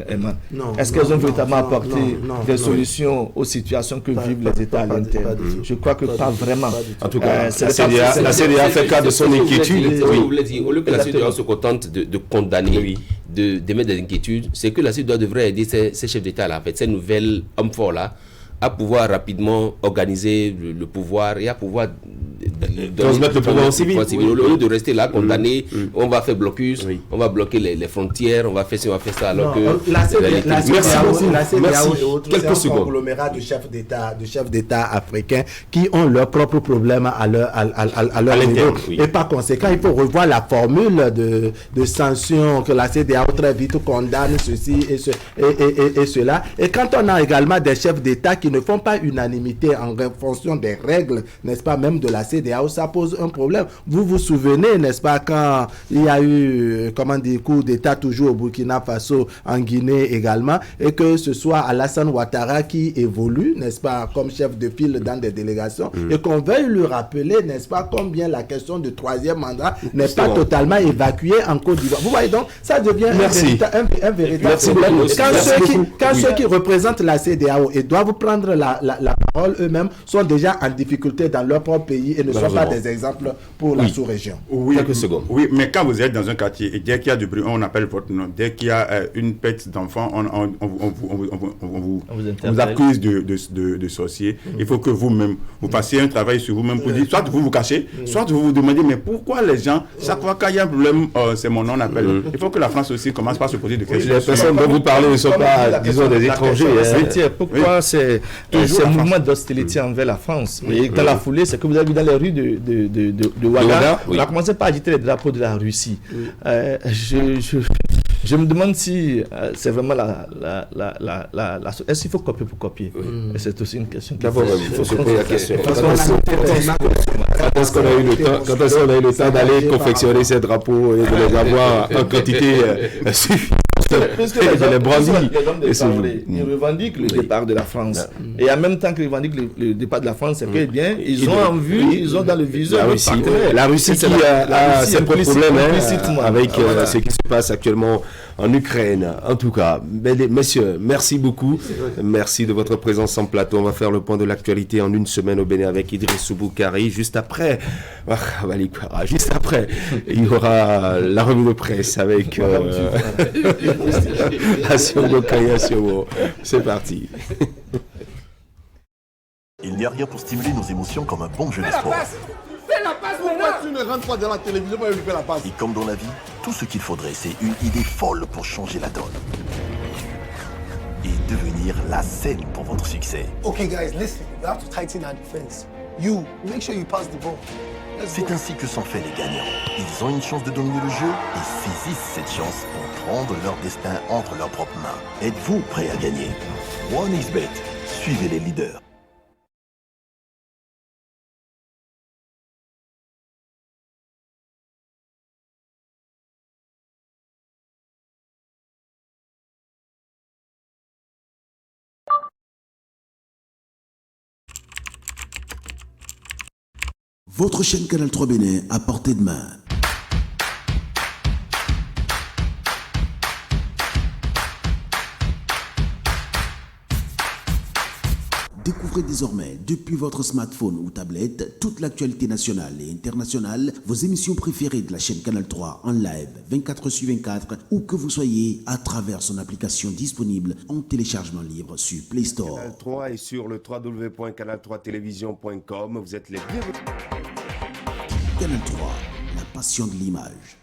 est-ce qu'elles ont véritablement apporté des solutions aux situations que vivent les États à l'intérieur? Je crois que pas vraiment. En tout cas, la CEDEAO fait cas de son inquiétude. Au lieu que la CEDEAO se contente de condamner, d'émettre des inquiétudes, c'est que la CEDEAO devrait aider ces chefs d'État-là, en fait, ces nouvelles hommes forts-là, à pouvoir rapidement organiser le pouvoir et à pouvoir transmettre le pouvoir civil. Au lieu de rester là, condamné, on va faire blocus, on va bloquer les frontières, on va faire ci, on va faire ça, alors que... La CEDEAO et autres, c'est un conglomérat de chefs d'État africains qui ont leurs propres problèmes à leur niveau. Et par conséquent, il faut revoir la formule de sanctions que la CEDEAO très vite condamne ceci et cela. Et quand on a également des chefs d'État qui ne font pas unanimité en fonction des règles, n'est-ce pas, même de la CEDEAO, ça pose un problème. Vous vous souvenez, n'est-ce pas, quand il y a eu, coup d'État toujours au Burkina Faso, en Guinée également, et que ce soit Alassane Ouattara qui évolue, n'est-ce pas, comme chef de file dans des délégations, et qu'on veuille lui rappeler, n'est-ce pas, combien la question du troisième mandat n'est pas totalement évacuée en Côte d'Ivoire. Vous voyez donc, ça devient un véritable problème. Quand ceux qui représentent la CEDEAO et doivent prendre la parole eux-mêmes sont déjà en difficulté dans leur propre pays et ne sont pas des exemples pour la sous-région. Quelques secondes. Oui, mais quand vous êtes dans un quartier et dès qu'il y a du bruit, on appelle votre nom. Dès qu'il y a une pète d'enfant, on vous accuse de sorcier. Il faut que vous-même, vous fassiez un travail sur vous-même pour dire, soit vous vous cachez, soit vous vous demandez, mais pourquoi les gens, chaque fois qu'il y a un problème, c'est mon nom, on appelle. Il faut que la France aussi commence par se poser des questions. Les personnes dont vous parlez ne sont pas, disons, des étrangers. Pourquoi ces mouvements d'hostilité envers la France? Et dans la foulée, c'est que vous avez vu dans les rues de Ouaga, on a commencé par agiter les drapeaux de la Russie. Je me demande si c'est vraiment est-ce qu'il faut copier pour copier? C'est aussi une question. D'abord, il faut se poser la question. Quand est-ce qu'on a eu le temps d'aller confectionner ces drapeaux et de les avoir en quantité suffisante? Parce que ils revendiquent le départ de la France. Et en même temps qu'ils revendiquent le départ de la France, c'est que bien, ils ont en vue, ils ont dans le viseur la Russie qui a ses propres problèmes avec ce qui se passe actuellement en Ukraine. En tout cas, messieurs, merci beaucoup. Merci de votre présence en plateau. On va faire le point de l'actualité en une semaine au Bénin avec Idrissou Boukari. Juste après, il y aura la revue de presse avec c'est parti. Il n'y a rien pour stimuler nos émotions comme un bon jeu de sport. Pourquoi tu ne rentres pas dans la télévision pour lui faire la passe? Et comme dans la vie, tout ce qu'il faudrait, c'est une idée folle pour changer la donne. Et devenir la scène pour votre succès. Okay guys, listen, we have to tighten our defense. You, make sure you pass the ball. C'est ainsi que sont faits les gagnants. Ils ont une chance de dominer le jeu et saisissent cette chance pour prendre leur destin entre leurs propres mains. Êtes-vous prêt à gagner? 1xBet, suivez les leaders. Votre chaîne Canal 3 Bénin à portée de main. Découvrez désormais, depuis votre smartphone ou tablette, toute l'actualité nationale et internationale, vos émissions préférées de la chaîne Canal 3 en live 24/24, où que vous soyez, à travers son application disponible en téléchargement libre sur Play Store. Canal 3 et sur le www.canal3television.com. Vous êtes les bienvenus. Canal 3, la passion de l'image.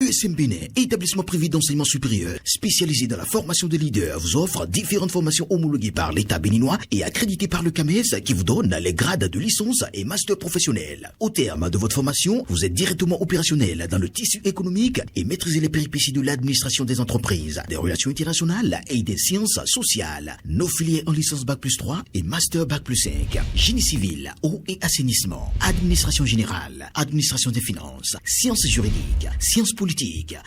USM Bénin, établissement privé d'enseignement supérieur spécialisé dans la formation des leaders, vous offre différentes formations homologuées par l'État béninois et accréditées par le CAMES qui vous donne les grades de licence et master professionnel. Au terme de votre formation, vous êtes directement opérationnel dans le tissu économique et maîtrisez les péripéties de l'administration des entreprises, des relations internationales et des sciences sociales. Nos filières en licence Bac+3 et master Bac+5, génie civil, eau et assainissement, administration générale, administration des finances, sciences juridiques, sciences politiques,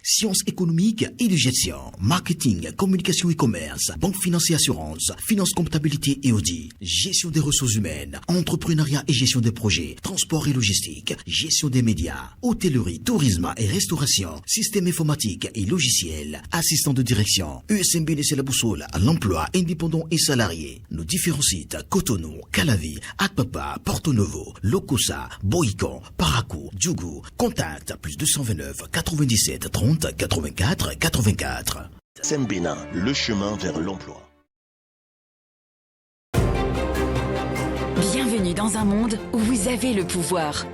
sciences économiques et de gestion, marketing, communication et commerce, banque finance et assurance, finance, comptabilité et audit, gestion des ressources humaines, entrepreneuriat et gestion des projets, transport et logistique, gestion des médias, hôtellerie, tourisme et restauration, système informatique et logiciel, assistant de direction. USMB c'est la boussole à l'emploi indépendant et salarié. Nos différents sites, Cotonou, Calavi, Akpapa, Porto Novo, Lokosa, Boïcon, Parakou, Djougou. Contact plus 229 97 30 84 84. Sembena, le chemin vers l'emploi. Bienvenue dans un monde où vous avez le pouvoir.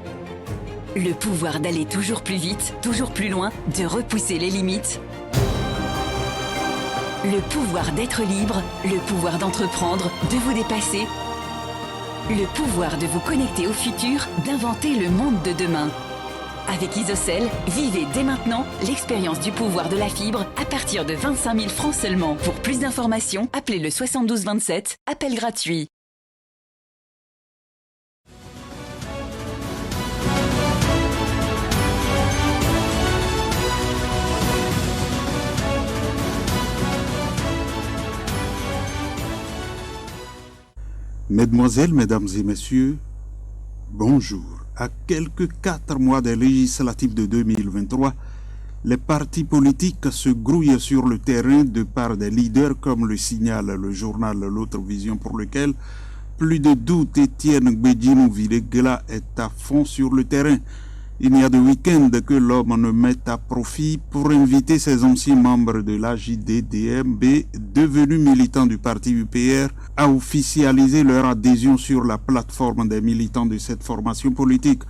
Le pouvoir d'aller toujours plus vite, toujours plus loin, de repousser les limites. Le pouvoir d'être libre, le pouvoir d'entreprendre, de vous dépasser. Le pouvoir de vous connecter au futur, d'inventer le monde de demain. Avec Isocel, vivez dès maintenant l'expérience du pouvoir de la fibre à partir de 25 000 francs seulement. Pour plus d'informations, appelez le 72 27, appel gratuit. Mesdemoiselles, Mesdames et Messieurs, bonjour. À quelques 4 mois des législatives de 2023, les partis politiques se grouillent sur le terrain de par des leaders comme le signale le journal L'Autre Vision, pour lequel plus de doute Étienne Gbedjinou Vilegla est à fond sur le terrain. Il n'y a de week-end que l'homme ne met à profit pour inviter ses anciens membres de l'AJDDMB, devenus militants du parti UPR, à officialiser leur adhésion sur la plateforme des militants de cette formation politique.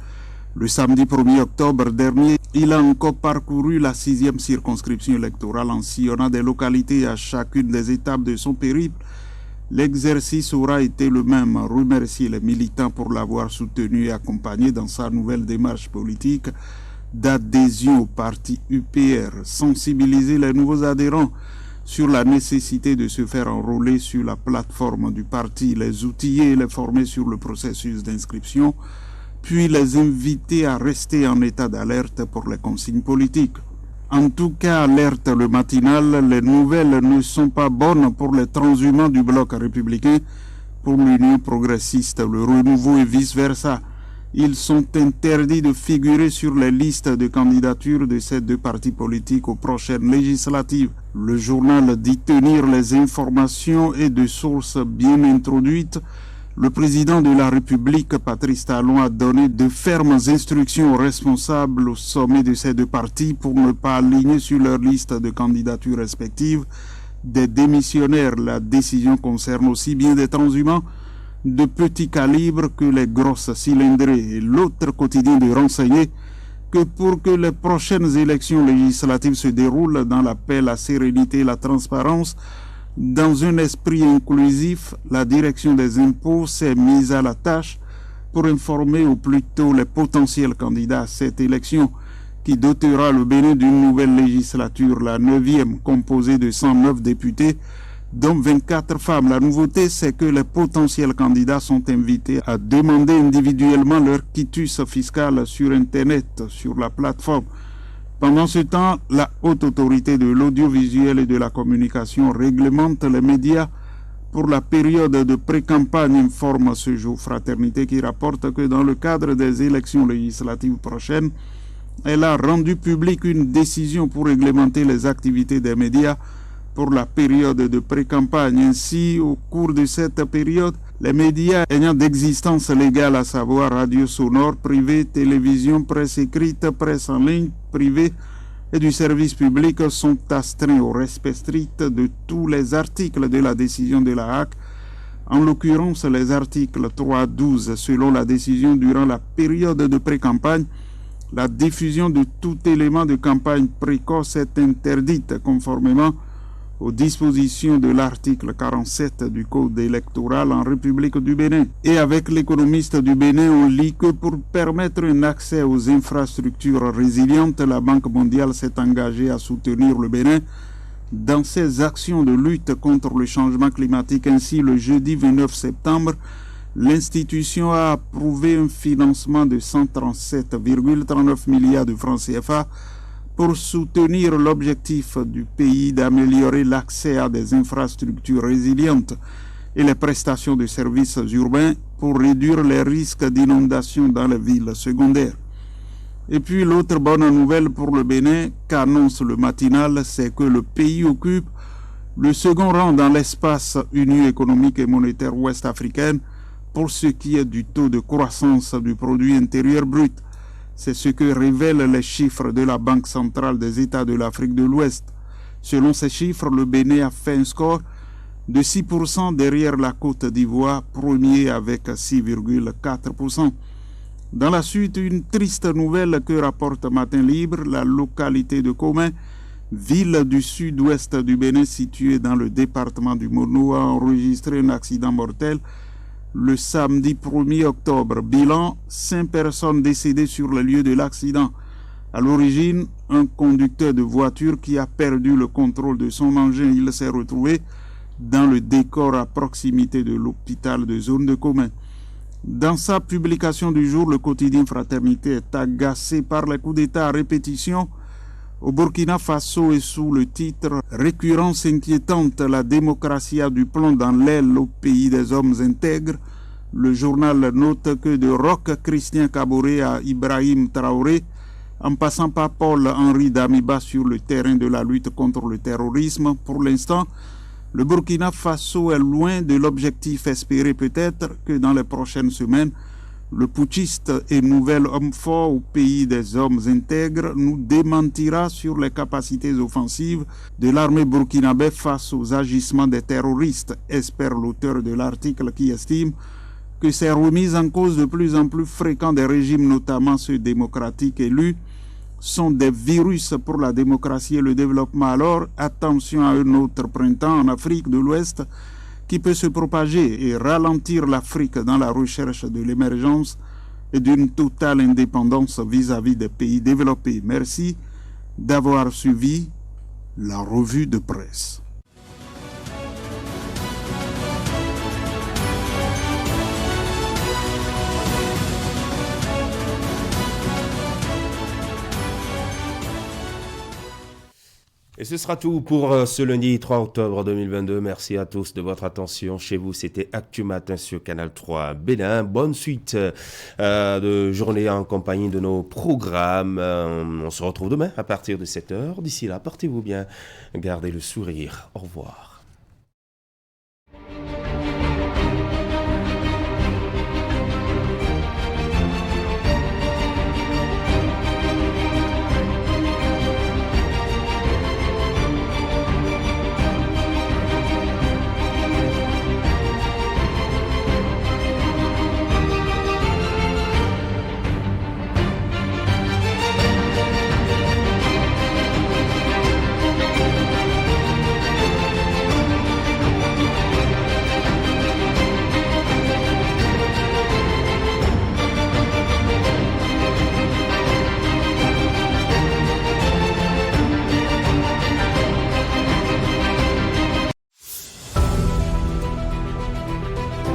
Le samedi 1er octobre dernier, il a encore parcouru la 6e circonscription électorale en sillonnant des localités à chacune des étapes de son périple. L'exercice aura été le même. Remercier les militants pour l'avoir soutenu et accompagné dans sa nouvelle démarche politique d'adhésion au parti UPR. Sensibiliser les nouveaux adhérents sur la nécessité de se faire enrôler sur la plateforme du parti, les outiller et les former sur le processus d'inscription, puis les inviter à rester en état d'alerte pour les consignes politiques. En tout cas, alerte le matinal, les nouvelles ne sont pas bonnes pour les transhumants du bloc républicain, pour l'Union progressiste, le renouveau et vice-versa. Ils sont interdits de figurer sur les listes de candidature de ces 2 partis politiques aux prochaines législatives. Le journal dit tenir les informations et de sources bien introduites. Le président de la République, Patrice Talon, a donné de fermes instructions aux responsables au sommet de ces 2 partis pour ne pas aligner sur leur liste de candidatures respectives des démissionnaires. La décision concerne aussi bien des transhumants de petit calibre que les grosses cylindrées. Et l'autre quotidien de renseigner que pour que les prochaines élections législatives se déroulent dans la paix, la sérénité et la transparence, dans un esprit inclusif, la direction des impôts s'est mise à la tâche pour informer au plus tôt les potentiels candidats à cette élection qui dotera le Bénin d'une nouvelle législature, la 9e, composée de 109 députés, dont 24 femmes. La nouveauté, c'est que les potentiels candidats sont invités à demander individuellement leur quitus fiscal sur Internet, sur la plateforme. Pendant ce temps, la Haute Autorité de l'Audiovisuel et de la Communication réglemente les médias pour la période de pré-campagne, informe ce jour Fraternité, qui rapporte que dans le cadre des élections législatives prochaines, elle a rendu publique une décision pour réglementer les activités des médias pour la période de pré-campagne. Ainsi, au cours de cette période, les médias ayant d'existence légale, à savoir radio sonore, privée, télévision, presse écrite, presse en ligne, privée et du service public, sont astreints au respect strict de tous les articles de la décision de la HAC, en l'occurrence les articles 3 à 12, selon la décision durant la période de pré-campagne. La diffusion de tout élément de campagne précoce est interdite conformément aux dispositions de l'article 47 du Code électoral en République du Bénin. Et avec l'économiste du Bénin, on lit que pour permettre un accès aux infrastructures résilientes, la Banque mondiale s'est engagée à soutenir le Bénin dans ses actions de lutte contre le changement climatique. Ainsi, le jeudi 29 septembre, l'institution a approuvé un financement de 137,39 milliards de francs CFA pour soutenir l'objectif du pays d'améliorer l'accès à des infrastructures résilientes et les prestations de services urbains pour réduire les risques d'inondation dans les villes secondaires. Et puis l'autre bonne nouvelle pour le Bénin qu'annonce le matinal, c'est que le pays occupe le second rang dans l'espace Union économique et monétaire ouest-africaine pour ce qui est du taux de croissance du produit intérieur brut. C'est ce que révèlent les chiffres de la Banque centrale des États de l'Afrique de l'Ouest. Selon ces chiffres, le Bénin a fait un score de 6% derrière la Côte d'Ivoire, premier avec 6,4%. Dans la suite, une triste nouvelle que rapporte Matin Libre, la localité de Comin, ville du sud-ouest du Bénin située dans le département du Mono, a enregistré un accident mortel le samedi 1er octobre. Bilan, 5 personnes décédées sur le lieu de l'accident. À l'origine, un conducteur de voiture qui a perdu le contrôle de son engin. Il s'est retrouvé dans le décor à proximité de l'hôpital de zone de Comin. Dans sa publication du jour, le quotidien Fraternité est agacé par les coups d'État à répétition au Burkina Faso et sous le titre « Récurrence inquiétante, la démocratie a du plomb dans l'aile au pays des hommes intègres », le journal note que de Roch Christian Kaboré à Ibrahim Traoré, en passant par Paul-Henri Damiba sur le terrain de la lutte contre le terrorisme, pour l'instant, le Burkina Faso est loin de l'objectif espéré. Peut-être que dans les prochaines semaines, le putschiste et nouvel homme fort au pays des hommes intègres nous démentira sur les capacités offensives de l'armée burkinabé face aux agissements des terroristes, espère l'auteur de l'article qui estime que ces remises en cause de plus en plus fréquentes des régimes, notamment ceux démocratiques élus, sont des virus pour la démocratie et le développement. Alors, attention à un autre printemps en Afrique de l'Ouest qui peut se propager et ralentir l'Afrique dans la recherche de l'émergence et d'une totale indépendance vis-à-vis des pays développés. Merci d'avoir suivi la revue de presse. Et ce sera tout pour ce lundi 3 octobre 2022. Merci à tous de votre attention. Chez vous, c'était Actu Matin sur Canal 3 Bénin. Bonne suite de journée en compagnie de nos programmes. On se retrouve demain à partir de 7h. D'ici là, portez-vous bien. Gardez le sourire. Au revoir.